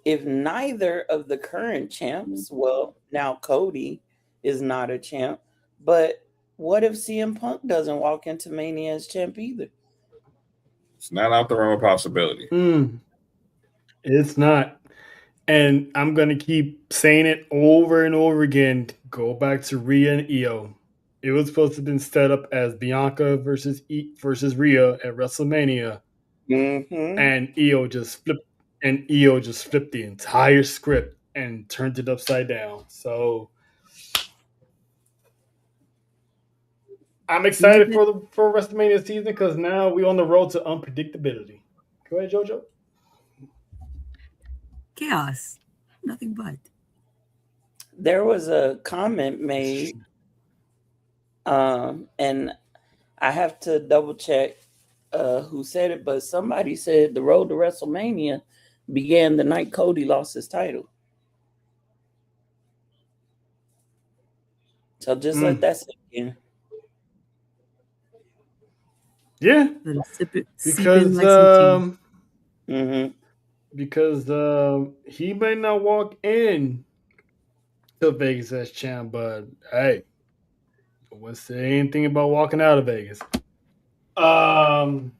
if neither of the current champs, well, now Cody is not a champ, but what if CM Punk doesn't walk into Mania as champ either? It's not out the realm of possibility. It's not. And I'm going to keep saying it over and over again. Go back to Rhea and Io. It was supposed to have been set up as Bianca versus Rhea at WrestleMania. And Io just flipped the entire script and turned it upside down. So I'm excited for WrestleMania season because now we're on the road to unpredictability. Go ahead, JoJo. Chaos. Nothing but. There was a comment made, and I have to double check who said it, but somebody said the road to WrestleMania began the night Cody lost his title. So just let that sink in. Yeah, because he may not walk in to Vegas as champ, but hey, I wouldn't say anything about walking out of Vegas. And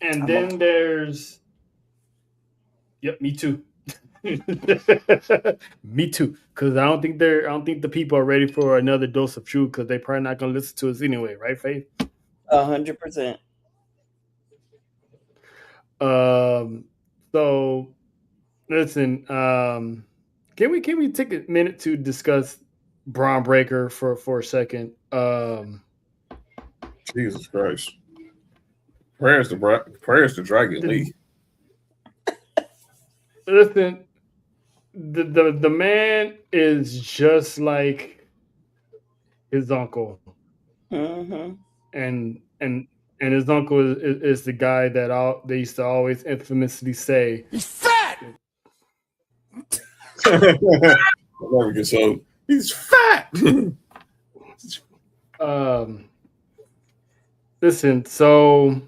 then there's, me too. Me too, because I don't think the people are ready for another dose of truth because they're probably not gonna listen to us anyway, right, Faith? 100%. So listen, can we take a minute to discuss Braun Breaker for a second? Jesus Christ. Prayers to Dragon Lee. Listen, the man is just like his uncle. And his uncle is the guy that they used to always infamously say, "He's fat." So he's fat. Listen, so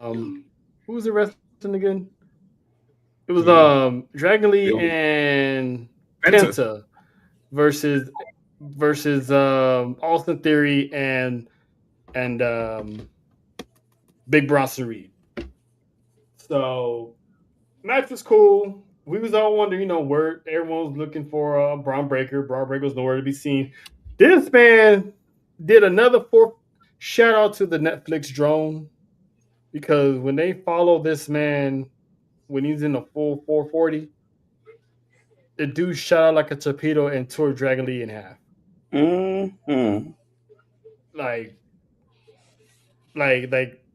who was the wrestling again? It was Dragon Lee and Penta versus Austin Theory and Big Bronson Reed. So match was cool. we was all wondering, where everyone was looking for Braun Breaker. Braun Breaker was nowhere to be seen. This man did another shout out to the Netflix drone, because when they follow this man when he's in the full 440, the dude shot out like a torpedo and tore Dragon Lee in half. Mm-hmm.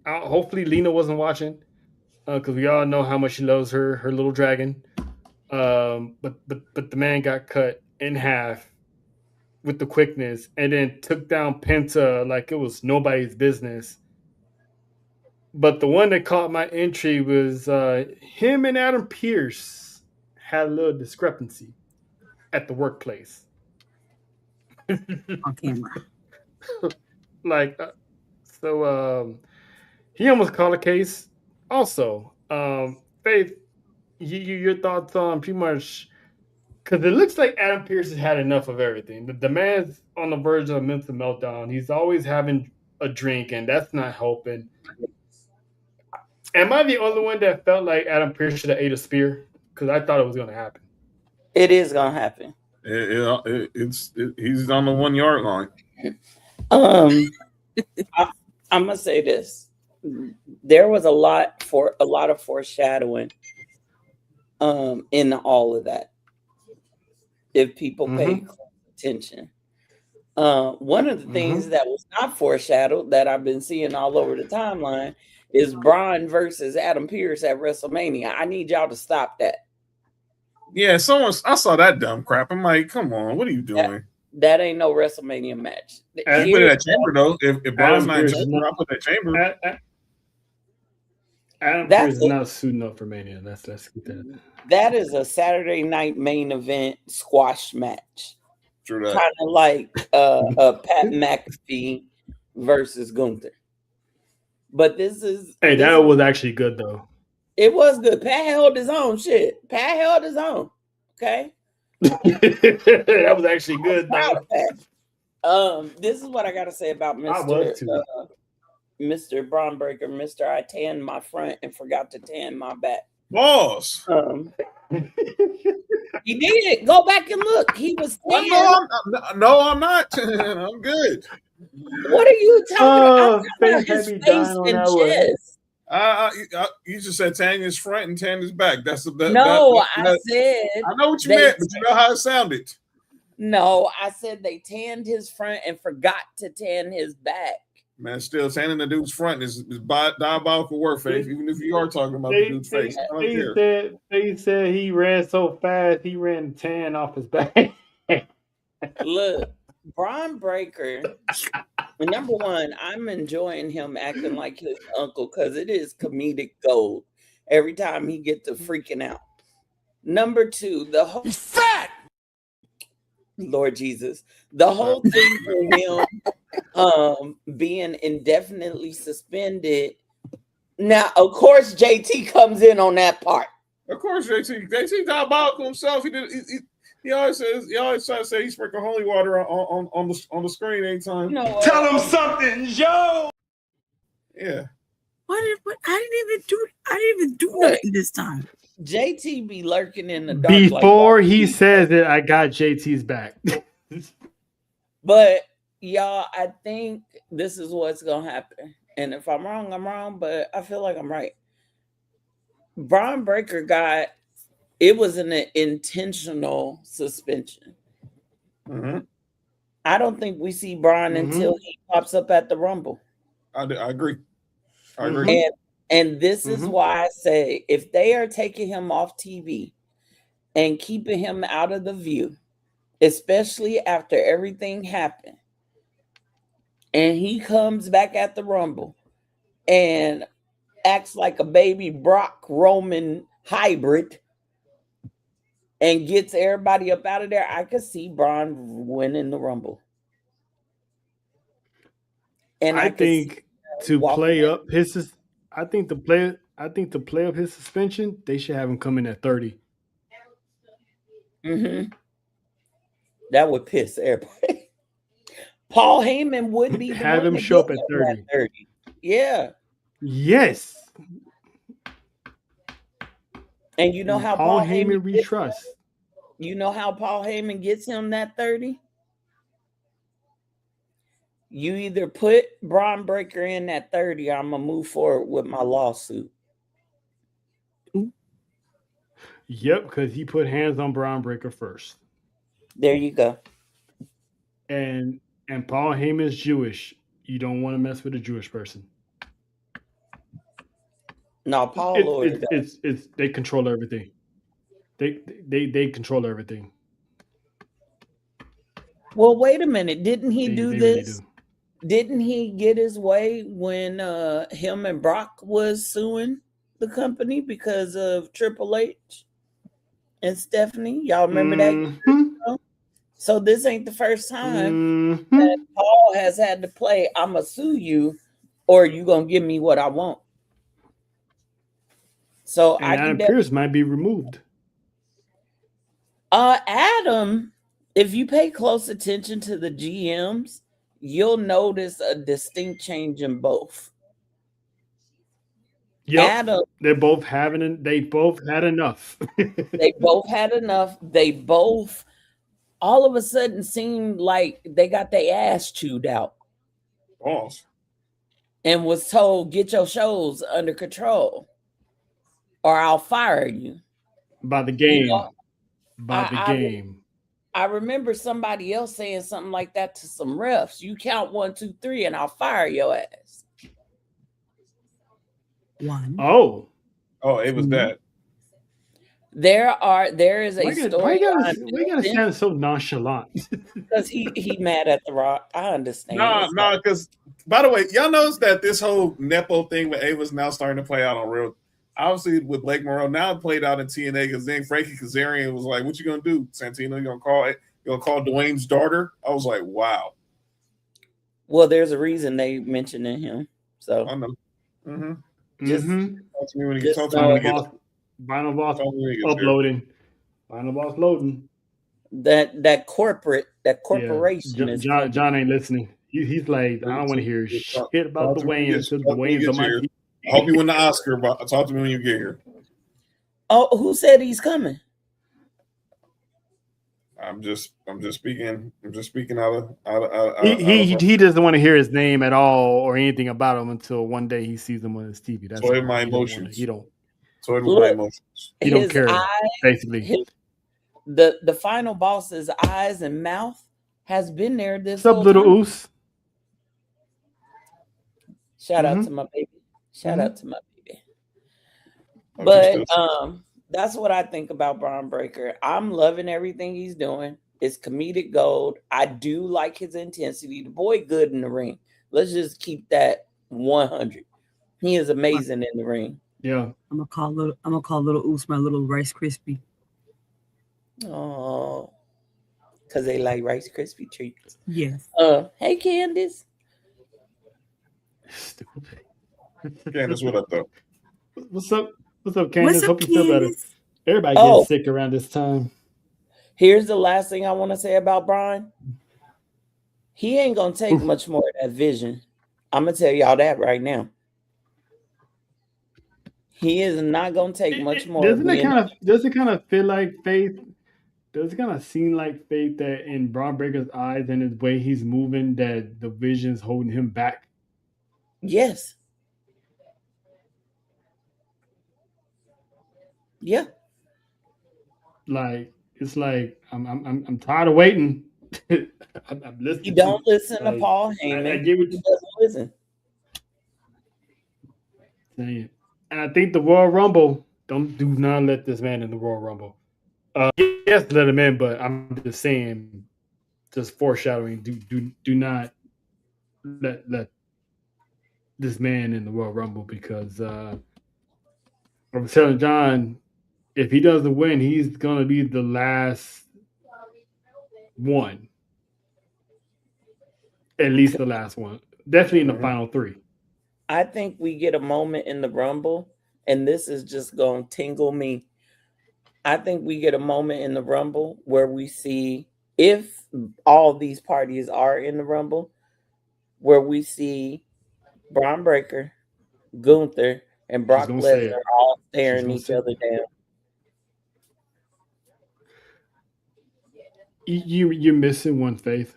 Hopefully Lena wasn't watching, because we all know how much she loves her little dragon. But the man got cut in half with the quickness, and then took down Penta like it was nobody's business. But the one that caught my entry was him and Adam Pearce had a little discrepancy at the workplace. On camera. He almost called a case. Also, Faith, your thoughts on pretty much, because it looks like Adam Pearce has had enough of everything. The man's on the verge of a mental meltdown. He's always having a drink, and that's not helping. Am I the only one that felt like Adam Pearce should have ate a spear? Because I thought it was going to happen. It is going to happen. He's on the 1 yard line. I'm gonna say this: there was a lot of foreshadowing in all of that. If people pay attention, one of the things that was not foreshadowed that I've been seeing all over the timeline is Braun versus Adam Pearce at WrestleMania. I need y'all to stop that. Yeah, I saw that dumb crap. I'm like, come on, what are you doing? That ain't no WrestleMania match. I put it at Chamber though. If Braun's not in Chamber, I'll put that Chamber. Adam Pearce is not suiting up for Mania. Let's get that. That is a Saturday night main event squash match. True that. Kind of like Pat McAfee versus Gunther. But this was actually good though. It was good. Pat held his own shit. Pat held his own. Okay. That was actually good though. This is what I gotta say about Mr. Braun Breaker. Mr. I tanned my front and forgot to tan my back. Boss. He did. Go back and look. He was tan. No, I'm not. I'm good. What are you talking about? His face and chest. You just said tan his front and tan his back. I said. I know what you meant, but you know how it sounded. No, I said they tanned his front and forgot to tan his back. Man, still tanning the dude's front is diabolical work, Faith. Even if you are talking about the dude's face, they said he ran so fast he ran tan off his back. Look, Braun Breaker. Number one, I'm enjoying him acting like his uncle because it is comedic gold every time he gets to freaking out. Number two, he's fat. Lord Jesus, the whole thing for him being indefinitely suspended. Now, of course, JT comes in on that part. Of course, JT diabolical himself. He always tries to say he sprinkled holy water on the screen anytime. Tell him something, Joe. Yeah. I didn't even do nothing this time. JT be lurking in the dark. Before he says it, I got JT's back. But y'all, I think this is what's gonna happen. And if I'm wrong, I'm wrong, but I feel like I'm right. Braun Breaker it was an intentional suspension. Mm-hmm. I don't think we see Braun until he pops up at the Rumble. I agree. And this is why I say if they are taking him off TV and keeping him out of the view, especially after everything happened, and he comes back at the Rumble and acts like a baby Brock Roman hybrid and gets everybody up out of there, I could see Braun winning the Rumble. And I think to play up his suspension, they should have him come in at 30. That would piss everybody. Paul Heyman would be have him show up at 30. Yeah. Yes. And you know how Paul Heyman we trust. You know how Paul Heyman gets him that 30? You either put Braun Breaker in that 30 or I'm going to move forward with my lawsuit. Yep, because he put hands on Braun Breaker first. There you go. And Paul Heyman's Jewish. You don't want to mess with a Jewish person. No, Paul it's they control everything. They control everything. Well, wait a minute. Didn't he do this? Really do. Didn't he get his way when him and Brock was suing the company because of Triple H and Stephanie? Y'all remember that? So this ain't the first time that Paul has had to play, I'm going to sue you or you going to give me what I want. So and Adam Pearce might be removed. Adam, if you pay close attention to the GMs, you'll notice a distinct change in both. Yep. Adam, they both had enough. They both had enough. They both all of a sudden seemed like they got their ass chewed out. Awesome. And was told, get your shows under control or I'll fire you. By the game. You know, the game. I remember somebody else saying something like that to some refs. You count 1, 2, 3, and I'll fire your ass. 1. Oh, it was that. There is a story. We gotta sound so nonchalant because he mad at the Rock. I understand. No, because by the way, y'all notice that this whole Nepo thing with Ava's now starting to play out on real. Obviously, with Blake Monroe, now it played out in TNA because then Frankie Kazarian was like, "What you gonna do, Santino? You gonna call Dwayne's daughter?" I was like, "Wow." Well, there's a reason they mentioning him. So I know. Just talk to me when you get Vinyl Boss uploading. Vinyl Boss loading. That corporation is John ain't listening. He's like, I don't want to hear shit about Dwayne until Dwayne's on my team. I hope you win the Oscar, but talk to me when you get here. Oh, who said he's coming? I'm just speaking. I'm just speaking out of. He doesn't want to hear his name at all or anything about him until one day he sees him on his TV. That's so my emotions. He don't. So my emotions. He don't care. Basically, the final boss's eyes and mouth has been there this. What's up, little Oos? Shout out to my baby. Shout out to my baby. But that's what I think about Braun Breaker. I'm loving everything he's doing. It's comedic gold. I do like his intensity. The boy good in the ring. Let's just keep that 100. He is amazing in the ring. Yeah. I'm gonna call little Oos my little Rice Krispie. Oh, because they like Rice Krispie treats. Yes. Hey Candace. Stupid. Candace, what up though? What's up? What's up, Candace? Hope you feel better. Everybody gets sick around this time. Here's the last thing I want to say about Braun. He ain't gonna take much more of that vision. I'm gonna tell y'all that right now. He is not gonna take much more. Does it kind of feel like Faith? Does it kind of seem like Faith that in Braun Breaker's eyes and his way he's moving that the vision's holding him back? Yes. Yeah. Like it's like I'm tired of waiting. I'm listening. You don't listen to Paul Heyman. I get what you doesn't listen. Saying. And I think the Royal Rumble, do not let this man in the Royal Rumble. Yes, let him in, but I'm just saying, just foreshadowing. Do not let this man in the Royal Rumble because I was telling John, if he doesn't win, he's gonna be the last one. At least the last one. Definitely in the final 3. I think we get a moment in the Rumble, and this is just going to tingle me. I think we get a moment in the Rumble where we see, if all these parties are in the Rumble, where we see Braun Breaker, Gunther, and Brock Lesnar all staring each other down. You're missing one, Faith.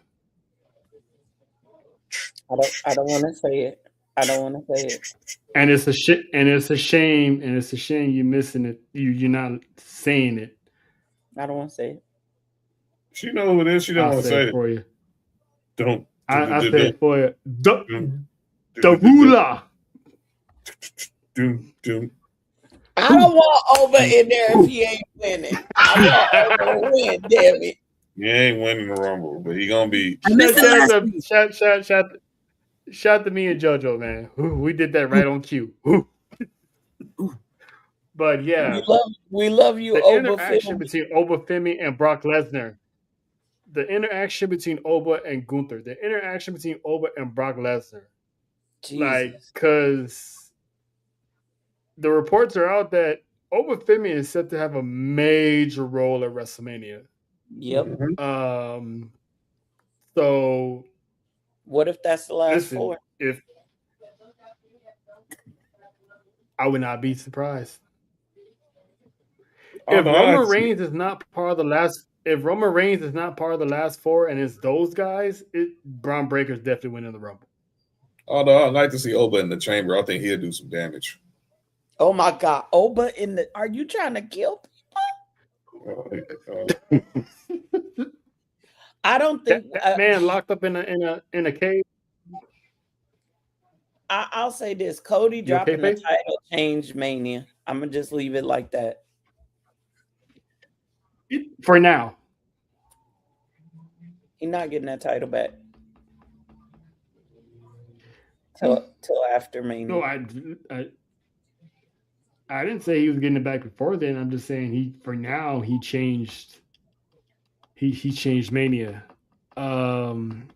I don't want to say it. I don't want to say it. And it's a shit. And it's a shame. And it's a shame you're missing it. You're not saying it. I don't want to say it. She know who it is. She don't want to say it for you. Don't. I said it for you. The ruler. I don't want Oba in there if he ain't winning. I want Oba to win, damn it. He ain't winning the Rumble, but he gonna be. Shout to me and JoJo, man. We did that right on cue. But yeah, we love you. The Oba interaction between Oba Femi and Brock Lesnar. The interaction between Oba and Gunther. The interaction between Oba and Brock Lesnar. Jesus. Like, because the reports are out that Oba Femi is set to have a major role at WrestleMania. Yep. So, what if that's the last four? If I would not be surprised. If Roman Reigns is not part of the last, if Roman Reigns is not part of the last four, and it's those guys, Braun Breaker's definitely winning the Rumble. Although I'd like to see Oba in the chamber, I think he'll do some damage. Oh my God, Oba in the? Are you trying to kill people? I don't think that man locked up in a cave. I'll say this: Cody dropping the title changed Mania. I'm gonna just leave it like that. For now, he's not getting that title back till after Mania. No, I didn't say he was getting it back before then. I'm just saying he changed. He changed Mania. Him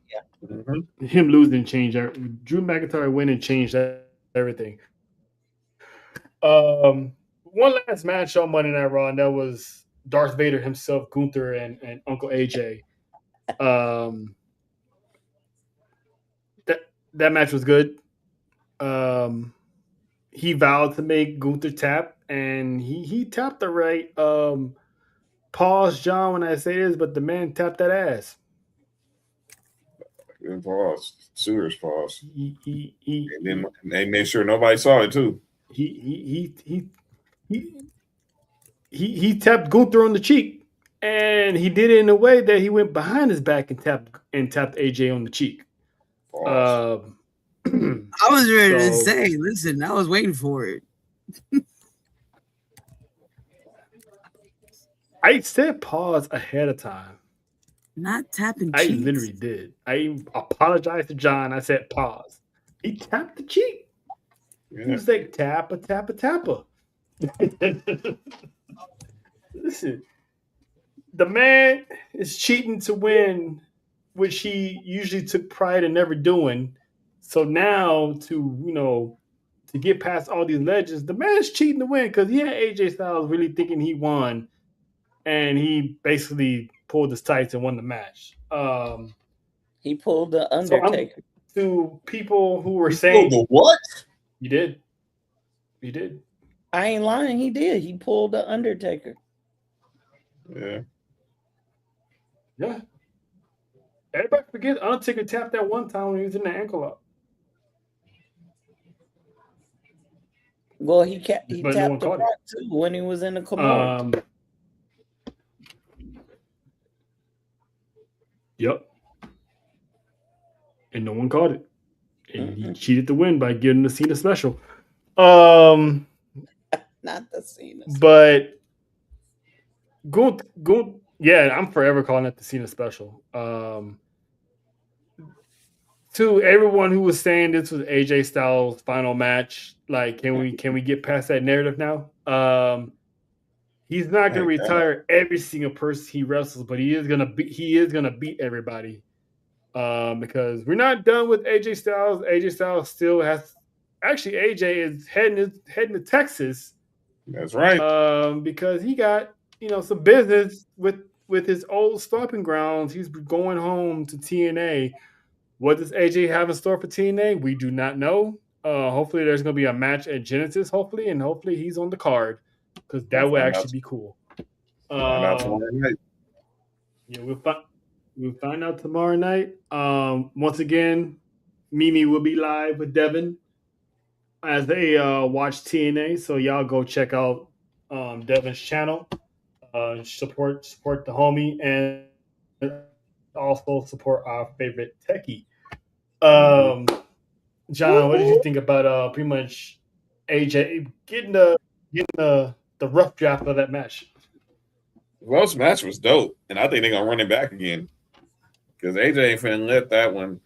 losing changed. Drew McIntyre winning changed everything. One last match on Monday Night Raw, and that was Darth Vader himself, Gunther, and Uncle AJ. That match was good. He vowed to make Gunther tap, and he tapped the right. Pause, John, when I say this, but the man tapped that ass. Pause. Serious pause. He and then they made sure nobody saw it too. He tapped Gunther on the cheek, and he did it in a way that he went behind his back and tapped AJ on the cheek. I was ready to say, listen, I was waiting for it. I said pause ahead of time. Not tapping I cheeks. literally did. I apologized to John. I said pause. He tapped the cheek. Yeah. He was like, tappa. Listen, the man is cheating to win, which he usually took pride in never doing. So now to get past all these legends, the man's cheating to win because he had AJ Styles really thinking he won, and he basically pulled his tights and won the match. He pulled the Undertaker. So to people who were saying the what? You did. He did. I ain't lying. He did. He pulled the Undertaker. Yeah. Yeah. Everybody forget Undertaker tapped that one time when he was in the ankle up. Well, he tapped the Brock too when he was in the Kimura. Yep. And no one caught it. And he cheated to win by getting the Cena special. Not the Cena. But yeah, I'm forever calling it the Cena special. To everyone who was saying this was AJ Styles' final match, like, can we get past that narrative now? He's not going to retire every single person he wrestles, but he is going to beat everybody. Because we're not done with AJ Styles. AJ Styles still has. Actually, AJ is heading to Texas. That's right. Because he got some business with his old stomping grounds. He's going home to TNA. What does AJ have in store for TNA? We do not know. Hopefully, there's going to be a match at Genesis. Hopefully he's on the card because that would actually be cool. Yeah, we'll find out tomorrow night. Once again, Mimi will be live with Devin as they watch TNA. So y'all go check out Devin's channel. Support the homie and also support our favorite techie. John, what did you think about pretty much AJ getting the rough draft of that match? Well, this match was dope, and I think they're gonna run it back again because AJ ain't finna let that one.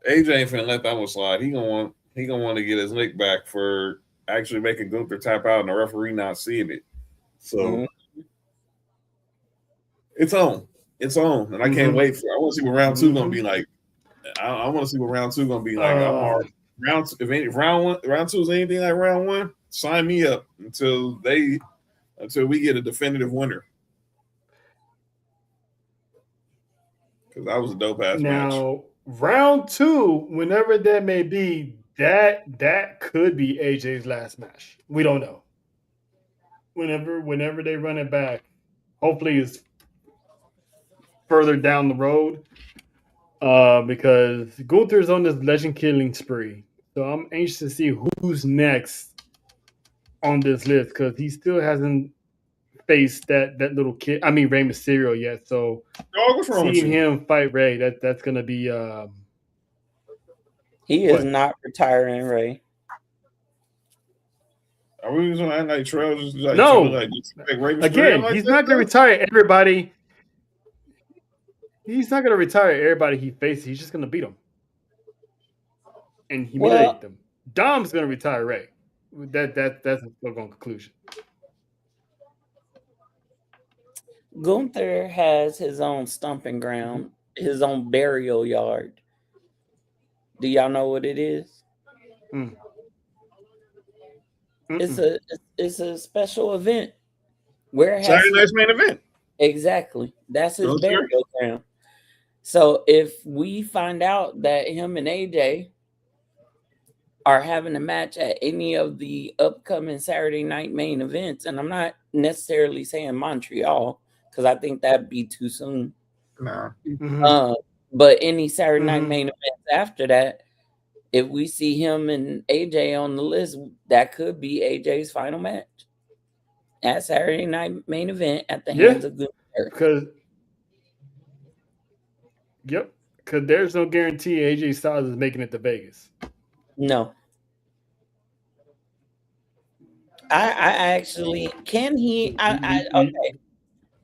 AJ ain't finna let that one slide. He gonna want to get his lick back for actually making Gunther tap out and the referee not seeing it. So it's on, and I can't wait for. I want to see what round two gonna be like. I want to see what round two gonna be like. I'm already round. If round two is anything like round one, sign me up until we get a definitive winner. Because that was a dope ass match. Now, round two, whenever that may be, that could be AJ's last match. We don't know. Whenever they run it back, hopefully it's further down the road. Because Gunther's on this legend killing spree. So I'm anxious to see who's next on this list because he still hasn't faced that little kid. I mean Rey Mysterio yet. So seeing him fight Rey, that's gonna be he is not retiring Rey. Are we just gonna act like Trail just like no Rey again, like he's not gonna retire everybody. He's not gonna retire everybody he faces, he's just gonna beat them and humiliate them. Dom's gonna retire Rey. That's a foregone conclusion. Gunther has his own stomping ground, his own burial yard. Do y'all know what it is? It's a special event. Where it Saturday night's main event. Exactly. That's his burial ground. So if we find out that him and AJ are having a match at any of the upcoming Saturday night main events, and I'm not necessarily saying Montreal because I think that'd be too soon. Nah. But any Saturday night main events after that, if we see him and AJ on the list, that could be AJ's final match at Saturday night main event at the hands of Gunther. Because there's no guarantee AJ Styles is making it to Vegas. No. I actually can he okay.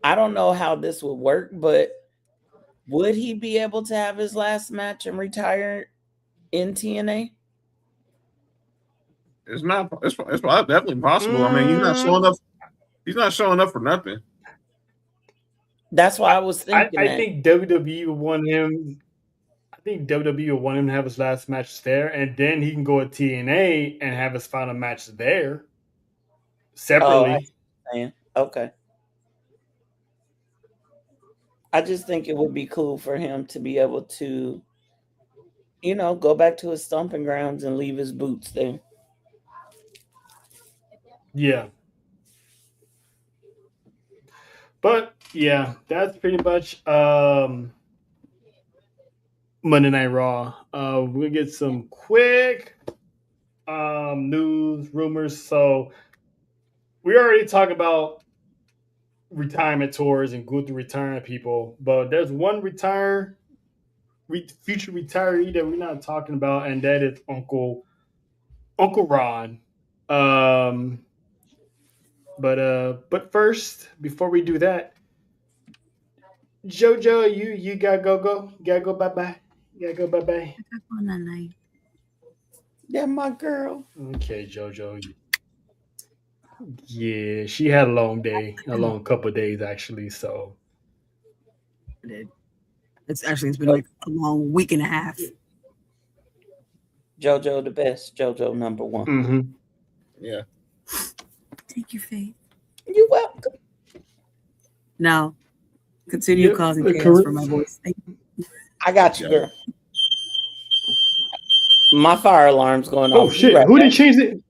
I don't know how this would work, but would he be able to have his last match and retire in TNA? It's definitely possible. I mean, he's not showing up. He's not showing up for nothing. That's why I was thinking. I think WWE would want him. I think WWE will want him to have his last match there, and then he can go at TNA and have his final match there separately. Okay. I just think it would be cool for him to be able to, go back to his stomping grounds and leave his boots there. Yeah. But yeah, that's pretty much Monday Night Raw. We'll get some quick news, rumors. So we already talked about retirement tours and Gunther retiring people, but there's one future retiree that we're not talking about, and that is Uncle Ron. But first, before we do that, JoJo, you gotta go. You gotta go bye-bye. You gotta go bye-bye. Yeah, my girl. Okay, JoJo. Yeah, she had a long day, a long couple of days actually. So it's been like a long week and a half. JoJo the best. JoJo number one. Mm-hmm. Yeah. Thank you, Faith. You're welcome. Now, continue causing chaos for my voice. Thank you. I got you, girl. My fire alarm's going off. Oh shit! Who did change it?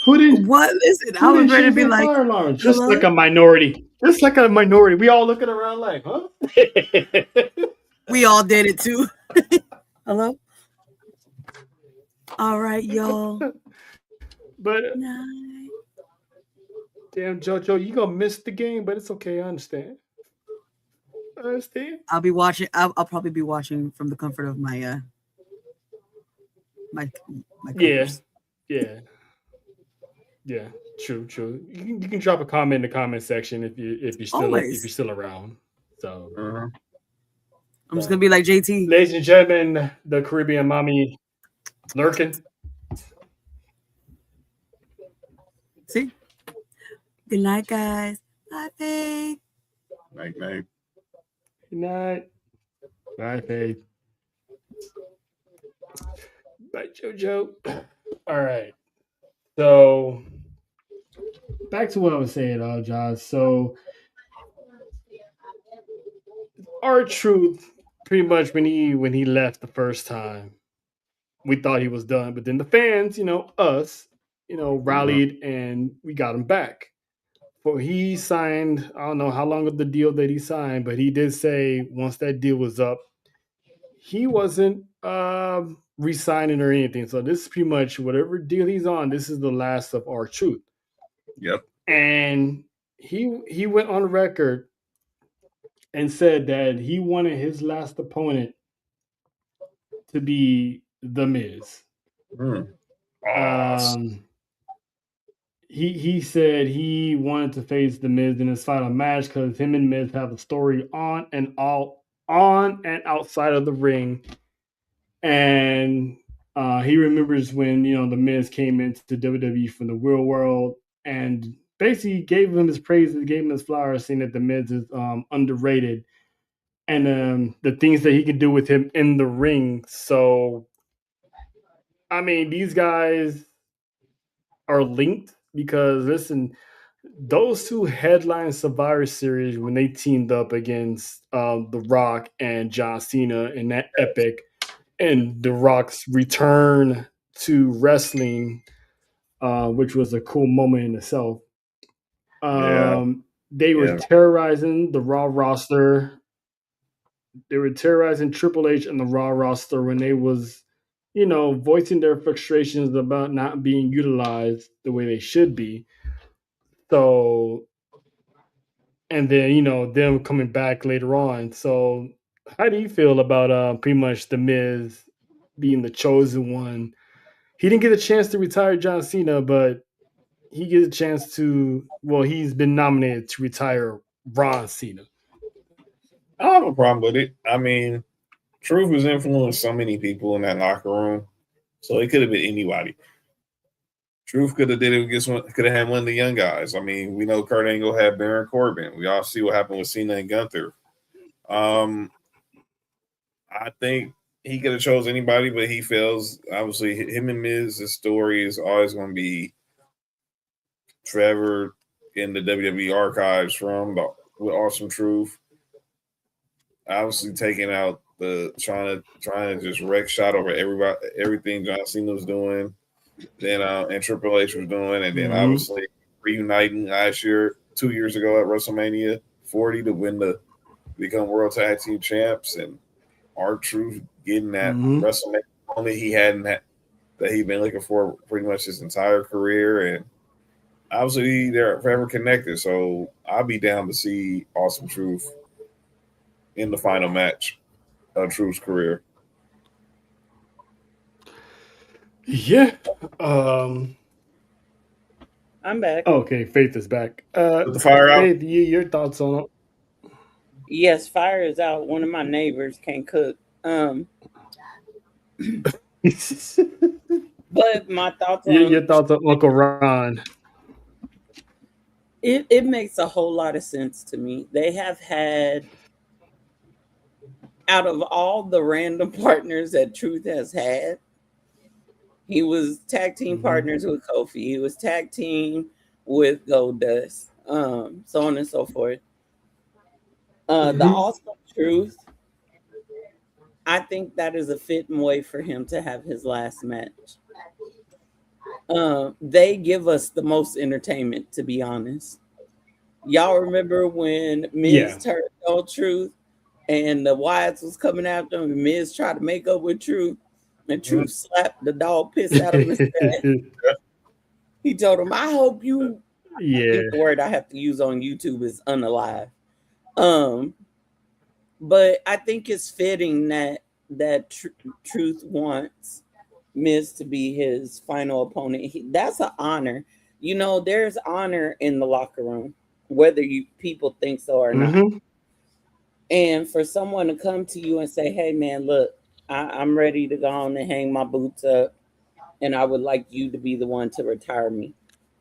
Who didn't? What? Listen, I Who was didn't ready to choose be that like, fire alarm? Just hello? like a minority. Just like a minority. We all looking around like, huh? We all did it too. Hello? All right, y'all. But Night. damn, JoJo, you gonna miss the game, but it's okay. I understand. I understand. I'll be watching. I'll probably be watching from the comfort of my my Yeah, covers. yeah, yeah. True, true. You can drop a comment in the comment section if you're still around. So, I'm just gonna be like JT. ladies and gentlemen, the Caribbean mommy lurking. See. Good night, guys. Bye, babe. Night. Good night. Bye, Faith. Bye, JoJo. All right. So back to what I was saying, Josh. So R-Truth, pretty much when he left the first time, we thought he was done, but then the fans, us, rallied and we got him back. Well, he signed. I don't know how long of the deal that he signed, but he did say once that deal was up, he wasn't re-signing or anything. So this is pretty much whatever deal he's on. This is the last of R-Truth. Yep. And he went on record and said that he wanted his last opponent to be The Miz. He said he wanted to face The Miz in his final match because him and Miz have a story on and outside of the ring. And he remembers when The Miz came into WWE from the real world and basically gave him his praises, gave him his flowers, saying that The Miz is underrated and the things that he can do with him in the ring. So, I mean, these guys are linked because, listen, those two headline Survivor Series when they teamed up against The Rock and John Cena in that epic, and The Rock's return to wrestling, which was a cool moment in itself. They were terrorizing the Raw roster. They were terrorizing Triple H and the Raw roster when they was, voicing their frustrations about not being utilized the way they should be. So, and then, them coming back later on. So, how do you feel about pretty much The Miz being the chosen one? He didn't get a chance to retire John Cena, but he gets a chance to, he's been nominated to retire Ron Cena. I don't have a problem with it. I mean, Truth has influenced so many people in that locker room, so it could have been anybody. Truth could have did it against could have had one of the young guys. I mean, we know Kurt Angle had Baron Corbin. We all see what happened with Cena and Gunther. I think he could have chose anybody, but he feels obviously him and Miz's story is always going to be forever in the WWE archives with Awesome Truth. Obviously taking out the trying to just wreck shot over everything John Cena was doing, then and Triple H was doing, and then obviously reuniting last year, 2 years ago at WrestleMania 40 to become World Tag Team Champs, and R-Truth getting that WrestleMania moment he hadn't had, that he'd been looking for pretty much his entire career, and obviously they're forever connected. So I'll be down to see Awesome Truth in the final match of Truth's career. Yeah. I'm back. Okay, Faith is back. Put the fire out. Faith, your thoughts on it? Yes, fire is out. One of my neighbors can't cook. But my thoughts on your thoughts on Uncle Ron. It makes a whole lot of sense to me. They have had, out of all the random partners that Truth has had, he was tag team partners with Kofi. He was tag team with Goldust, so on and so forth. The Awesome Truth, I think that is a fitting way for him to have his last match. They give us the most entertainment, to be honest. Y'all remember when Miz turned on Truth and the Wyatts was coming after him, and Miz tried to make up with Truth, and Truth slapped the dog piss out of his head. He told him, I hope you I think the word I have to use on YouTube is unalive. But I think it's fitting that Truth wants Miz to be his final opponent. That's an honor. You know, there's honor in the locker room, whether people think so or not. And for someone to come to you and say, hey, man, look, I'm ready to go on and hang my boots up, and I would like you to be the one to retire me.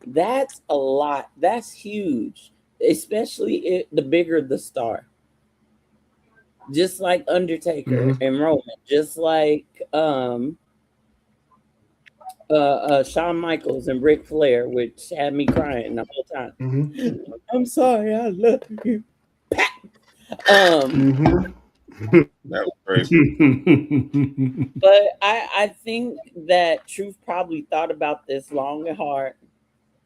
That's a lot. That's huge, especially the bigger the star. Just like Undertaker and Roman, just like Shawn Michaels and Ric Flair, which had me crying the whole time. I'm sorry, I love you. That was crazy. But I think that Truth probably thought about this long and hard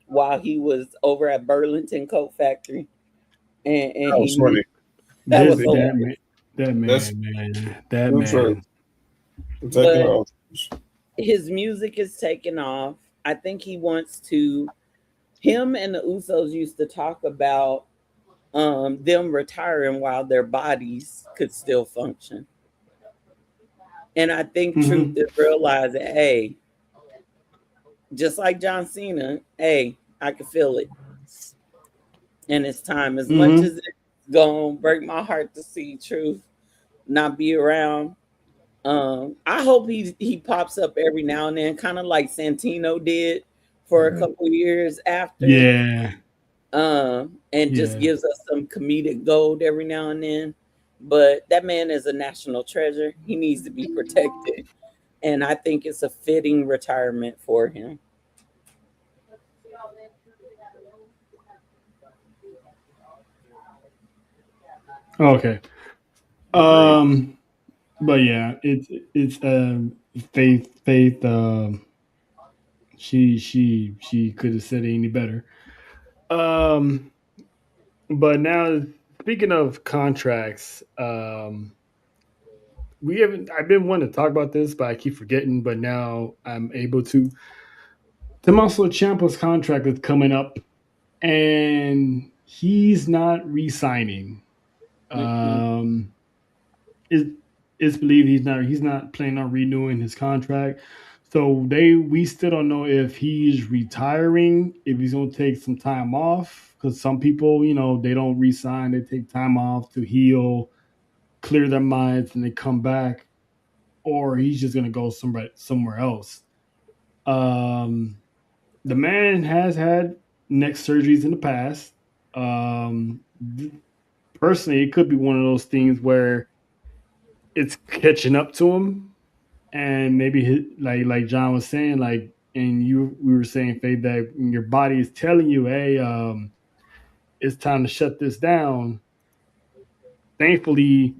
while he was over at Burlington Coat Factory. And that was funny. That was man. But his music is taking off. I think he wants to. Him and the Usos used to talk about them retiring while their bodies could still function. And I think Truth is realizing, hey, just like John Cena, hey, I can feel it. And it's time. As much as it's gonna break my heart to see Truth not be around, I hope he pops up every now and then, kind of like Santino did for a couple years after. And just gives us some comedic gold every now and then. But that man is a national treasure. He needs to be protected. And I think it's a fitting retirement for him. Okay. But yeah, it's Faith. She could have said it any better. But now, speaking of contracts, we haven't. I've been wanting to talk about this, but I keep forgetting. But now I'm able to. Tommaso Ciampa's contract is coming up, and he's not re-signing. It's believed he's not planning on renewing his contract. So we still don't know if he's retiring, if he's gonna take some time off, because some people, they don't resign, they take time off to heal, clear their minds, and they come back, or he's just gonna go somewhere else. The man has had neck surgeries in the past. Personally, it could be one of those things where it's catching up to him, and maybe like John was saying, and we were saying, Faith, that your body is telling you, hey, it's time to shut this down. Thankfully,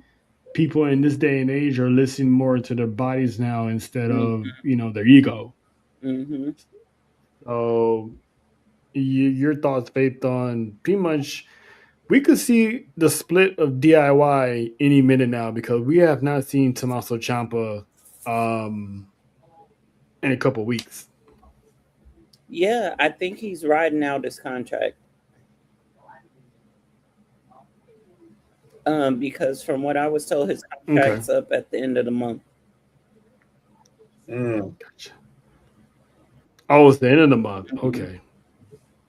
people in this day and age are listening more to their bodies now instead of their ego. So your thoughts, Faith, on pretty much we could see the split of DIY any minute now, because we have not seen Tommaso Ciampa in a couple of weeks. Yeah, I think he's riding out his contract. Because from what I was told, his contract's up at the end of the month. Gotcha. Oh, it's the end of the month. Okay.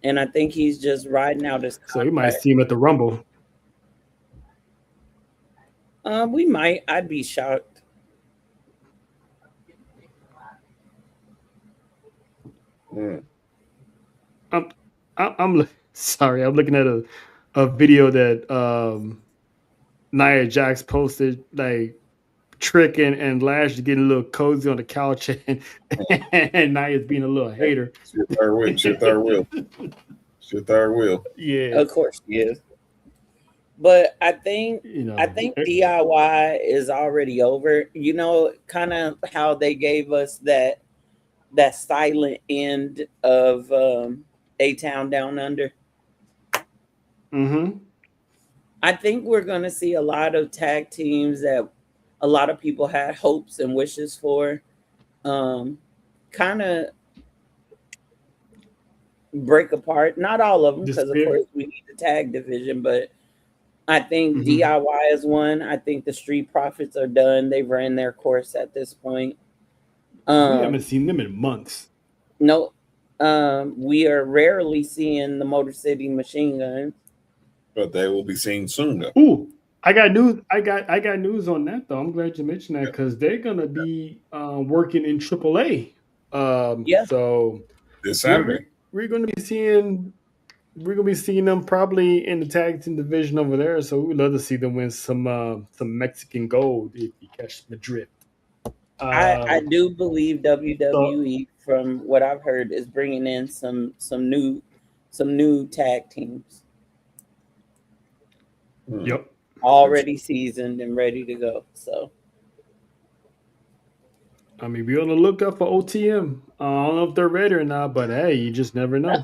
And I think he's just riding out his contract. So we might see him at the Rumble. We might. I'd be shocked. I'm sorry. I'm looking at a video that Nia Jax posted, like Trick and Lash getting a little cozy on the couch, and Nia's being a little hater. She third wheel. Yeah, of course she is. But I think DIY is already over. Kind of how they gave us that that silent end of A-Town Down Under. Mm-hmm. I think we're going to see a lot of tag teams that a lot of people had hopes and wishes for kind of break apart. Not all of them, because of course we need the tag division, but I think DIY is one. I think the Street Profits are done. They've ran their course at this point. We haven't seen them in months. No, we are rarely seeing the Motor City Machine Guns. But they will be seen soon, though. Ooh, I got news. I got news on that though. I'm glad you mentioned that because they're gonna be working in AAA. So this Saturday we're gonna be seeing them probably in the tag team division over there. So we'd love to see them win some Mexican gold if you catch the drift. I do believe WWE, from what I've heard, is bringing in some new tag teams. Yep. Already seasoned and ready to go. So, I mean, we're on the lookout for OTM. I don't know if they're ready or not, but hey, you just never know.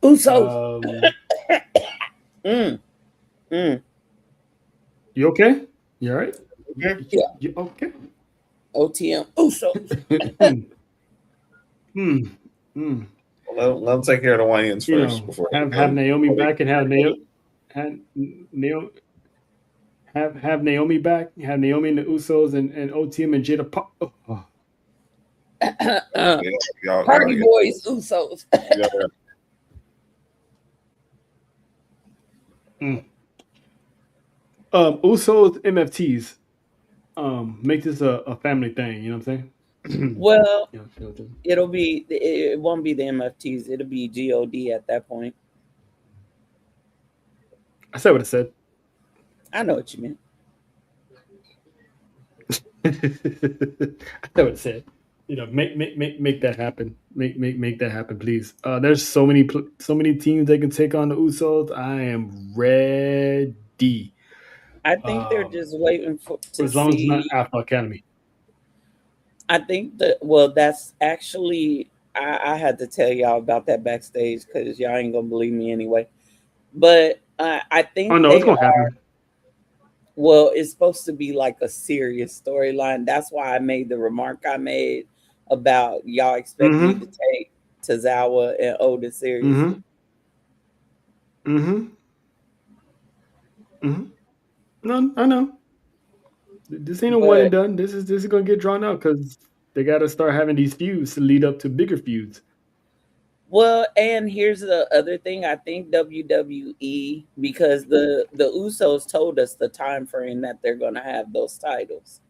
Usos. You okay? You all right? Yeah. You okay? OTM. Usos. Well, let them take care of the Wayans first before have Naomi back and have Naomi back. Have Naomi and the Usos and OTM and Jada Pop. Party Boys, Usos. Usos, MFTs. Make this a family thing. You know what I'm saying? Well, it won't be the MFTs. It'll be God at that point. I said what I said. I know what you meant. I know what I said. Make that happen. Make that happen, please. There's so many teams they can take on the Usos. I am ready. I think they're just waiting for as long as it's not Alpha Academy. I think that's actually I had to tell y'all about that backstage because y'all ain't gonna believe me anyway. But I think it's gonna happen. Well, it's supposed to be like a serious storyline. That's why I made the remark I made about y'all expect me to take Tozawa and Oda seriously. No, I know. This ain't a one and done. This is gonna get drawn out because they got to start having these feuds to lead up to bigger feuds. Well, and here's the other thing. I think WWE, because the Usos told us the time frame that they're going to have those titles.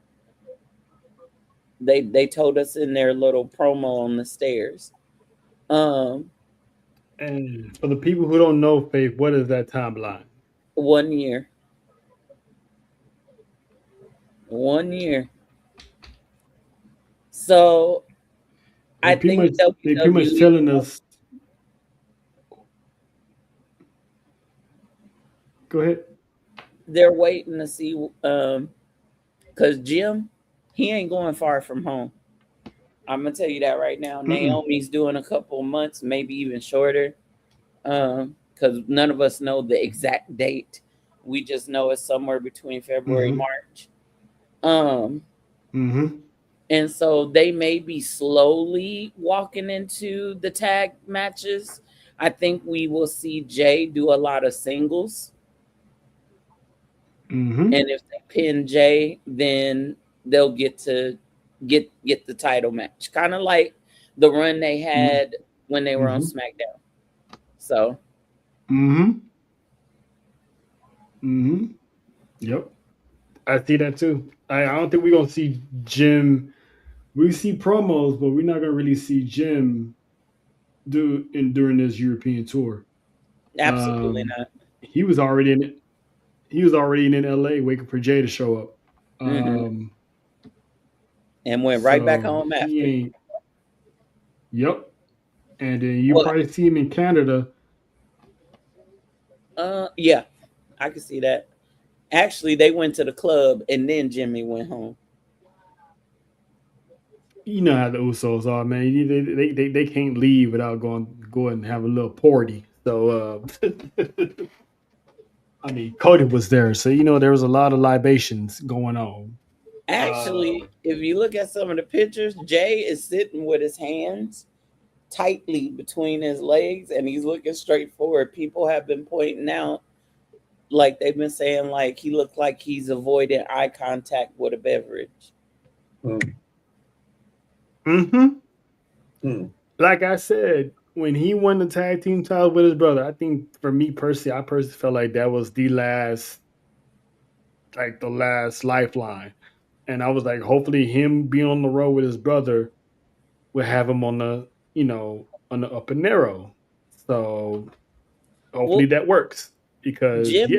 They told us in their little promo on the stairs. And for the people who don't know, Faith, what is that timeline? 1 year. 1 year. So I think they're pretty much telling us. Go ahead. They're waiting to see because Jim, he ain't going far from home. I'm gonna tell you that right now. Naomi's doing a couple months, maybe even shorter, because none of us know the exact date. We just know it's somewhere between February and March. And so they may be slowly walking into the tag matches. I think we will see Jay do a lot of singles. And if they pin Jay, then they'll get to get the title match. Kind of like the run they had when they were on SmackDown. So. Yep. I see that too. I don't think we're gonna see Jim. We see promos, but we're not gonna really see Jim during this European tour. Absolutely not. He was already in in LA waiting for Jay to show up. And went right back home after. Yep. And then you probably see him in Canada. Yeah, I can see that. Actually, they went to the club and then Jimmy went home. You know how the Usos are, man. They can't leave without go and have a little party. So I mean, Cody was there, so there was a lot of libations going on. Actually, if you look at some of the pictures, Jay is sitting with his hands tightly between his legs and he's looking straight forward. People have been pointing out, like they've been saying, like he looked like he's avoiding eye contact with a beverage. Like I said, when he won the tag team title with his brother, I think for me personally, I personally felt like that was the last lifeline. And I was like, hopefully him being on the road with his brother will have him on the, on the up and narrow. So hopefully that works. Because if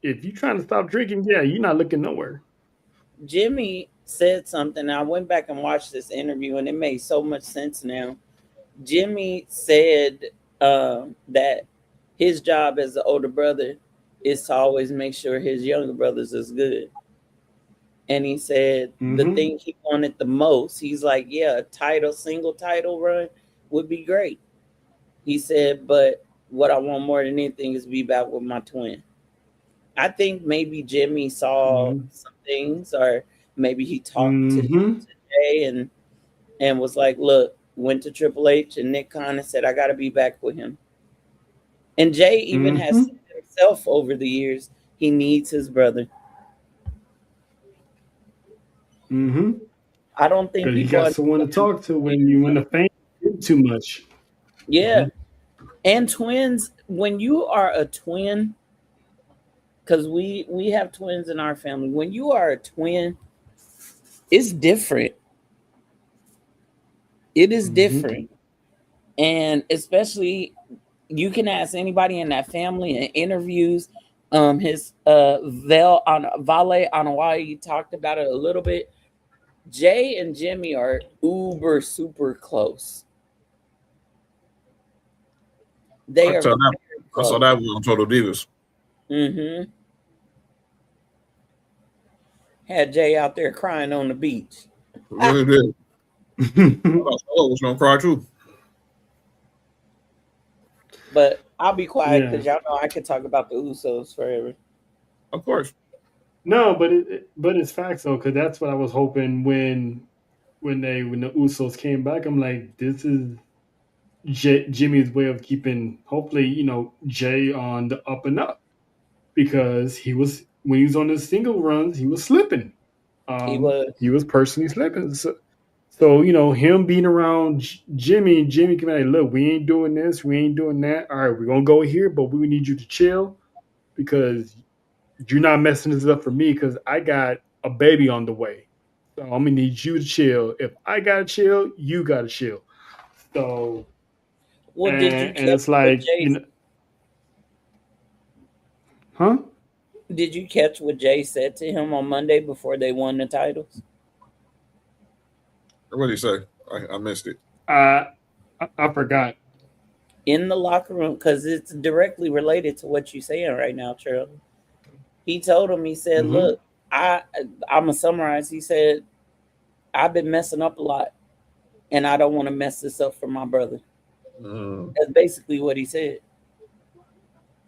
you're trying to stop drinking, you're not looking nowhere. Jimmy said something. I went back and watched this interview and it made so much sense now. Jimmy said that his job as the older brother is to always make sure his younger brothers is good. And he said the thing he wanted the most, he's like, yeah, a single title run would be great. He said, but what I want more than anything is be back with my twin. I think maybe Jimmy saw some things, or maybe he talked to Jay and was like, look, went to Triple H and Nick Khan and said, I got to be back with him. And Jay even has said himself over the years, he needs his brother. I don't think you got someone to talk to when the fans do too much. Yeah. And twins, when you are a twin, because we have twins in our family, when you are a twin, it's different. It is different. And especially, you can ask anybody in that family in interviews. His Vale Anawai talked about it a little bit. Jay and Jimmy are uber super close. I saw that one on Total Divas. Had Jay out there crying on the beach. Really did. I was gonna cry too. But I'll be quiet because y'all know I could talk about the Usos forever. Of course. No, but it's facts though, because that's what I was hoping when the Usos came back. I'm like, this is Jimmy's way of keeping, hopefully, Jay on the up and up, because when he was on his single runs, he was slipping. He was personally slipping. So him being around Jimmy can be like, look, we ain't doing this, we ain't doing that. All right, we're gonna go here, but we need you to chill because you're not messing this up for me because I got a baby on the way. So I'm gonna need you to chill. If I gotta chill, you gotta chill. So and it's like, huh? Did you catch what Jay said to him on Monday before they won the titles? What did he say? I missed it. I forgot. In the locker room, because it's directly related to what you're saying right now, Charlie. He told him, he said, look, I'm going to summarize. He said, I've been messing up a lot, and I don't want to mess this up for my brother. That's basically what he said.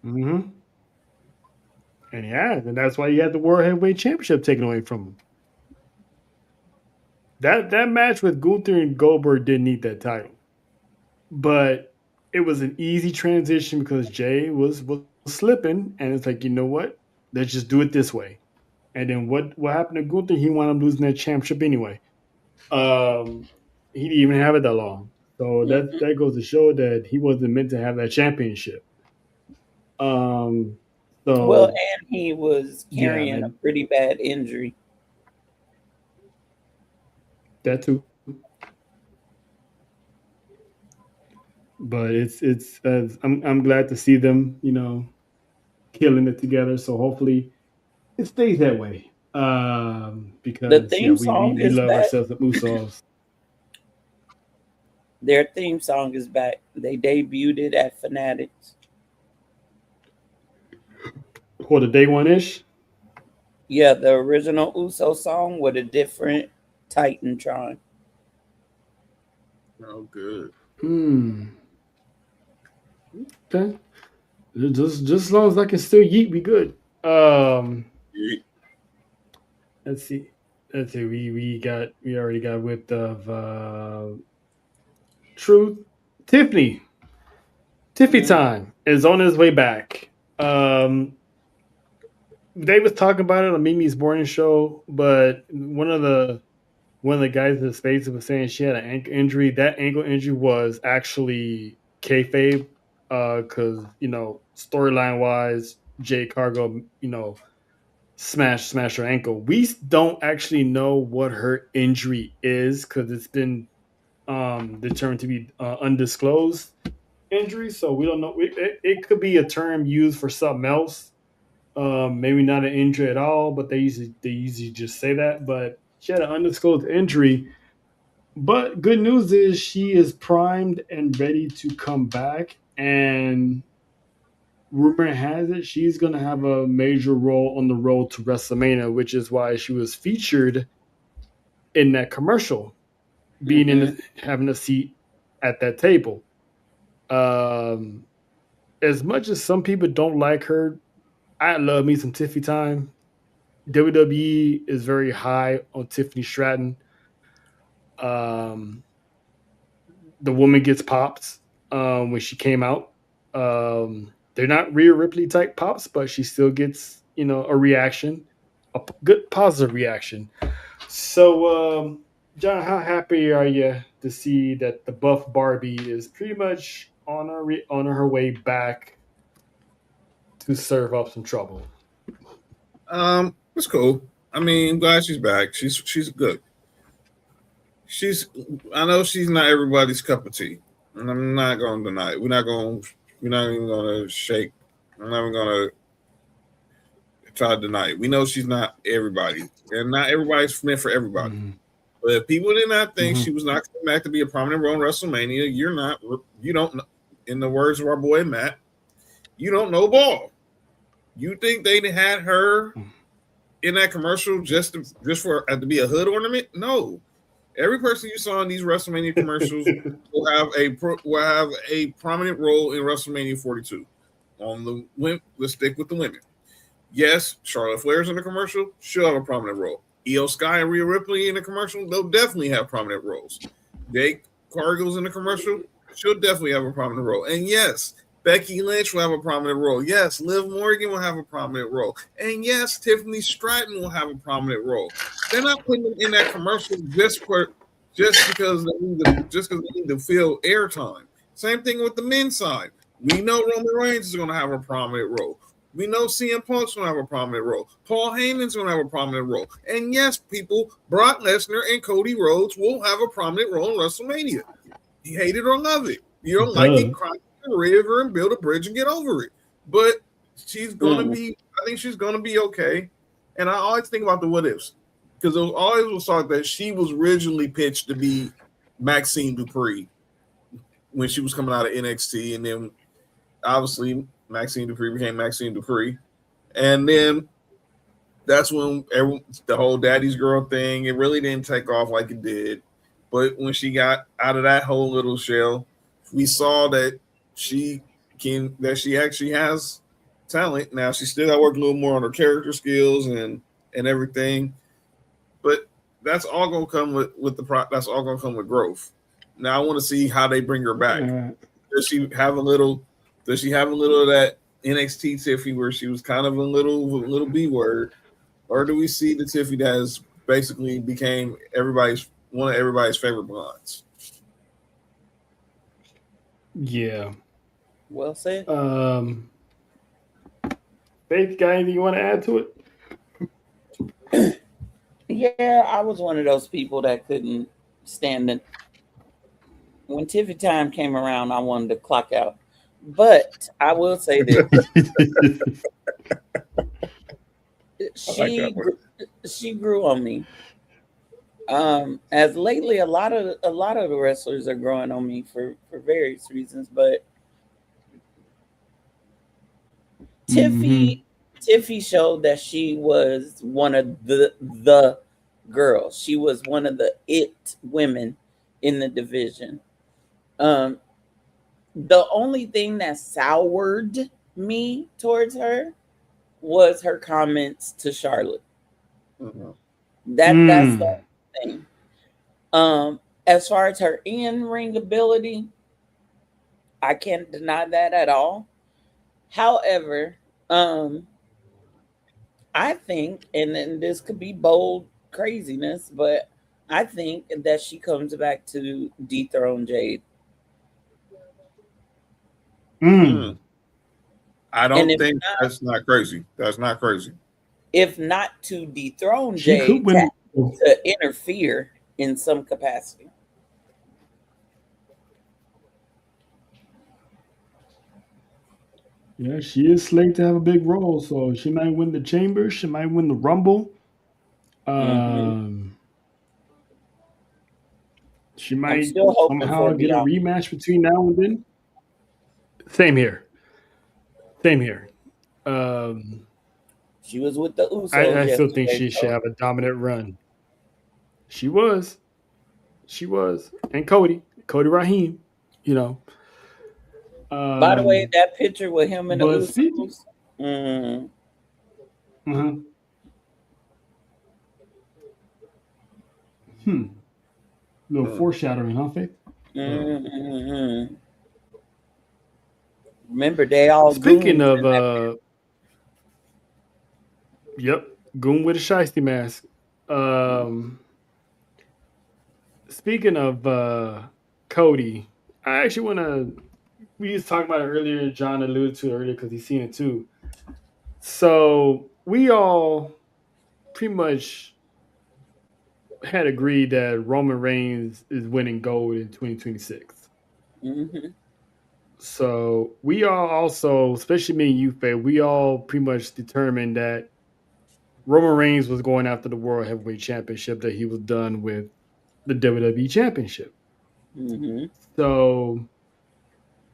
And and that's why he had the World Heavyweight Championship taken away from him. That match with Gunther and Goldberg didn't need that title, but it was an easy transition because Jay was slipping, and it's like, you know what? Let's just do it this way. And then what happened to Gunther? He wound up losing that championship anyway. He didn't even have it that long, so that goes to show that he wasn't meant to have that championship. And he was carrying a pretty bad injury. That too. But it's I'm glad to see them, killing it together. So hopefully it stays that way. Because the theme song we is love back. ourselves at Usos. Their theme song is back. They debuted it at Fanatics. For the day one-ish? Yeah, the original Uso song with a different Titantron. Oh, good. Okay. Just as long as I can still yeet, we good. Let's see. Let's see. We already got whipped of Truth. Tiffany. Tiffy time is on his way back. They was talking about it on Mimi's morning show, but one of the guys in the space was saying she had an ankle injury. That ankle injury was actually kayfabe, because storyline wise, Jay Cargo, smash her ankle. We don't actually know what her injury is because it's been determined to be undisclosed injury. So we don't know. It could be a term used for something else. Maybe not an injury at all, but they usually just say that. But she had an undisclosed injury. But good news is she is primed and ready to come back. And rumor has it she's going to have a major role on the road to WrestleMania, which is why she was featured in that commercial, being having a seat at that table. As much as some people don't like her, I love me some Tiffany time. WWE is very high on Tiffany Stratton. The woman gets pops when she came out. They're not Rhea Ripley type pops, but she still gets a reaction, a good positive reaction. So, John, how happy are you to see that the buff Barbie is pretty much on her way back to serve up some trouble? It's cool. I mean, I'm glad she's back. She's good. I know she's not everybody's cup of tea, and I'm not going to deny it. We're not even going to shake. I'm not even going to try to deny it. We know she's not everybody, and not everybody's meant for everybody. But if people did not think she was not coming back to be a prominent role in WrestleMania, you don't, in the words of our boy Matt, you don't know ball. You think they had her in that commercial just to be a hood ornament? No. Every person you saw in these WrestleMania commercials will have a prominent role in WrestleMania 42. Let's stick with the women. Yes, Charlotte Flair's in the commercial. She'll have a prominent role. Io Sky and Rhea Ripley in the commercial. They'll definitely have prominent roles. Jake Cargill's in the commercial. She'll definitely have a prominent role. And yes, Becky Lynch will have a prominent role. Yes, Liv Morgan will have a prominent role. And yes, Tiffany Stratton will have a prominent role. They're not putting them in that commercial just because they need to fill airtime. Same thing with the men's side. We know Roman Reigns is going to have a prominent role. We know CM Punk's going to have a prominent role. Paul Heyman's going to have a prominent role. And yes, people, Brock Lesnar and Cody Rhodes will have a prominent role in WrestleMania. You hate it or love it. You don't like it, cry in the river and build a bridge and get over it. But she's going to be, I think she's going to be okay. And I always think about the what ifs. Because it was always thought that she was originally pitched to be Maxine Dupree when she was coming out of NXT. And then obviously Maxine Dupree became Maxine Dupree. And then that's when the whole daddy's girl thing, it really didn't take off like it did. But when she got out of that whole little shell, we saw that she actually has talent. Now she still got to work a little more on her character skills and everything. But that's all gonna come that's all gonna come with growth. Now I want to see how they bring her back. Does she have a little of that NXT Tiffany where she was kind of a little B word, or do we see the Tiffany that has basically became one of everybody's favorite blondes? Yeah. Well said. Faith, got anything you want to add to it? Yeah, I was one of those people that couldn't stand it. When Tiffy time came around, I wanted to clock out. But I will say this. She grew on me. As lately, a lot of the wrestlers are growing on me for various reasons, but Tiffy showed that she was one of the girls. She was one of the it women in the division. The only thing that soured me towards her was her comments to Charlotte. Mm-hmm. That's the thing. As far as her in-ring ability, I can't deny that at all. However, I think, and then this could be bold craziness, but I think that she comes back to dethrone Jade. I don't think that's not crazy. That's not crazy. If not to dethrone Jade, to interfere in some capacity. Yeah, she is slated to have a big role, so she might win the Chamber. She might win the Rumble. She might still hoping somehow for get a Bianca. rematch between now and then. Same here. Same here. She was with the Usos. I still think she should have a dominant run. She was. She was. And Cody Rahim, you know. By the way, that picture with him and the Usos. Little foreshadowing, huh, Faith? Remember, they all speaking of yep, goon with a shiesty mask. Speaking of Cody, I actually want to. We was talking about it earlier. John alluded to it earlier because he's seen it too. So we all pretty much had agreed that Roman Reigns is winning gold in 2026. So we all also, especially me and you, Faye, we all pretty much determined that Roman Reigns was going after the World Heavyweight Championship, that he was done with the WWE Championship. So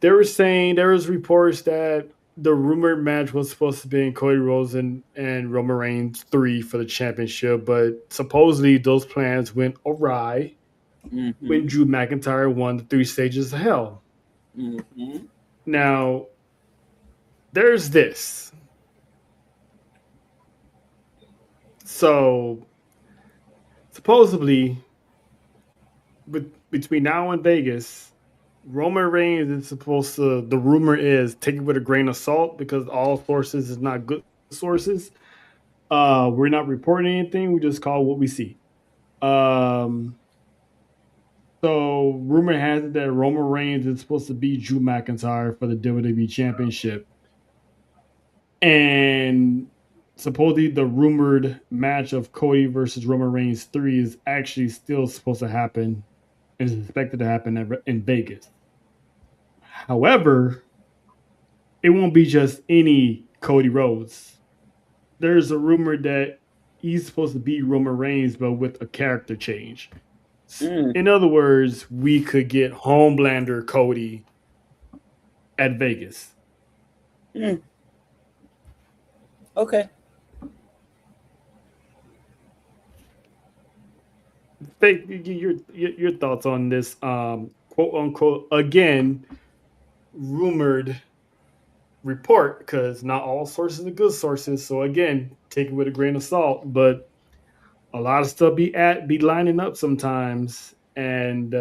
there was reports that the rumored match was supposed to be in Cody Rhodes and Roman Reigns 3 for the championship, but supposedly those plans went awry when Drew McIntyre won the 3 stages of hell. Now, there's this. So, supposedly, between now and Vegas, Roman Reigns is supposed to, the rumor is, take it with a grain of salt because all sources is not good sources. We're not reporting anything. We just call what we see. So rumor has it that Roman Reigns is supposed to beat Drew McIntyre for the WWE Championship. And supposedly the rumored match of Cody versus Roman Reigns 3 is actually still supposed to happen, is expected to happen in Vegas. However, it won't be just any Cody Rhodes. There's a rumor that he's supposed to beat Roman Reigns, but with a character change. In other words, we could get Homelander Cody at Vegas. Okay. Your thoughts on this quote unquote again rumored report, because not all sources are good sources. So again, take it with a grain of salt. But a lot of stuff be lining up sometimes, and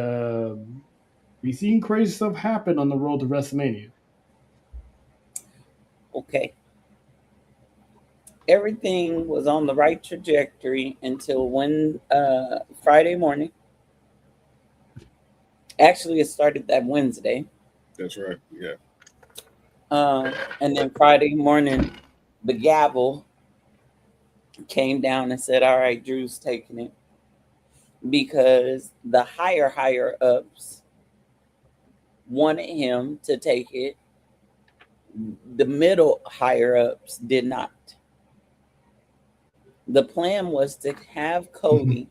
we seen crazy stuff happen on the road to WrestleMania. Okay. Everything was on the right trajectory until Friday morning. Actually, it started that Wednesday. That's right. Yeah. And then Friday morning, the gavel came down and said, all right, Drew's taking it. Because the higher ups wanted him to take it. The middle higher ups did not. The plan was to have Cody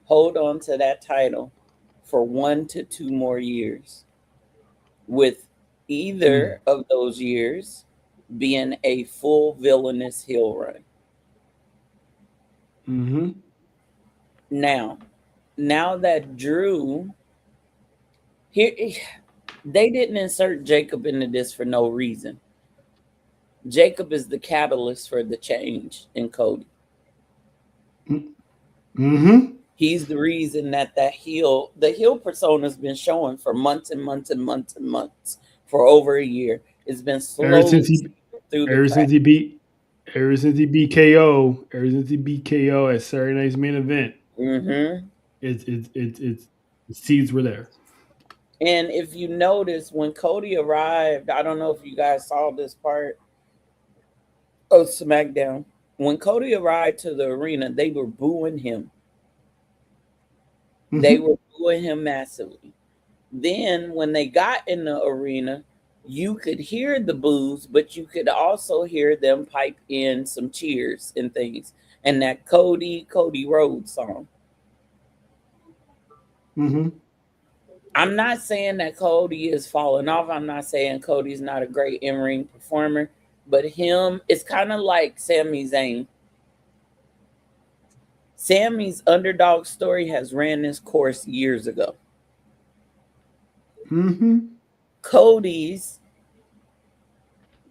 hold on to that title for 1 to 2 more years, with either of those years being a full villainous heel run. Now that Drew, They didn't insert Jacob into this for no reason. Jacob is the catalyst for the change in Cody. Mm-hmm. He's the reason that the heel persona has been showing for months and months and months and months, for over a year. It's been slowly Ever since he beat KO at Saturday Night's main event, mm-hmm. it's the seeds were there. And if you notice, when Cody arrived, I don't know if you guys saw this part of SmackDown. When Cody arrived to the arena, they were booing him. Mm-hmm. They were booing him massively. Then when they got in the arena, you could hear the boos, but you could also hear them pipe in some cheers and things. And that Cody Rhodes song. Mm-hmm. I'm not saying that Cody is falling off. I'm not saying Cody's not a great in-ring performer, but it's kind of like Sami Zayn. Sammy's underdog story has ran its course years ago. Mm-hmm. Cody's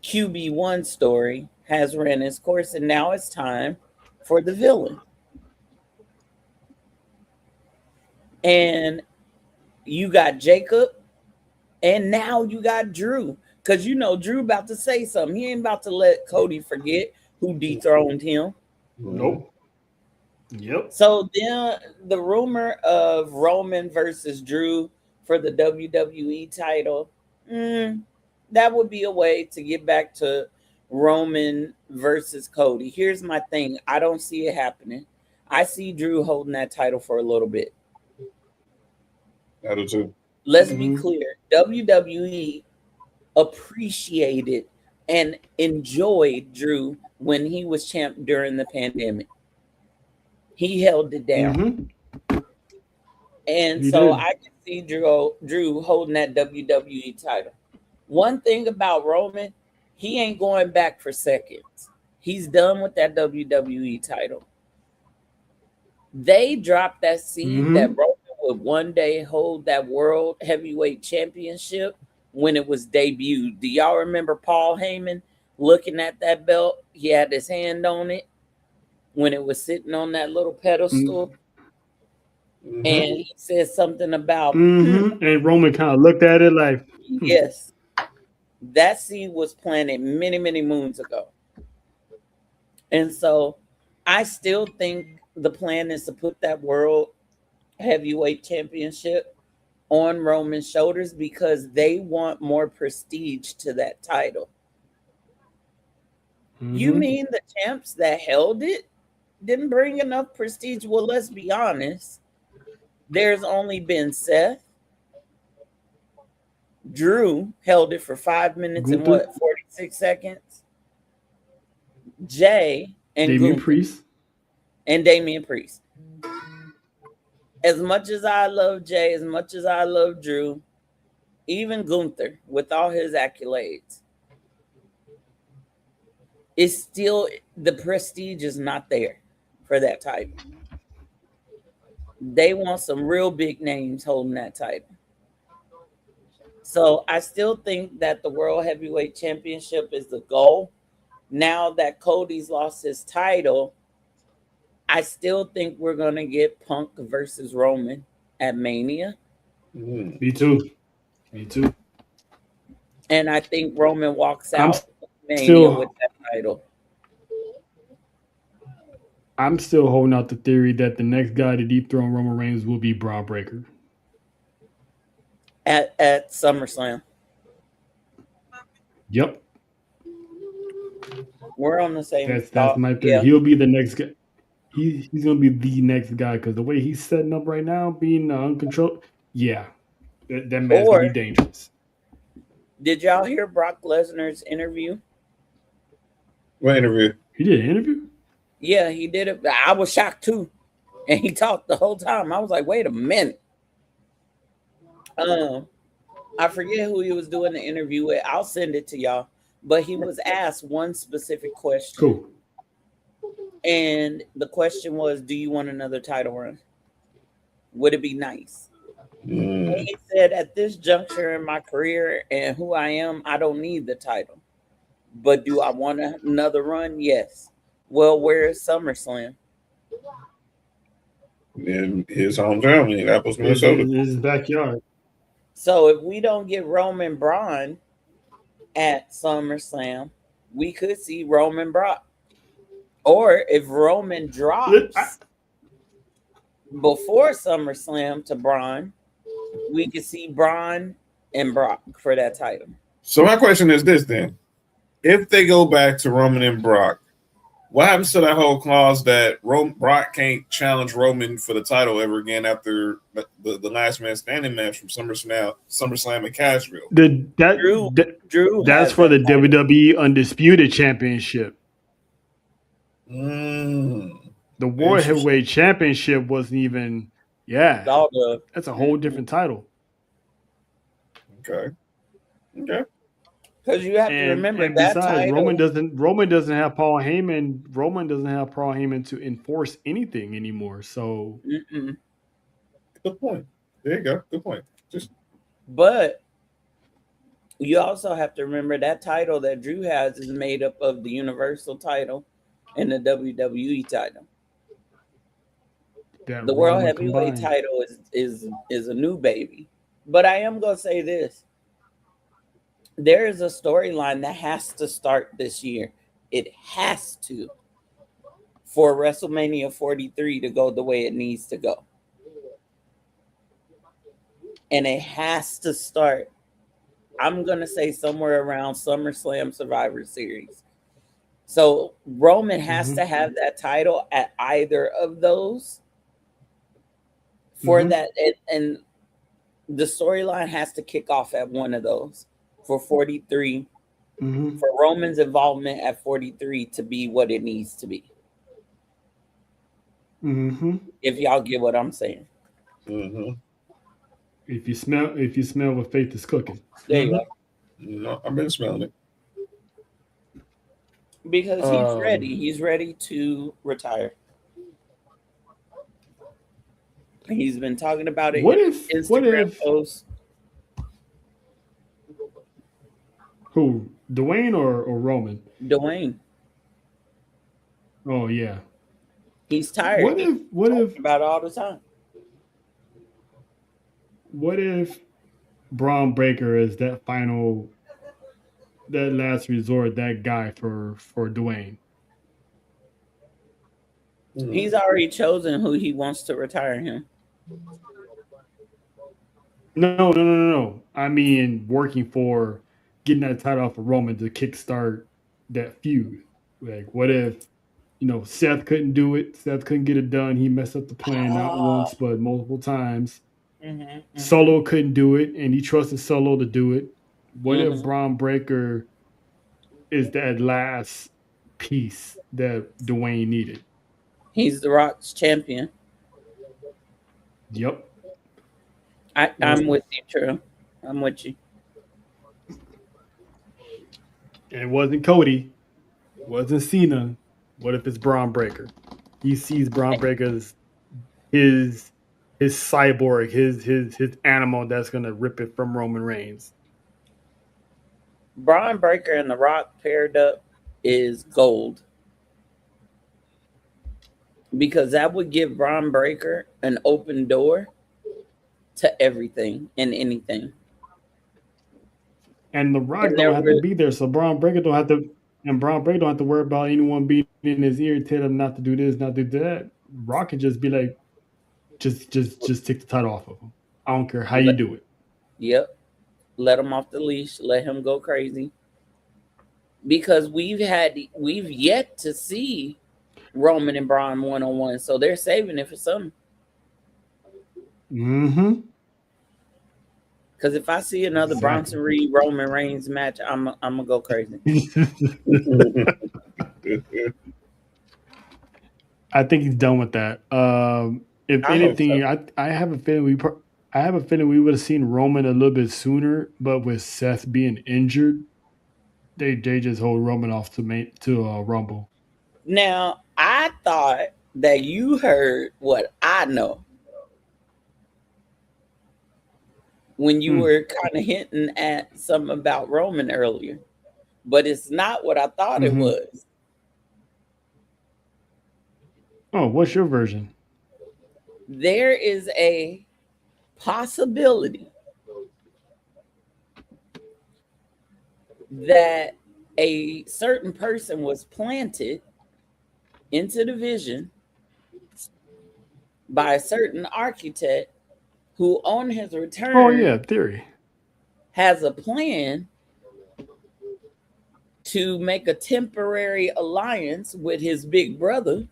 QB1 story has ran its course, and now it's time for the villain. And you got Jacob, and now you got Drew. Because Drew about to say something. He ain't about to let Cody forget who dethroned him. Nope. Yep. So then the rumor of Roman versus Drew for the WWE title, that would be a way to get back to Roman versus Cody. Here's my thing. I don't see it happening. I see Drew holding that title for a little bit. I do too. Let's be clear. WWE appreciated and enjoyed Drew when he was champ during the pandemic. He held it down. Mm-hmm. And I can see Drew holding that WWE title. One thing about Roman, he ain't going back for seconds. He's done with that WWE title. They dropped that seed that Roman would one day hold that World Heavyweight Championship when it was debuted. Do y'all remember Paul Heyman looking at that belt? He had his hand on it when it was sitting on that little pedestal. Mm-hmm. And he said something about... And Roman kind of looked at it like... Yes. That seed was planted many, many moons ago. And so I still think the plan is to put that World Heavyweight Championship on Roman's shoulders because they want more prestige to that title. You mean the champs that held it didn't bring enough prestige? Well, let's be honest. There's only been Seth. Drew held it for 5 minutes and 46 seconds. Jay and Damian Priest. And Damian Priest. As much as I love Jay, as much as I love Drew, even Gunther, with all his accolades, it's still, the prestige is not there for that title. They want some real big names holding that title. So I still think that the World Heavyweight Championship is the goal. Now that Cody's lost his title, I still think we're going to get Punk versus Roman at Mania. Me too. And I think Roman walks out Mania with that title. I'm still holding out the theory that the next guy to dethrone Roman Reigns will be Braun Breaker. At SummerSlam. Yep. We're on the same. That's my theory. Yeah. He'll be the next guy. He's going to be the next guy because the way he's setting up right now, being uncontrolled, that man's going to be dangerous. Did y'all hear Brock Lesnar's interview? What interview? He did an interview? Yeah, he did it. I was shocked too. And he talked the whole time. I was like, wait a minute. I forget who he was doing the interview with. I'll send it to y'all. But he was asked one specific question. Cool. And the question was, do you want another title run? Would it be nice? And he said, at this juncture in my career and who I am, I don't need the title. But do I want another run? Yes. Well, where is SummerSlam? In his hometown, Minneapolis, Minnesota. In his backyard. So if we don't get Roman Braun at SummerSlam, we could see Roman Brock. Or if Roman drops before SummerSlam to Braun, we could see Braun and Brock for that title. So my question is this then. If they go back to Roman and Brock, what happens to that whole clause that Brock can't challenge Roman for the title ever again after the last man standing match from SummerSlam in Cashville? Drew that's for the WWE Undisputed Championship. The World Heavyweight Championship wasn't even. Yeah, that's a whole different title. Okay. Because you have to remember and that besides, title. Roman doesn't have Paul Heyman. Roman doesn't have Paul Heyman to enforce anything anymore. So, good point. There you go. Good point. But you also have to remember that title that Drew has is made up of the Universal title and the WWE title. The World Heavyweight title is a new baby. But I am gonna say this. There is a storyline that has to start this year. It has to for WrestleMania 43 to go the way it needs to go. And it has to start, I'm going to say, somewhere around SummerSlam Survivor Series. So Roman has to have that title at either of those for that. And the storyline has to kick off at one of those. For 43, for Roman's involvement at 43 to be what it needs to be. If y'all get what I'm saying. If you smell what Faith is cooking. There you go. No, I've been smelling it. Because he's ready. He's ready to retire. He's been talking about it in Instagram posts. Who? Dwayne or Roman? Dwayne. Oh yeah. He's tired. What if about all the time? What if Braun Breaker is that last resort, that guy for Dwayne? He's already chosen who he wants to retire him. No. I mean, working for getting that title off of Roman to kickstart that feud. Like, what if, Seth couldn't do it? Seth couldn't get it done. He messed up the plan not once, but multiple times. Solo couldn't do it, and he trusted Solo to do it. What if Braun Breaker is that last piece that Dwayne needed? He's The Rock's champion. Yep. I'm with you, True. I'm with you. And it wasn't Cody. It wasn't Cena. What if it's Braun Breaker? He sees Braun Breaker as his cyborg, his animal that's going to rip it from Roman Reigns. Braun Breaker and The Rock paired up is gold. Because that would give Braun Breaker an open door to everything and anything. And The Rock don't have to be there, so Braun Breaker don't have to worry about anyone being in his ear, tell him not to do this, not to do that. Rock can just be like, just take the title off of him. I don't care how you do it. Yep. Let him off the leash. Let him go crazy. Because we've yet to see Roman and Braun one-on-one, so they're saving it for something. Because if I see another Bronson Reed Roman Reigns match, I'm gonna go crazy. I think he's done with that. If anything, I have a feeling we would have seen Roman a little bit sooner, but with Seth being injured, they just hold Roman off to Rumble. Now, I thought that you heard what I know. when you were kind of hinting at something about Roman earlier, but it's not what I thought it was. Oh, what's your version? There is a possibility that a certain person was planted into the vision by a certain architect who, on his return, Oh yeah, theory, has a plan to make a temporary alliance with his big brother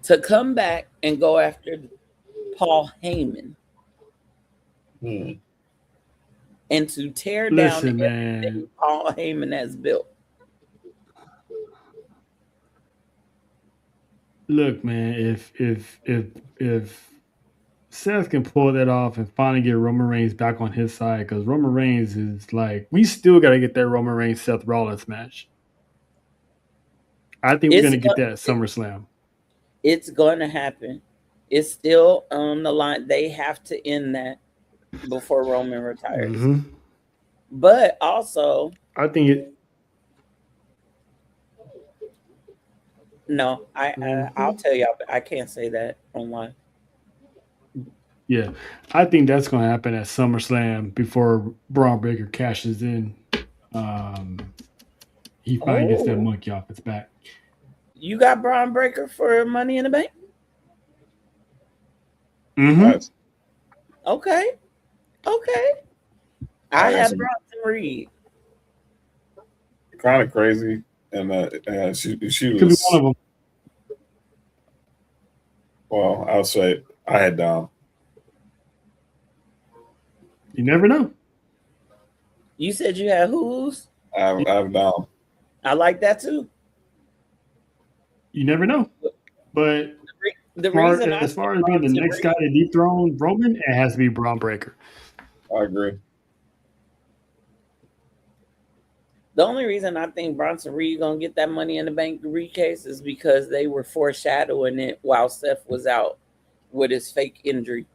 to come back and go after Paul Heyman and to tear down everything Paul Heyman has built. Look, man, if Seth can pull that off and finally get Roman Reigns back on his side, because Roman Reigns is like, we still got to get that Roman Reigns Seth Rollins match. I think we're going to get that at SummerSlam. It's going to happen. It's still on the line. They have to end that before Roman retires. But also, I think it. No, I'll tell y'all, but I can't say that online. Yeah, I think that's going to happen at SummerSlam before Braun Breaker cashes in. He finally gets that monkey off his back. You got Braun Breaker for Money in the Bank? Nice. Okay. I had Bronson Reed. Kind of crazy, and she Could be was one of them. Well, I'll say I had Dom. You never know. You said you had who's? I have Dom. I like that too. You never know. But as far as being the next guy to dethrone Roman, it has to be Braun Breaker. I agree. The only reason I think Bronson Reed gonna get that Money in the Bank briefcase is because they were foreshadowing it while Seth was out with his fake injury.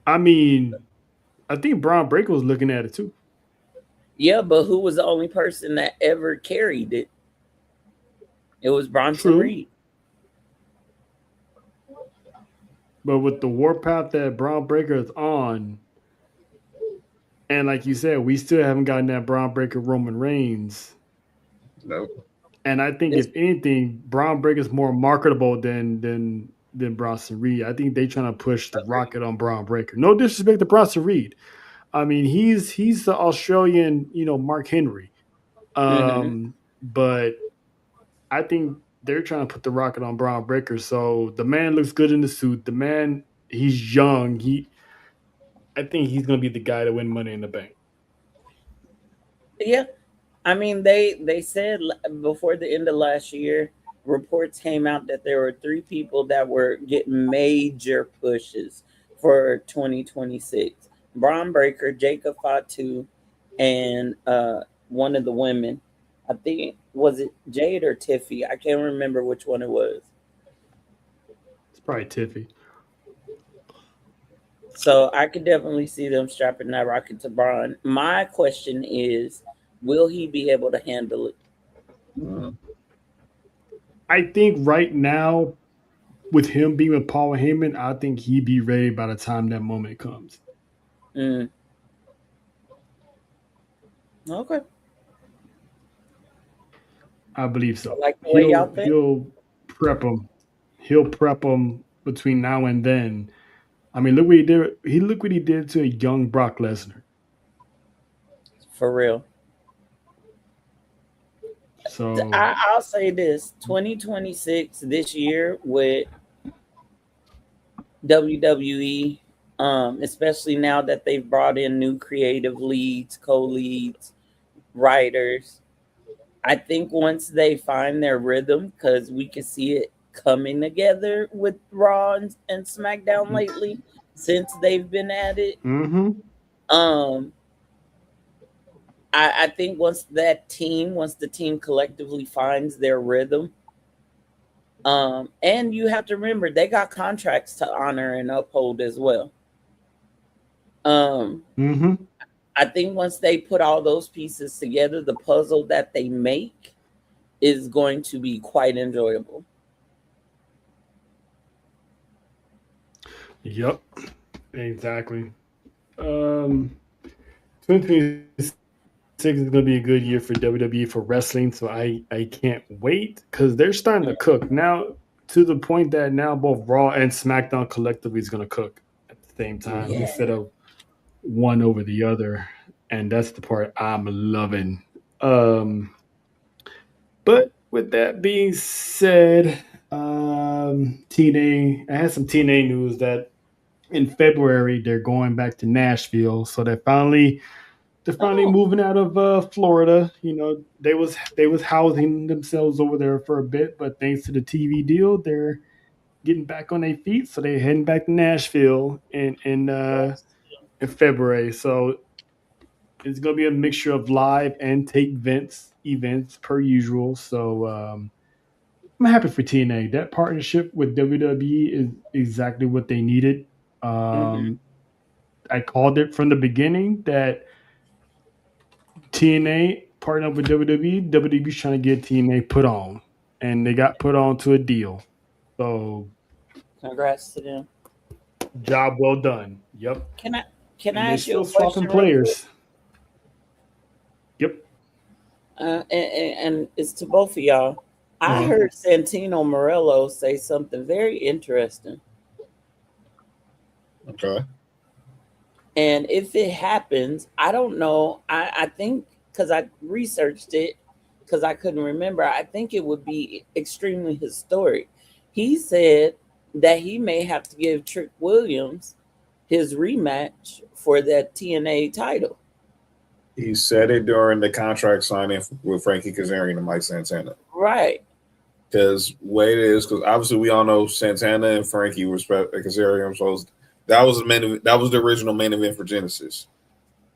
I mean, I think Braun Breaker was looking at it too. Yeah, but who was the only person that ever carried it? It was Bronson Reed. But with the warpath that Braun Breaker is on, and like you said, we still haven't gotten that Braun Breaker Roman Reigns. Nope. And I think if anything, Braun Breaker is more marketable than Bronson Reed. I think they're trying to push the rocket on Braun Breaker. No disrespect to Bronson Reed. I mean, he's the Australian, Mark Henry. But I think they're trying to put the rocket on Braun Breaker. So the man looks good in the suit. The man, he's young. I think he's going to be the guy to win Money in the Bank. Yeah. I mean, they said before the end of last year, reports came out that there were 3 people that were getting major pushes for 2026. Braun Breaker, Jacob Fatu, and one of the women. I think, was it Jade or Tiffy? I can't remember which one it was. It's probably Tiffy. So I could definitely see them strapping that rocket to Braun. My question is, will he be able to handle it? I think right now, with him being with Paul Heyman, I think he'd be ready by the time that moment comes. Okay. I believe so. Like the way y'all think? He'll prep him. He'll prep him between now and then. I mean, look what he did. Look what he did to a young Brock Lesnar. For real. So I'll say this: 2026 this year with WWE, especially now that they've brought in new creative leads, co-leads, writers. I think once they find their rhythm, because we can see it coming together with Raw and SmackDown lately since they've been at it. I think once the team collectively finds their rhythm, And you have to remember they got contracts to honor and uphold as well. Mm-hmm. I think once they put all those pieces together, the puzzle that they make is going to be quite enjoyable. Yep, exactly. 2026 is going to be a good year for WWE for wrestling, so I can't wait because they're starting to cook now to the point that now both Raw and SmackDown collectively is going to cook at the same time Yeah. instead of one over the other, and that's the part I'm loving. But with that being said, TNA, I had some TNA news that in February they're going back to Nashville, so they're finally moving out of Florida. You know, they was housing themselves over there for a bit, but thanks to the TV deal, they're getting back on their feet, so they're heading back to Nashville in February. So it's gonna be a mixture of live and take events per usual. So I'm happy for TNA. That partnership with WWE is exactly what they needed. Mhm. I called it from the beginning that TNA partnered up with WWE. WWE's trying to get TNA put on, and they got put on to a deal. So Congrats to them. job well done. Yep. Can I can And I they ask you still a swapping question real quick? players. Yep. And it's to both of y'all. I Uh-huh. heard Santino Morello say something very interesting. Okay. And if it happens, I don't know. I think because I researched it because I couldn't remember, I think it would be extremely historic. He said that he may have to give Trick Williams his rematch for that TNA title. He said it during the contract signing with Frankie Kazarian and Mike Santana. Right. Because way it is, because obviously we all know Santana and Frankie respect Kazarian. So that was the original main event for Genesis.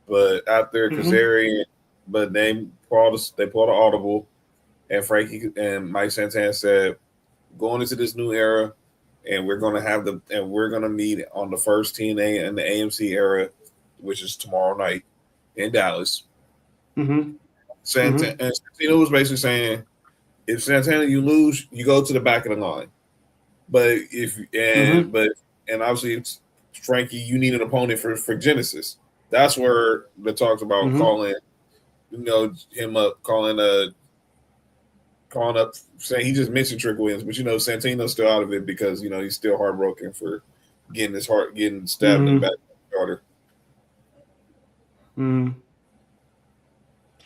But after Mm-hmm. Kazarian, but they pulled an audible, and Frankie and Mike Santana said, going into this new era, and we're gonna meet on the first TNA and the AMC era, which is tomorrow night in Dallas. Mm-hmm. And Santino was basically saying, if Santana you lose, you go to the back of the line. But and obviously it's Frankie, you need an opponent for Genesis. That's where the talks about calling, him up, calling up, saying he just mentioned Trick Williams, but Santino's still out of it because he's still heartbroken for getting stabbed in the back of his daughter.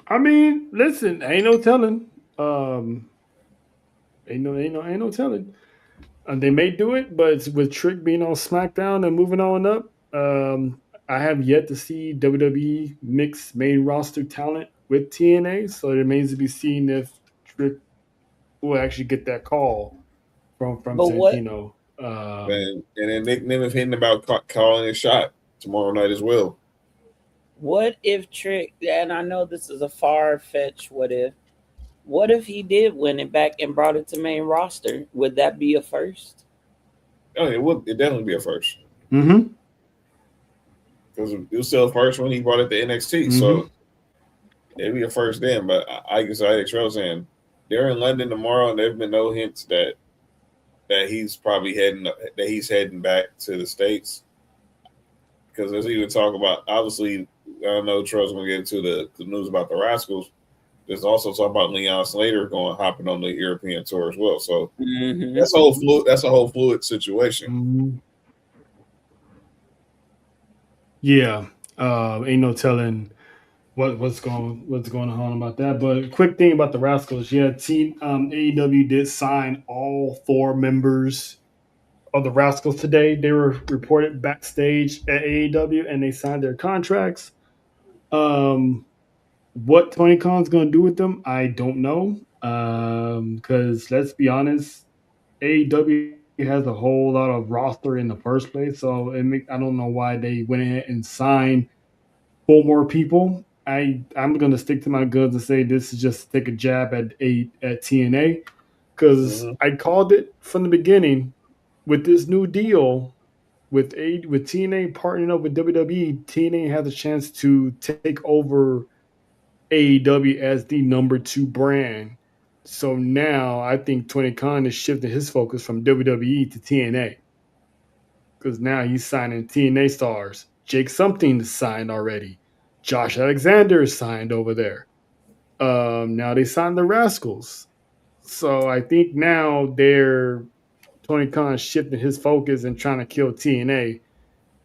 I mean, listen, ain't no telling. Ain't no telling. They may do it, but it's with Trick being on SmackDown and moving on up. I have yet to see WWE mix main roster talent with TNA, so it remains to be seen if Trick will actually get that call from But what Santino. And then Nick Nemeth hitting about calling his shot tomorrow night as well. what if Trick, and I know this is a far fetched what if he did win it back and brought it to main roster? Would that be a first? Oh, it would. It definitely be a first. Mm-hmm. Because it was still a first when he brought it to NXT, so it'd be a first then. But I guess saying they're in London tomorrow, and there've been no hints that he's probably heading back to the States. Because there's even talk about, obviously, I know Troy's going to get into the news about the Rascals. There's also talk about Leon Slater hopping on the European tour as well. So that's a whole fluid situation. Yeah, ain't no telling what's going on about that. But quick thing about the Rascals, team AEW did sign all 4 members of the Rascals today. They were reported backstage at AEW and they signed their contracts. What Tony Khan's going to do with them, I don't know. Because let's be honest, AEW has a whole lot of roster in the first place, so I don't know why they went ahead and signed 4 more people. I'm going to stick to my guns and say this is just to take a jab at TNA because I called it from the beginning with this new deal with TNA partnering up with WWE. TNA has a chance to take over AEW as the number 2 brand. So now I think Tony Khan is shifting his focus from WWE to TNA because now he's signing TNA stars. Jake Something is signed already. Josh Alexander is signed over there. Now they signed the Rascals. So I think now Tony Khan shifting his focus and trying to kill TNA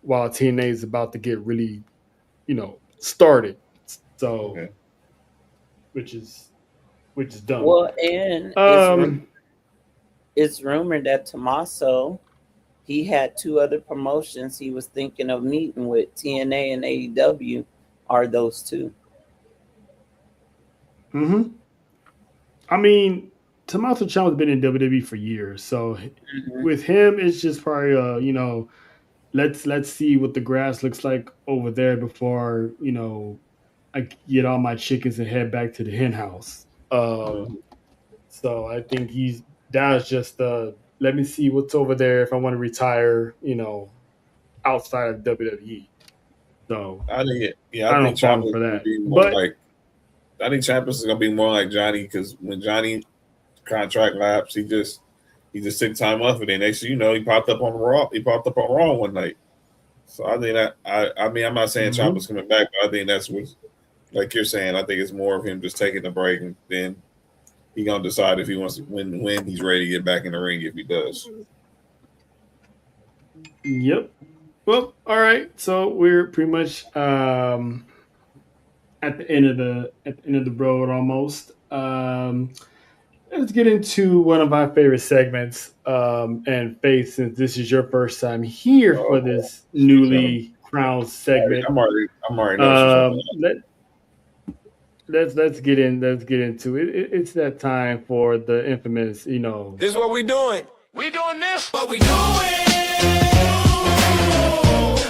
while TNA is about to get really, started. So, which is dumb. Well, and it's rumored that Tommaso, he had 2 other promotions he was thinking of meeting with. TNA and AEW are those 2. I mean, Tommaso Ciampa's been in WWE for years, so with him, it's just probably let's see what the grass looks like over there before I get all my chickens and head back to the hen house. So I think that's just let me see what's over there if I want to retire, outside of WWE. So I think I think Ciampa's for that, but I think Ciampa is gonna be more like Johnny, because when Johnny contract lapsed, he just took time off, and then next thing you know, he popped up on Raw. He popped up on Raw one night. So I think that I mean, I'm not saying Ciampa's coming back, but I think that's what, like you're saying, I think it's more of him just taking a break, and then he gonna decide if he wants to when he's ready to get back in the ring, if he does. Yep. Well, all right. So we're pretty much at the end of the road almost. Let's get into one of my favorite segments. And Faith, since this is your first time here for this newly crowned segment, I'm already. Let's get into it. It's that time for the infamous, This is what we doing. We doing this. What we doing?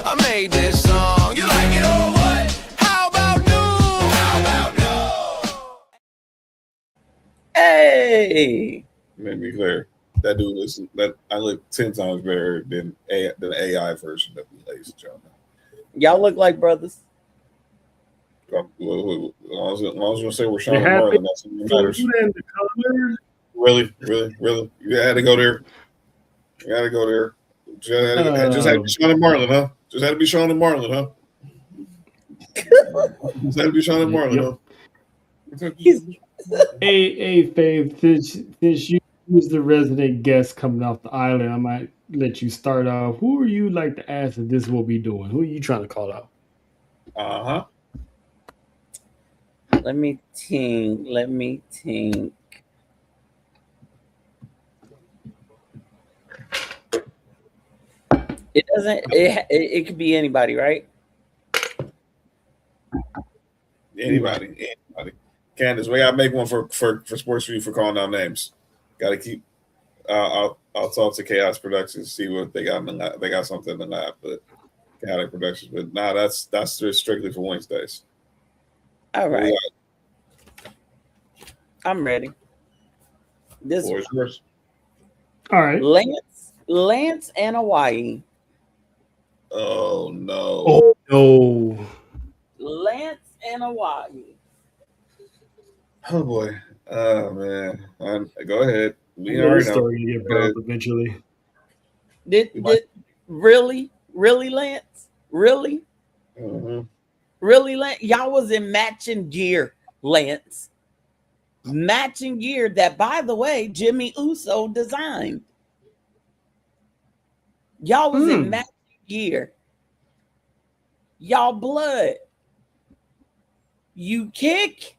I made this song. You like it or what? How about no? How about no? Hey. Let me be clear. That dude listen. That I look 10 times better than the AI version of me, ladies and gentlemen. Y'all look like brothers. As long as you don't say we're Sean and Marlon, that's what matters. Really? You had to go there. Just had to be Sean and Marlon, huh? Just had to be Sean and Marlon, huh? Hey, Faith, since you was the resident guest coming off the island, I might let you start off. Who are you like to ask if this is what we doing? Who are you trying to call out? Let me think. It doesn't. It could be anybody, right? Anybody. Candace, we gotta make one for Sports Review for calling out names. Gotta keep. I'll talk to Chaos Productions, see what they got in the lab. They got something in the lab, but Chaotic Productions. But that's just strictly for Wednesdays. All right. I'm ready. This is yours. All right. Lance and Hawaii. Oh no. Oh no. Lance and Hawaii. Oh boy. Oh man. Go ahead. We already know. Story to get brought up eventually. Did really Lance? Really? Mm-hmm. Really, Lance? Y'all was in matching gear, Lance. Matching gear that, by the way, Jimmy Uso designed. Y'all was in matching gear. Y'all blood. You kick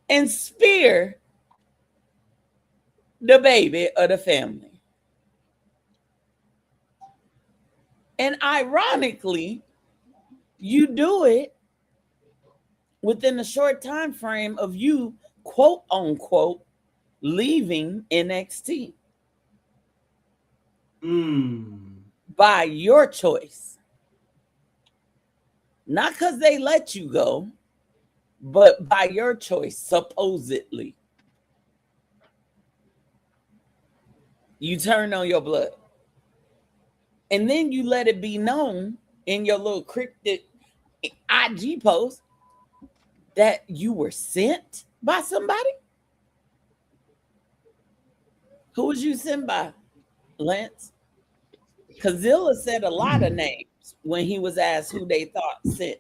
and spear the baby of the family. And ironically, you do it within a short time frame of you, quote unquote, leaving NXT. By your choice. Not because they let you go, but by your choice, supposedly. You turn on your blood. And then you let it be known in your little cryptic IG post that you were sent by somebody. Who was you sent by, Lance? Because Zilla said a lot of names when he was asked who they thought sent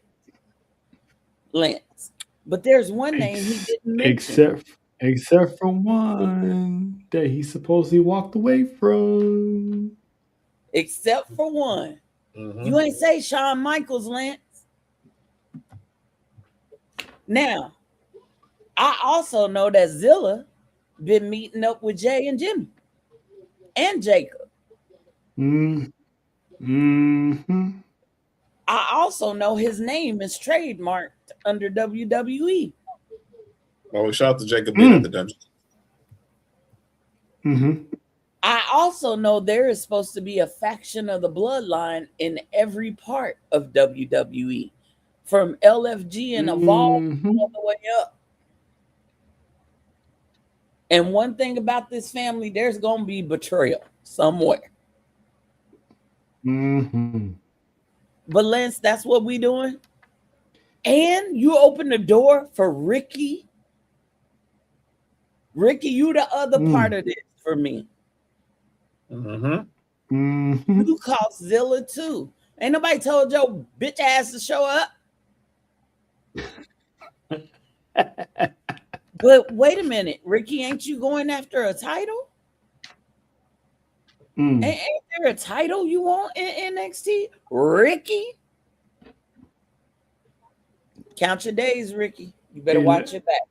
Lance. But there's one name he didn't mention. Except for one that he supposedly walked away from. Except for one. Mm-hmm. You ain't say Shawn Michaels, Lance. Now, I also know that Zilla been meeting up with Jay and Jimmy and Jacob. Mm-hmm. I also know his name is trademarked under WWE. Oh, shout out to Jacob being at the dungeon. Mm-hmm. I also know there is supposed to be a faction of the bloodline in every part of WWE, from LFG and Evolve all the way up. And one thing about this family, there's going to be betrayal somewhere. Mm-hmm. But Lance, that's what we doing. And you open the door for Ricky. Ricky, you the other part of this for me. Mm-hmm. Mm-hmm. You cost Zilla too. Ain't nobody told your bitch ass to show up. But wait a minute, Ricky, ain't you going after a title? Ain't there a title you want in NXT? Ricky? Count your days, Ricky. You better watch your back.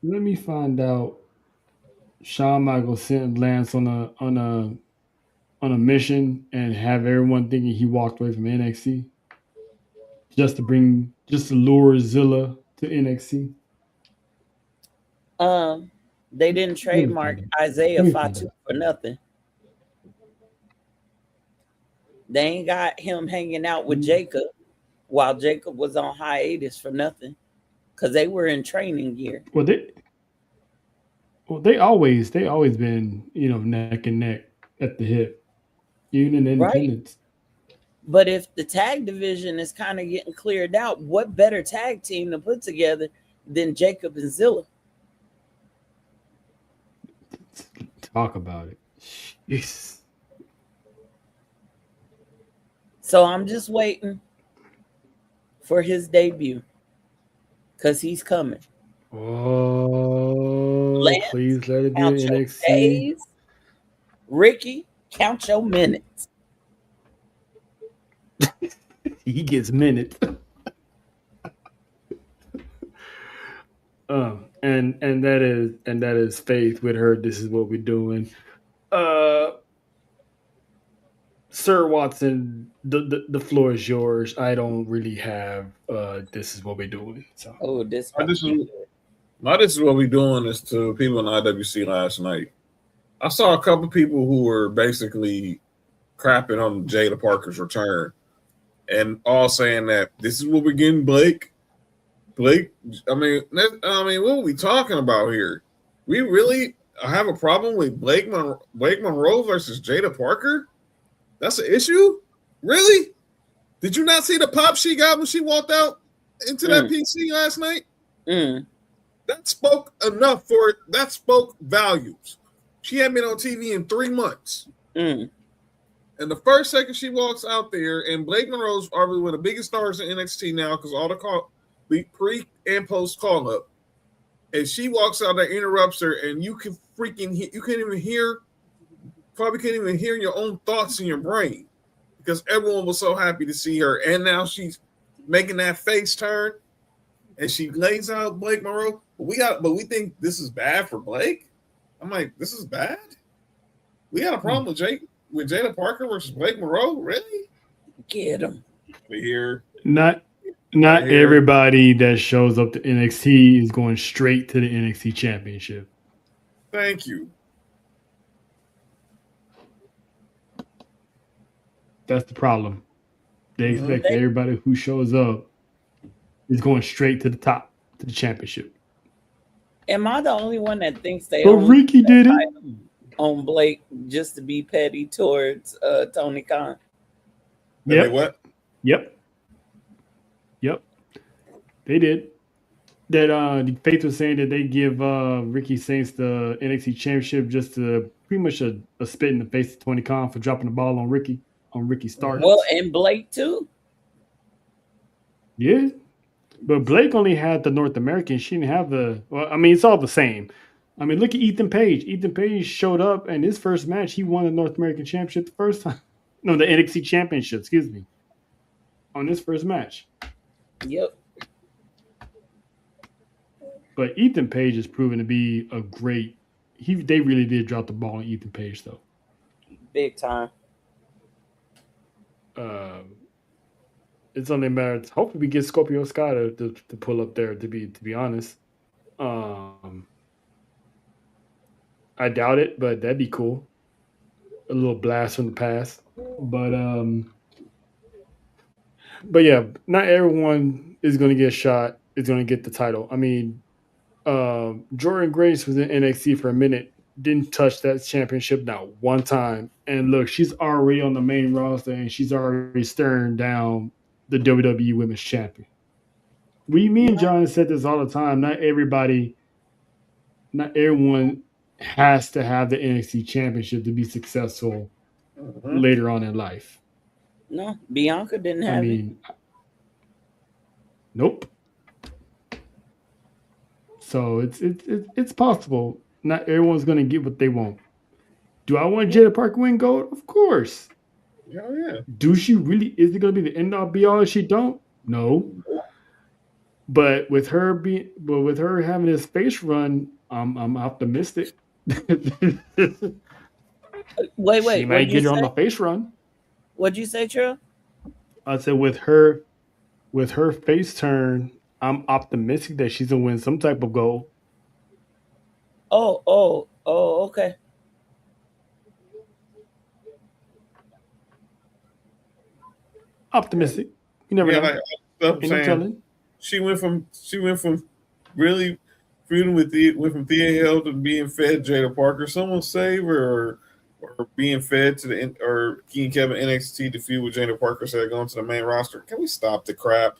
Let me find out. Shawn Michaels sent Lance on a mission and have everyone thinking he walked away from NXT just to lure Zilla to NXT. They didn't trademark Isaiah Fatu for nothing. They ain't got him hanging out with Jacob while Jacob was on hiatus for nothing, because they were in training gear. Well, they always been, neck and neck at the hip, even in independence. Right. But if the tag division is kind of getting cleared out, what better tag team to put together than Jacob and Zilla? Talk about it. Jeez. So I'm just waiting for his debut, because he's coming. Oh, Lance, please let it be count NXT. Your days. Ricky, count your minutes. He gets minutes. And that is Faith with her. This is what we're doing. Sir Watson, the floor is yours. I don't really have this is what we're doing. So this is what we're doing is to people in IWC last night. I saw a couple people who were basically crapping on Jada Parker's return and all saying that this is what we're getting, Blake. I mean, what are we talking about here? We really have a problem with Blake Monroe versus Jada Parker? That's an issue? Really? Did you not see the pop she got when she walked out into that PC last night? That spoke enough for it. That spoke values. She hadn't been on TV in 3 months. And the first second she walks out there, and Blake Monroe's probably one of the biggest stars in NXT now because all the pre and post call up, and she walks out there, interrupts her, and you can freaking you can't even hear. Probably can't even hear your own thoughts in your brain because everyone was so happy to see her, and now she's making that face turn, and she lays out Blake Monroe. But we think this is bad for Blake. I'm like, this is bad. We got a problem with Jada Parker versus Blake Monroe. Really? Get him. We hear not everybody that shows up to NXT is going straight to the NXT Championship. Thank you. That's the problem. They expect everybody who shows up is going straight to the top, to the championship. Am I the only one that thinks they? But Ricky did it. on Blake just to be petty towards Tony Khan. Yep. What? Yep. They did. That Faith was saying that they give Ricky Saints the NXT Championship just to pretty much a spit in the face of Tony Khan for dropping the ball on Ricky Starks. Well, and Blake too. Yeah. But Blake only had the North American. She didn't have the. Well, I mean, it's all the same. I mean, look at Ethan Page. Ethan Page showed up, and his first match, he won the North American Championship the first time. No, the NXT Championship, excuse me. On his first match. Yep. But Ethan Page has proven to be a great. They really did drop the ball on Ethan Page, though. Big time. It's only a matter. Hopefully, we get Scorpio Sky to pull up there. To be honest, I doubt it, but that'd be cool. A little blast from the past, but yeah, not everyone is going to get a shot. Is going to get the title. I mean, Jordan Grace was in NXT for a minute, didn't touch that championship not one time, and look, she's already on the main roster and she's already staring down the WWE Women's Champion. Me and John said this all the time. Not everyone has to have the NXT Championship to be successful later on in life. No, Bianca didn't have it. Nope. So it's possible. Not everyone's going to get what they want. Do I want Jada Parker win gold? Of course. Yeah. Do she really? Is it going to be the end all be all if she don't? No. But with her having this face run, I'm optimistic. Wait. She might get her on the face run. What'd you say, Trill? I said with her face turn, I'm optimistic that she's gonna win some type of gold. Oh, okay. Optimistic. You never know. Like, she went from really feuding with from Thea Hill to being fed Jada Parker. Someone save her or being fed to or King Kevin NXT to feud with Jada Parker instead of going to the main roster. Can we stop the crap?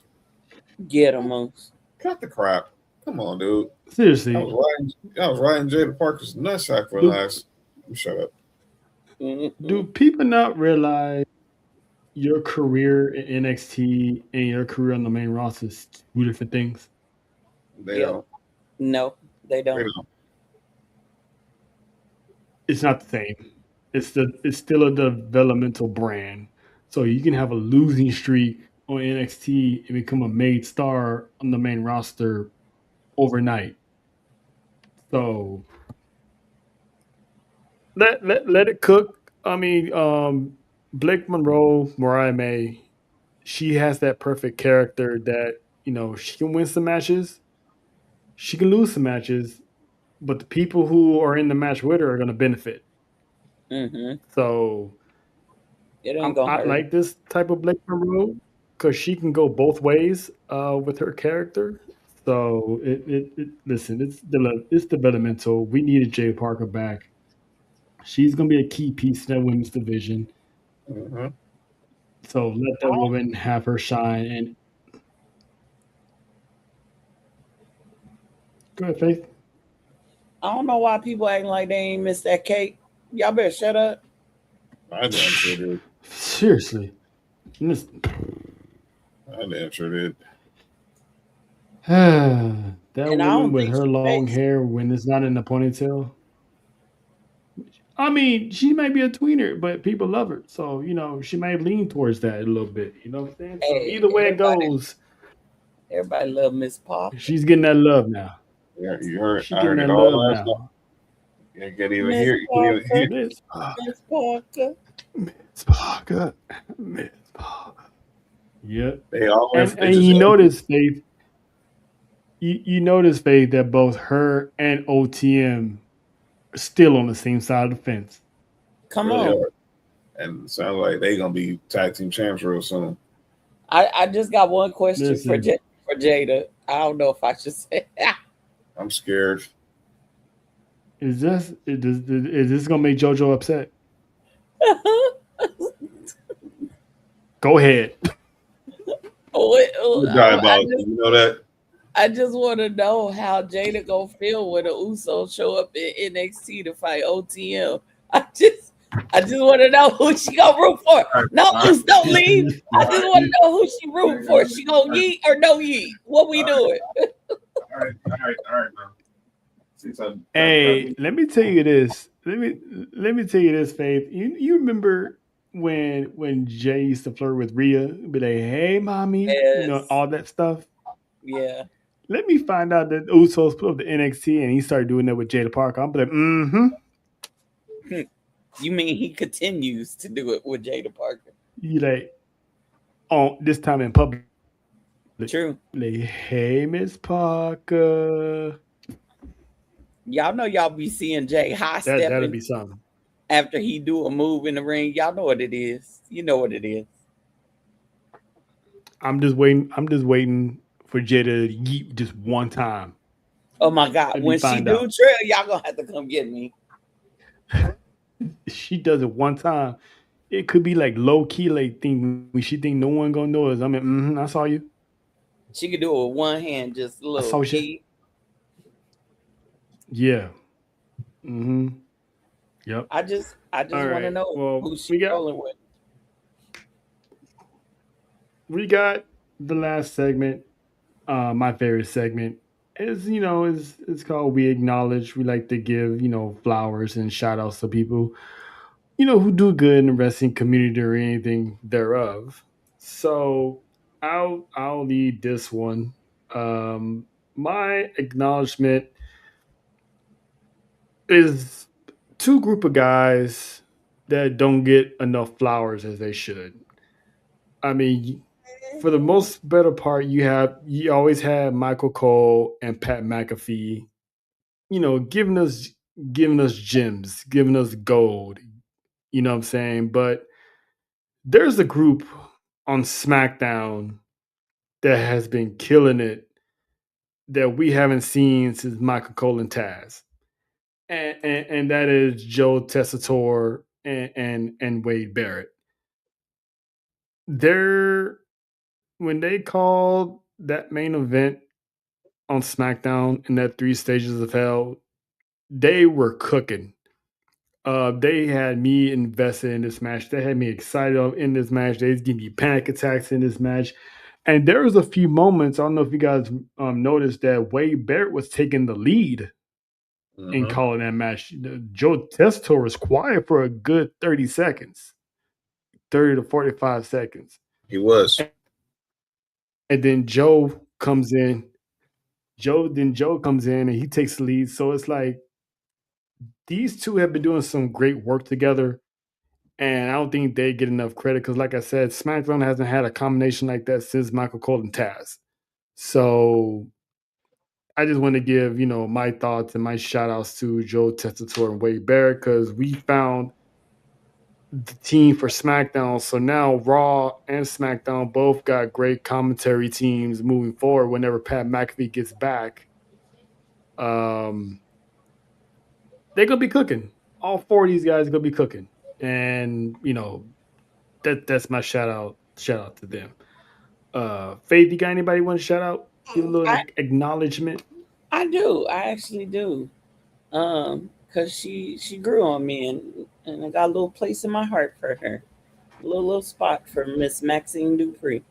Get them, Moose. Cut the crap. Come on, dude. Seriously. I was riding Jada Parker's nutsack for last. Shut up. Do people not realize your career in NXT and your career on the main roster is two different things? They don't. No, they don't. It's not the same. It's still a developmental brand. So you can have a losing streak on NXT and become a made star on the main roster overnight. So let it cook. I mean, Blake Mariah May, she has that perfect character that, she can win some matches, she can lose some matches, but the people who are in the match with her are going to benefit. Mm-hmm. So I like this type of Blake Monroe because she can go both ways with her character. So listen, it's developmental. We needed Jay Parker back. She's going to be a key piece in that women's division. Mm-hmm. So let that woman have her shine. And go ahead, Faith. I don't know why people acting like they ain't missed that cake. Y'all better shut up. I damn sure did. Seriously. I damn sure did. That woman with her long hair when it's not in a ponytail. I mean, she might be a tweener, but people love her. So, she might lean towards that a little bit. You know what I'm saying? So either way it goes. Everybody love Miss Parker. She's getting that love now. Yeah, you heard. She's getting that love now. You can't even hear. You can't even hear. Miss Parker. Miss Parker. Miss Parker. Yep. They always. And you notice, Faith. You notice, Faith, that both her and OTM are still on the same side of the fence. Come on. And it sounds like they're gonna be tag team champs real soon. I just got one question for Jada. I don't know if I should say. I'm scared. Is this gonna make JoJo upset? Go ahead. You know that? I just want to know how Jada gonna feel when the Usos show up in NXT to fight OTM. I just want to know who she gonna root for. No, Usos don't leave. I just want to know who she rooting for. She gonna yeet or no yeet? What we doing? All right, man. Hey, let me tell you this. Let me tell you this, Faith. You remember when Jay used to flirt with Rhea, be like, "Hey, mommy," Yes. all that stuff. Yeah. Let me find out that Usos put up the NXT and he started doing that with Jada Parker. I'm like, mm-hmm. You mean he continues to do it with Jada Parker? You like, this time in public. True. Like, hey, Miss Parker. Y'all know y'all be seeing Jay high stepping. That'll be something. After he do a move in the ring, y'all know what it is. You know what it is. I'm just waiting for Jada to yeet just one time. Oh my God! When she do trail, y'all gonna have to come get me. She does it one time. It could be like low key, like when she think no one gonna notice. I mean, I saw you. She could do it with one hand, just a little. I saw key. Yeah. Mm-hmm. Yep. I just want to know who she's rolling with. We got the last segment. My favorite segment is it's called We Acknowledge. We like to give flowers and shout outs to people who do good in the wrestling community or anything thereof. So I'll lead this one. My acknowledgement is two group of guys that don't get enough flowers as they should. I mean, for the most better part, you always have Michael Cole and Pat McAfee, giving us gems, giving us gold. You know what I'm saying? But there's a group on SmackDown that has been killing it that we haven't seen since Michael Cole and Taz. And that is Joe Tessitore and Wade Barrett. When they called that main event on SmackDown in that 3 stages of hell, they were cooking. They had me invested in this match. They had me excited in this match. They gave me panic attacks in this match. And there was a few moments, I don't know if you guys noticed, that Wade Barrett was taking the lead in calling that match. Joe Tessitore was quiet for a good 30 seconds, 30 to 45 seconds. He was. And then Joe comes in. Joe comes in and he takes the lead. So it's like these two have been doing some great work together. And I don't think they get enough credit because, like I said, SmackDown hasn't had a combination like that since Michael Cole and Taz. So I just want to give, my thoughts and my shout outs to Joe Tessitore and Wade Barrett because we found the team for SmackDown. So now Raw and SmackDown both got great commentary teams moving forward whenever Pat McAfee gets back. They're going to be cooking. All 4 of these guys are going to be cooking. And, that's my shout out to them. Faith, you got anybody want to shout out? Give a little acknowledgement. I do. I actually do. Because she grew on me and I got a little place in my heart for her. A little spot for Miss Maxine Dupree.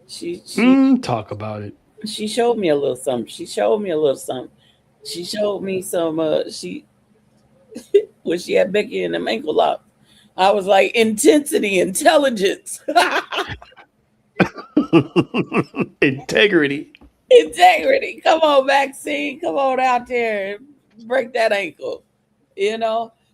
She talk about it. She showed me a little something. She showed me some when she had Becky in them ankle locks. I was like, intensity, intelligence. Integrity. Come on, Maxine. Come on out there and break that ankle.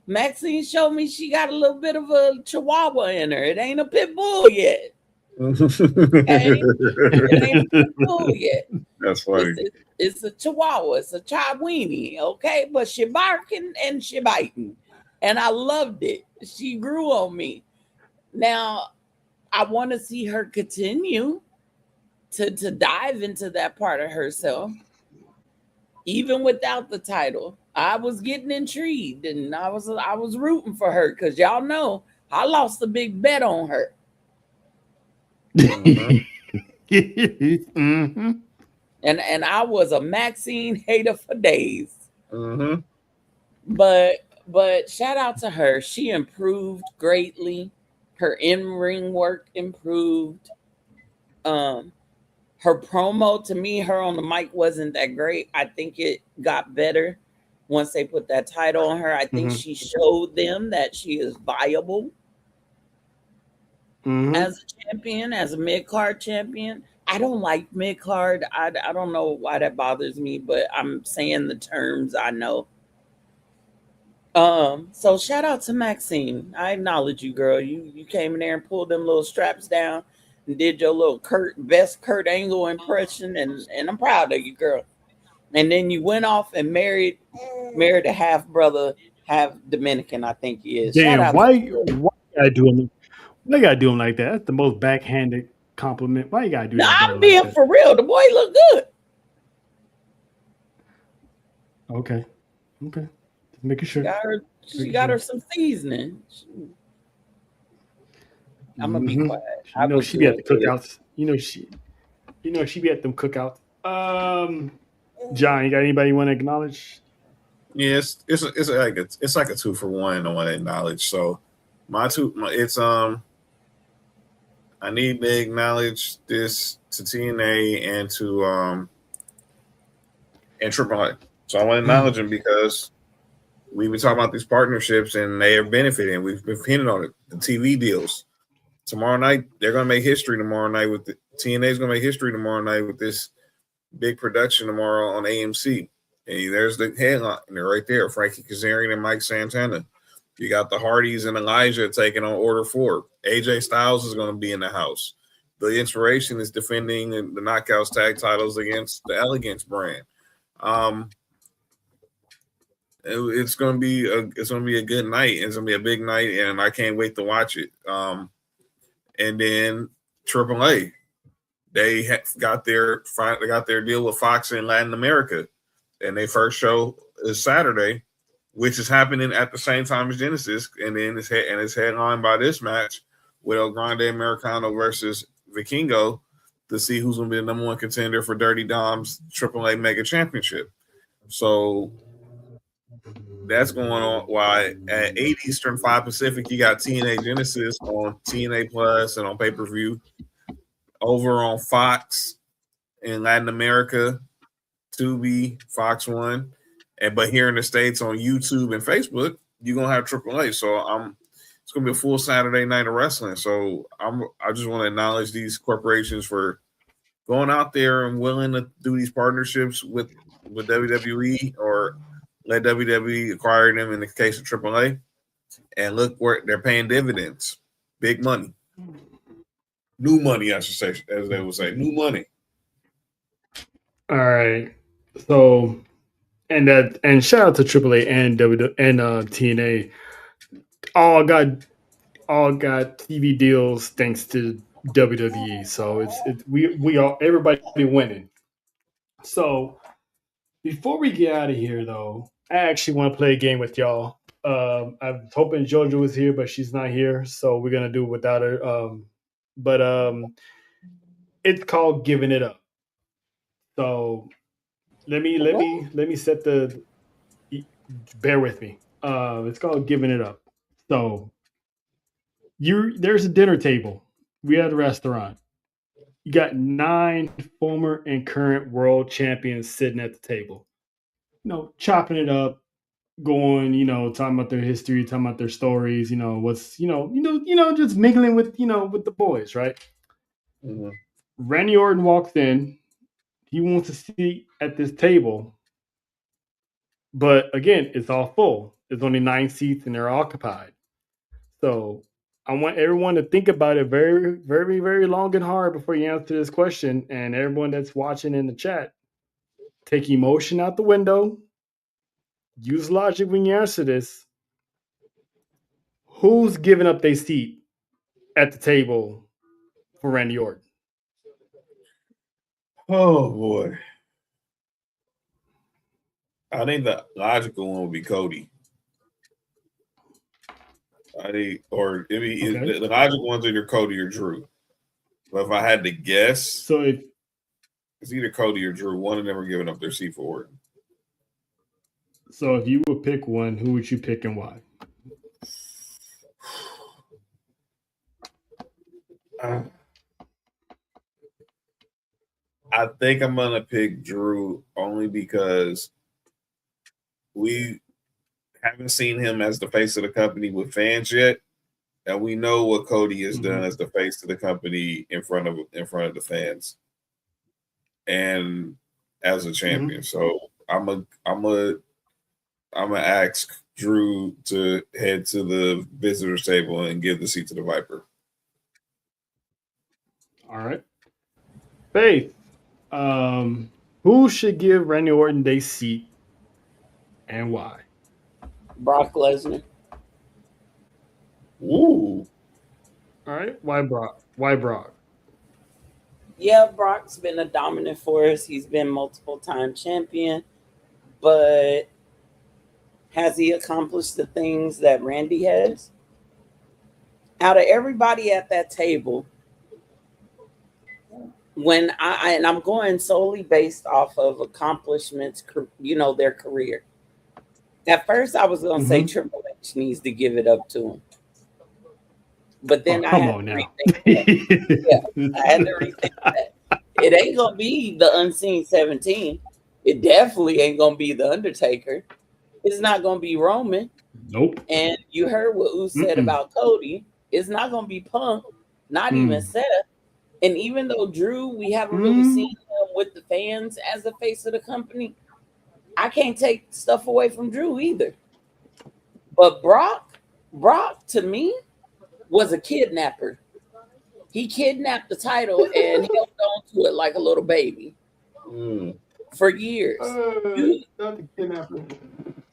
Maxine showed me she got a little bit of a chihuahua in her. It ain't a pit bull yet. It ain't a pit bull yet. That's funny. It's a chihuahua. It's a chiweenie, okay? But she barking and she biting. And I loved it. She grew on me. Now, I want to see her continue to dive into that part of herself. even without the title, I was getting intrigued and I was rooting for her because y'all know I lost a big bet on her. Mm-hmm. And I was a Maxine hater for days. Mm-hmm. But shout out to her. She improved greatly. Her in-ring work improved. Her promo, to me, her on the mic wasn't that great. I think it got better once they put that title on her. I think she showed them that she is viable as a champion, as a mid-card champion. I don't like mid-card. I don't know why that bothers me, but I'm saying the terms I know. So shout out to Maxine. I acknowledge you, girl. You came in there and pulled them little straps down and did your little best Kurt Angle impression, and I'm proud of you, girl. And then you went off and married a half brother, half Dominican, I think he is. Shout Damn, out why to you. you gotta do him? Why you gotta do him like that? That's the most backhanded compliment. Why you gotta do No, that, brother? I'm being like for real. The boy look good. Okay. Just making sure. She got her some seasoning. I'm gonna be quiet. You know she be at the cookouts. You know she be at them cookouts. John, you got anybody you want to acknowledge? Yes, it's like a 2-for-1. I want to acknowledge. So I need to acknowledge this to TNA and to and AAA. So I want to acknowledge them because we've been talking about these partnerships and they are benefiting. We've been pinning on it. The TV deals. Tomorrow night, they're going to make history tomorrow night with TNA is going to make history tomorrow night with this big production tomorrow on AMC. And there's the headline right there, Frankie Kazarian and Mike Santana. You got the Hardys and Elijah taking on Order 4. AJ Styles is going to be in the house. The Inspiration is defending the Knockouts tag titles against the Elegance brand. It's going to be a good night. It's going to be a big night, and I can't wait to watch it. And then AAA, they got their deal with Fox in Latin America, and their first show is Saturday, which is happening at the same time as Genesis, and then it's headlined by this match with El Grande Americano versus Vikingo to see who's going to be the number one contender for Dirty Dom's AAA Mega Championship. So that's going on. Why at 8 Eastern, 5 Pacific, you got TNA Genesis on TNA Plus and on pay-per-view. Over on Fox in Latin America, Tubi, Fox One, but here in the States on YouTube and Facebook, you're gonna have AAA. So it's gonna be a full Saturday night of wrestling. So I just want to acknowledge these corporations for going out there and willing to do these partnerships with WWE or let WWE acquire them in the case of AAA. And look where they're paying dividends, big money. New money, I should say, as they would say, new money. All right. So, and shout out to AAA and TNA. All got TV deals thanks to WWE. So we all everybody winning. So before we get out of here, though, I actually want to play a game with y'all. I was hoping JoJo was here, but she's not here, so we're gonna do it without her. But it's called Giving It Up. So let me set the. Bear with me. It's called Giving It Up. So there's a dinner table. We at a restaurant. You got 9 former and current world champions sitting at the table. Chopping it up, going, talking about their history, talking about their stories, what's, just mingling with the boys, right? Mm-hmm. Randy Orton walks in. He wants a seat at this table. But again, it's all full. There's only 9 seats and they're occupied. So I want everyone to think about it very, very, very long and hard before you answer this question. And everyone that's watching in the chat, take emotion out the window. Use logic when you answer this. Who's giving up their seat at the table for Randy Orton? Oh boy. I think the logical one would be Cody. The logical ones are either Cody or Drew. But if I had to guess, so it's either Cody or Drew. One of them are giving up their seat for Orton. So if you would pick one, who would you pick and why? I think I'm gonna pick Drew only because we haven't seen him as the face of the company with fans yet, and we know what Cody has done as the face of the company in front of the fans and as a champion. So I'm gonna ask Drew to head to the visitors table and give the seat to the Viper. All right. Faith, who should give Randy Orton their seat and why? Brock Lesnar. Ooh. All right. Why Brock? Why Brock? Yeah, Brock's been a dominant force. He's been multiple time champion, but has he accomplished the things that Randy has? Out of everybody at that table, when I'm going solely based off of accomplishments, their career. At first, I was going to say Triple H needs to give it up to him. But then I had to rethink that. I had to rethink that. It ain't going to be the Unseen 17. It definitely ain't going to be The Undertaker. It's not going to be Roman. Nope. And you heard what Uce said about Cody. It's not going to be Punk, not even Seth. And even though Drew, we haven't really seen him with the fans as the face of the company, I can't take stuff away from Drew either. But Brock to me was a kidnapper. He kidnapped the title and held on to it like a little baby for years.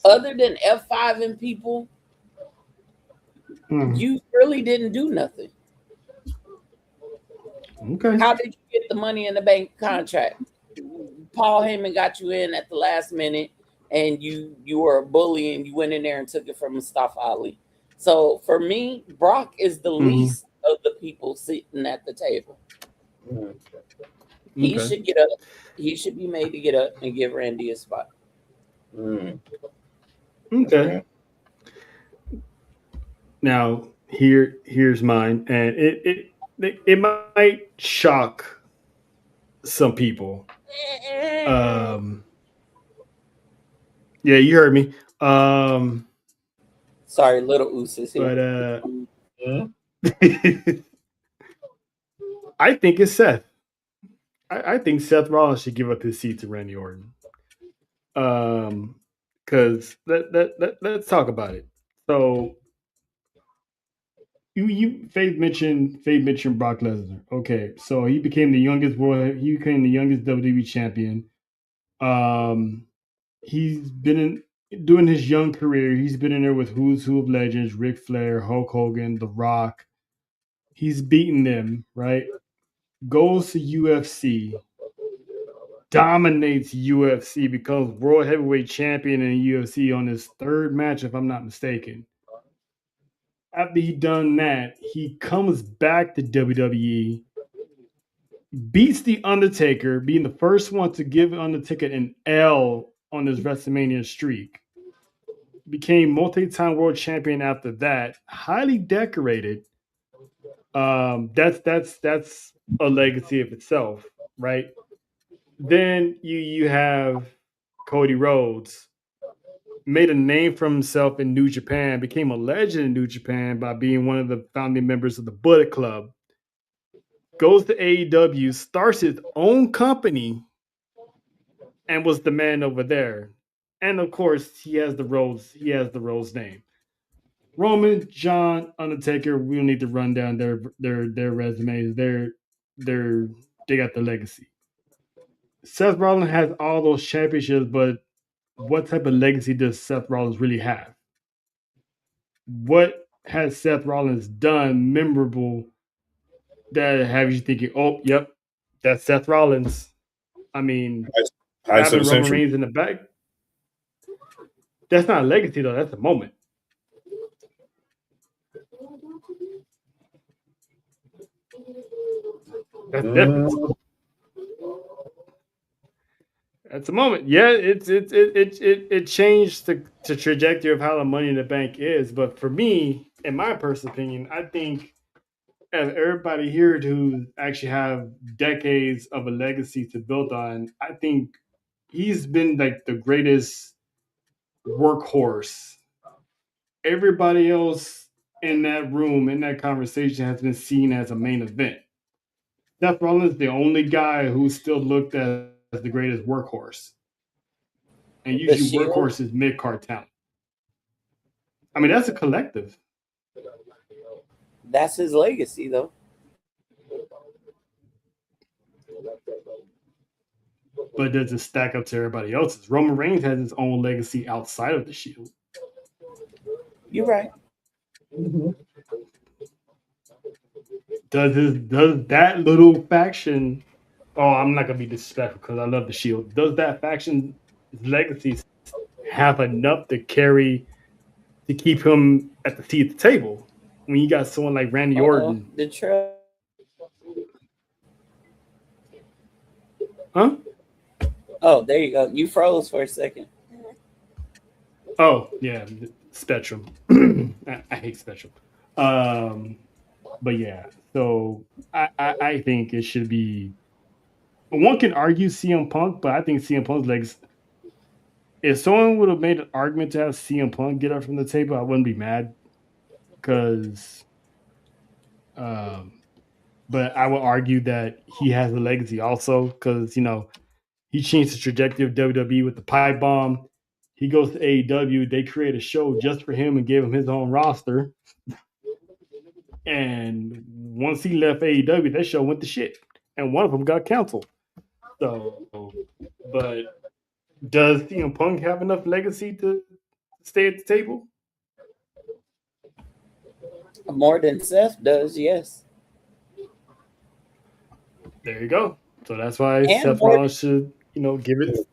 Other than F5 and people, you really didn't do nothing. Okay. How did you get the Money in the Bank contract? Paul Heyman got you in at the last minute, and you were a bully, and you went in there and took it from Mustafa Ali. So for me, Brock is the least of the people sitting at the table. He should get up. He should be made to get up and give Randy a spot. Okay. Now here's mine, and it might shock some people. Yeah, you heard me. Sorry, little Uce is here. But I think it's Seth. I think Seth Rollins should give up his seat to Randy Orton. Because let's talk about it. So Faith mentioned Brock Lesnar. Okay, so he became the youngest WWE champion. He's been doing his young career. He's been in there with who's who of legends: Ric Flair, Hulk Hogan, The Rock. He's beaten them, right? Goes to UFC, dominates UFC, becomes world heavyweight champion in UFC on his third match, if I'm not mistaken. After he done that, he comes back to WWE, beats The Undertaker, being the first one to give Undertaker an L on his WrestleMania streak. Became multi-time world champion after that. Highly decorated. That's a legacy of itself, right? Then you have Cody Rhodes, made a name for himself in New Japan, became a legend in New Japan by being one of the founding members of the Bullet Club. Goes to AEW, starts his own company, and was the man over there. And of course, he has the Rhodes name. Roman, John, Undertaker, we don't need to run down their resumes. They got the legacy. Seth Rollins has all those championships, but what type of legacy does Seth Rollins really have? What has Seth Rollins done memorable that have you thinking, oh, yep, that's Seth Rollins? I mean, having Roman Reigns in the back. That's not a legacy though. That's a moment. That's different. That's a moment. Yeah, it changed the trajectory of how the Money in the Bank is. But for me, in my personal opinion, I think as everybody here who actually have decades of a legacy to build on, I think he's been like the greatest workhorse. Everybody else in that room, in that conversation, has been seen as a main event. Seth Rollins is the only guy who's still looked at as the greatest workhorse. And The usually Shield. workhorse is mid-card talent. I mean, that's a collective. That's his legacy, though. But does it stack up to everybody else's? Roman Reigns has his own legacy outside of the Shield. You're right. Does that little faction? Oh, I'm not gonna be disrespectful because I love the Shield. Does that faction's legacy have enough to carry to keep him at the seat at the table? When you got someone like Randy Orton, huh? Oh, there you go. You froze for a second. Oh yeah, Spectrum. I hate Spectrum. But yeah, so I think it should be. One can argue CM Punk, but I think CM Punk's legs. If someone would have made an argument to have CM Punk get up from the table, I wouldn't be mad. Because, but I would argue that he has a legacy also. Because he changed the trajectory of WWE with the pipe bomb. He goes to AEW. They create a show just for him and gave him his own roster. And once he left AEW, that show went to shit. And one of them got canceled. So, but does CM Punk have enough legacy to stay at the table? More than Seth does, yes. There you go. So that's why Seth Rollins should, give it.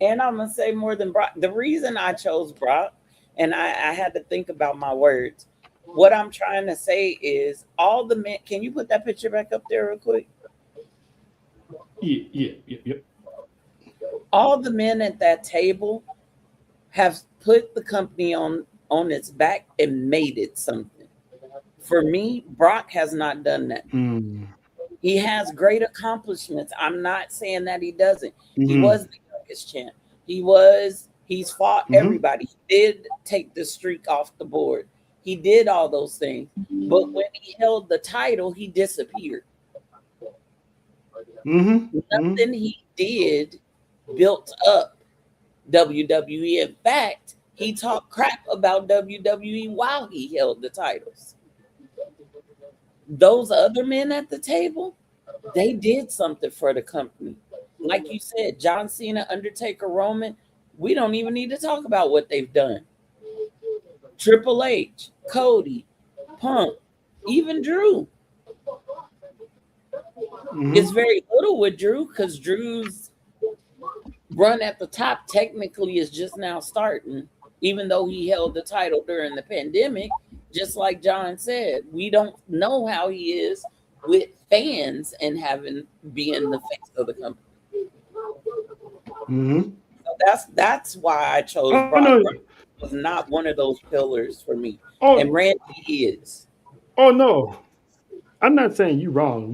And I'm gonna say more than Brock. The reason I chose Brock, and I had to think about my words. What I'm trying to say is all the men. Can you put that picture back up there real quick? Yeah. All the men at that table have put the company on its back and made it something. For me, Brock has not done that. He has great accomplishments. I'm not saying that he doesn't. He was the youngest champ. He's fought everybody. He did take the streak off the board. He did all those things. But when he held the title, he disappeared. Nothing he did built up WWE. In fact, he talked crap about WWE while he held the titles. Those other men at the table, they did something for the company. Like you said, John Cena, Undertaker, Roman, we don't even need to talk about what they've done. Triple H, Cody, Punk, even Drew. It's very little with Drew because Drew's run at the top technically is just now starting, even though he held the title during the pandemic. Just like John said, we don't know how he is with fans and being the face of the company. So that's why I chose Brock. No. Brock was not one of those pillars for me. And Randy is. Oh no. I'm not saying you wrong.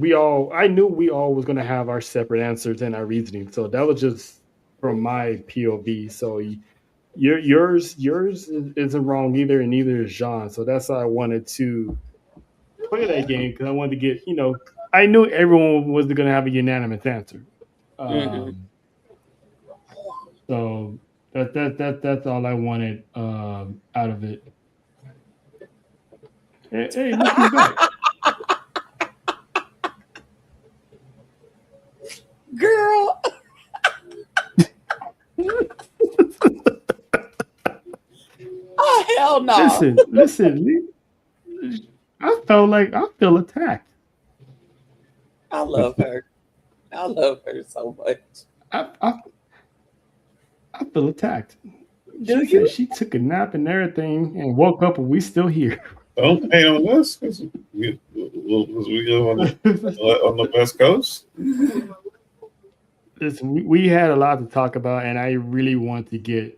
I knew we all was gonna have our separate answers and our reasoning. So that was just from my POV. So yours isn't wrong either, and neither is Jean. So that's why I wanted to play that game because I wanted to get I knew everyone was gonna have a unanimous answer. So that's all I wanted out of it. Hey, look who's back. Girl. Oh, hell no. Listen. I feel attacked. I love her. I love her so much. I feel attacked. She said she took a nap and everything and woke up and we still here. Don't hate on us because we live on the West Coast. Listen, we had a lot to talk about, and I really want to play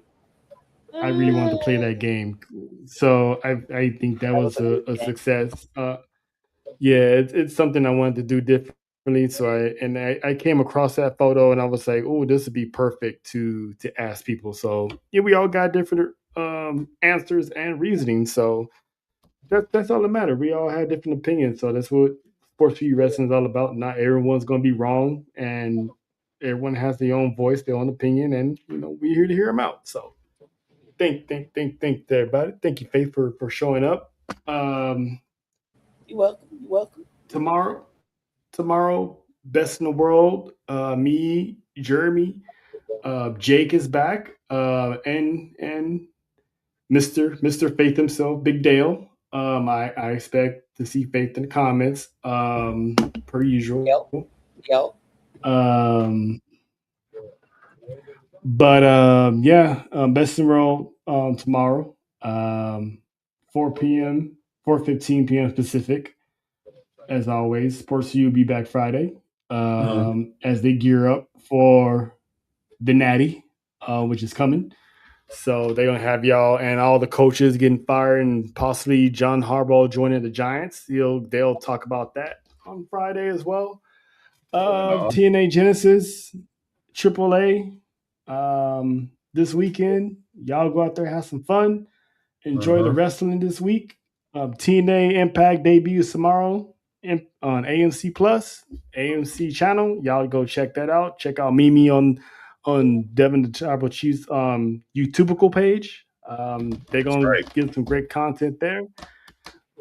that game. So I think that was a success. Yeah, it's something I wanted to do differently. So I came across that photo and I was like, oh, this would be perfect to ask people. So yeah, we all got different answers and reasoning. So that's all that matters. We all had different opinions. So that's what sports TV wrestling is all about. Not everyone's going to be wrong, and everyone has their own voice, their own opinion, and we're here to hear them out. So thank to everybody. Thank you, Faith, for showing up. You're welcome. You're welcome. Tomorrow, best in the world. Me, Jeremy, Jake is back, and Mr. Faith himself, Big Dale. I expect to see Faith in the comments, per usual. Yep. But best in the world tomorrow, 4 p.m., 4:15 p.m. Pacific. As always, Sports U will be back Friday as they gear up for the Natty, which is coming. So they're going to have y'all and all the coaches getting fired and possibly John Harbaugh joining the Giants. They'll talk about that on Friday as well. TNA Genesis, AAA this weekend. Y'all go out there, have some fun. Enjoy the wrestling this week. TNA Impact debuts tomorrow on AMC Plus, AMC channel. Y'all go check that out. Check out Mimi on Devin the Tribal Chief's YouTubical page. They're gonna give some great content there.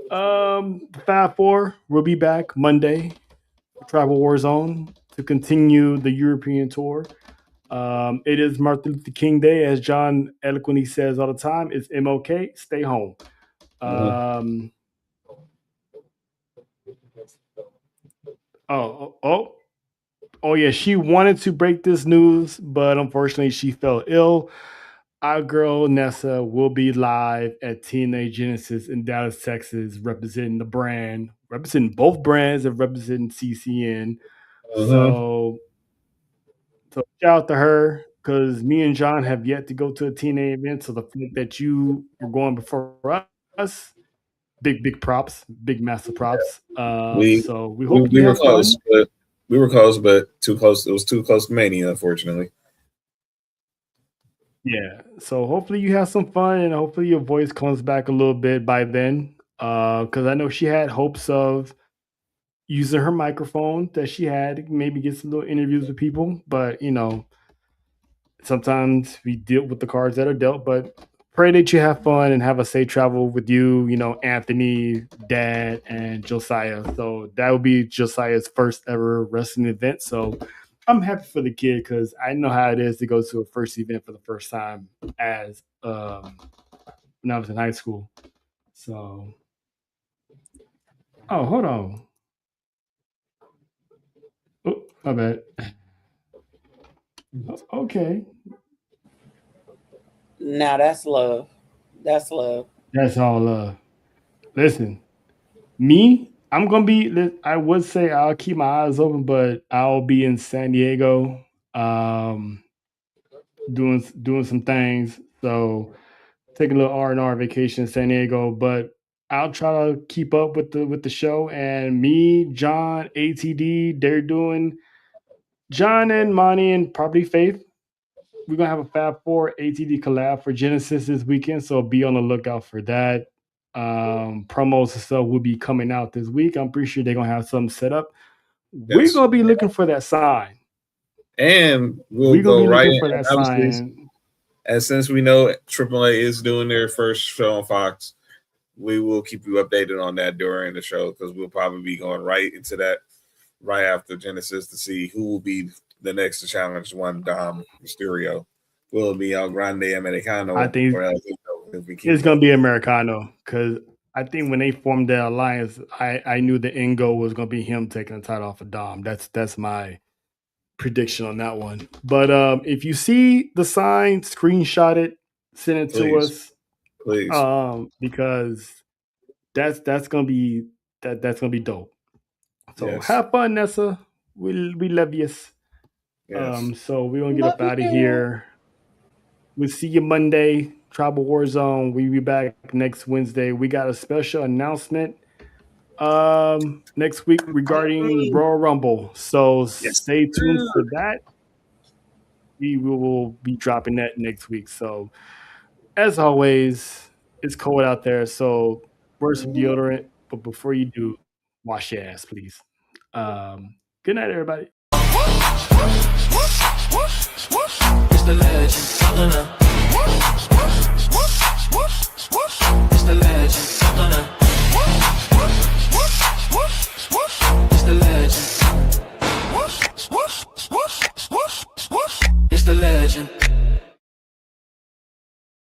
Fab 4 will be back Monday, Tribal War Zone, to continue the European tour. It is Martin Luther King Day, as John eloquently says all the time. It's MLK, stay home. Oh yeah, she wanted to break this news, but unfortunately she fell ill. Our girl Nessa will be live at TNA Genesis in Dallas, Texas, representing the brand, representing both brands and representing CCN. So shout out to her, because me and John have yet to go to a TNA event. So the fact that you were going before us, big props, big massive props. We hope we were close, but too close. It was too close to Mania, unfortunately. Yeah, so hopefully you have some fun, and hopefully your voice comes back a little bit by then. Because I know she had hopes of using her microphone that she had, maybe get some little interviews with people. But sometimes we deal with the cards that are dealt. But pray that you have fun and have a safe travel with you, Anthony, Dad, and Josiah. So that would be Josiah's first ever wrestling event. So I'm happy for the kid, because I know how it is to go to a first event for the first time as when I was in high school. So, hold on. Oh, my bad. Okay. Now that's love. That's love. That's all love. Listen, me, I'm going to be, I would say I'll keep my eyes open, but I'll be in San Diego doing some things. So taking a little R&R vacation in San Diego, but I'll try to keep up with the show. And me, John, ATD, they're doing, John and Monty and probably Faith, we're going to have a Fab 4 ATD collab for Genesis this weekend. So be on the lookout for that. Promos and stuff will be coming out this week. I'm pretty sure they're going to have something set up. Yes. We're going to be looking for that sign. And we're going to be looking for that sign. And since we know AAA is doing their first show on Fox, we will keep you updated on that during the show, because we'll probably be going right into that right after Genesis to see who will be the next to challenge one Dom Mysterio. Will it be El Grande Americano? I think it's going to be Americano, because I think when they formed the alliance, I knew the end goal was going to be him taking the title off of Dom. That's my prediction on that one. But if you see the sign, screenshot it, send it to Please. us. Please. Because that's gonna be that's gonna be dope. So Yes. have fun, Nessa. We love you. Yes. So we're gonna get up out of here. We'll see you Monday, Tribal War Zone. We'll be back next Wednesday. We got a special announcement next week regarding Royal Rumble. So stay tuned for that. We will be dropping that next week. So as always, it's cold out there, so wear some deodorant. But before you do, wash your ass, please. Good night, everybody. It's the legend, calling up.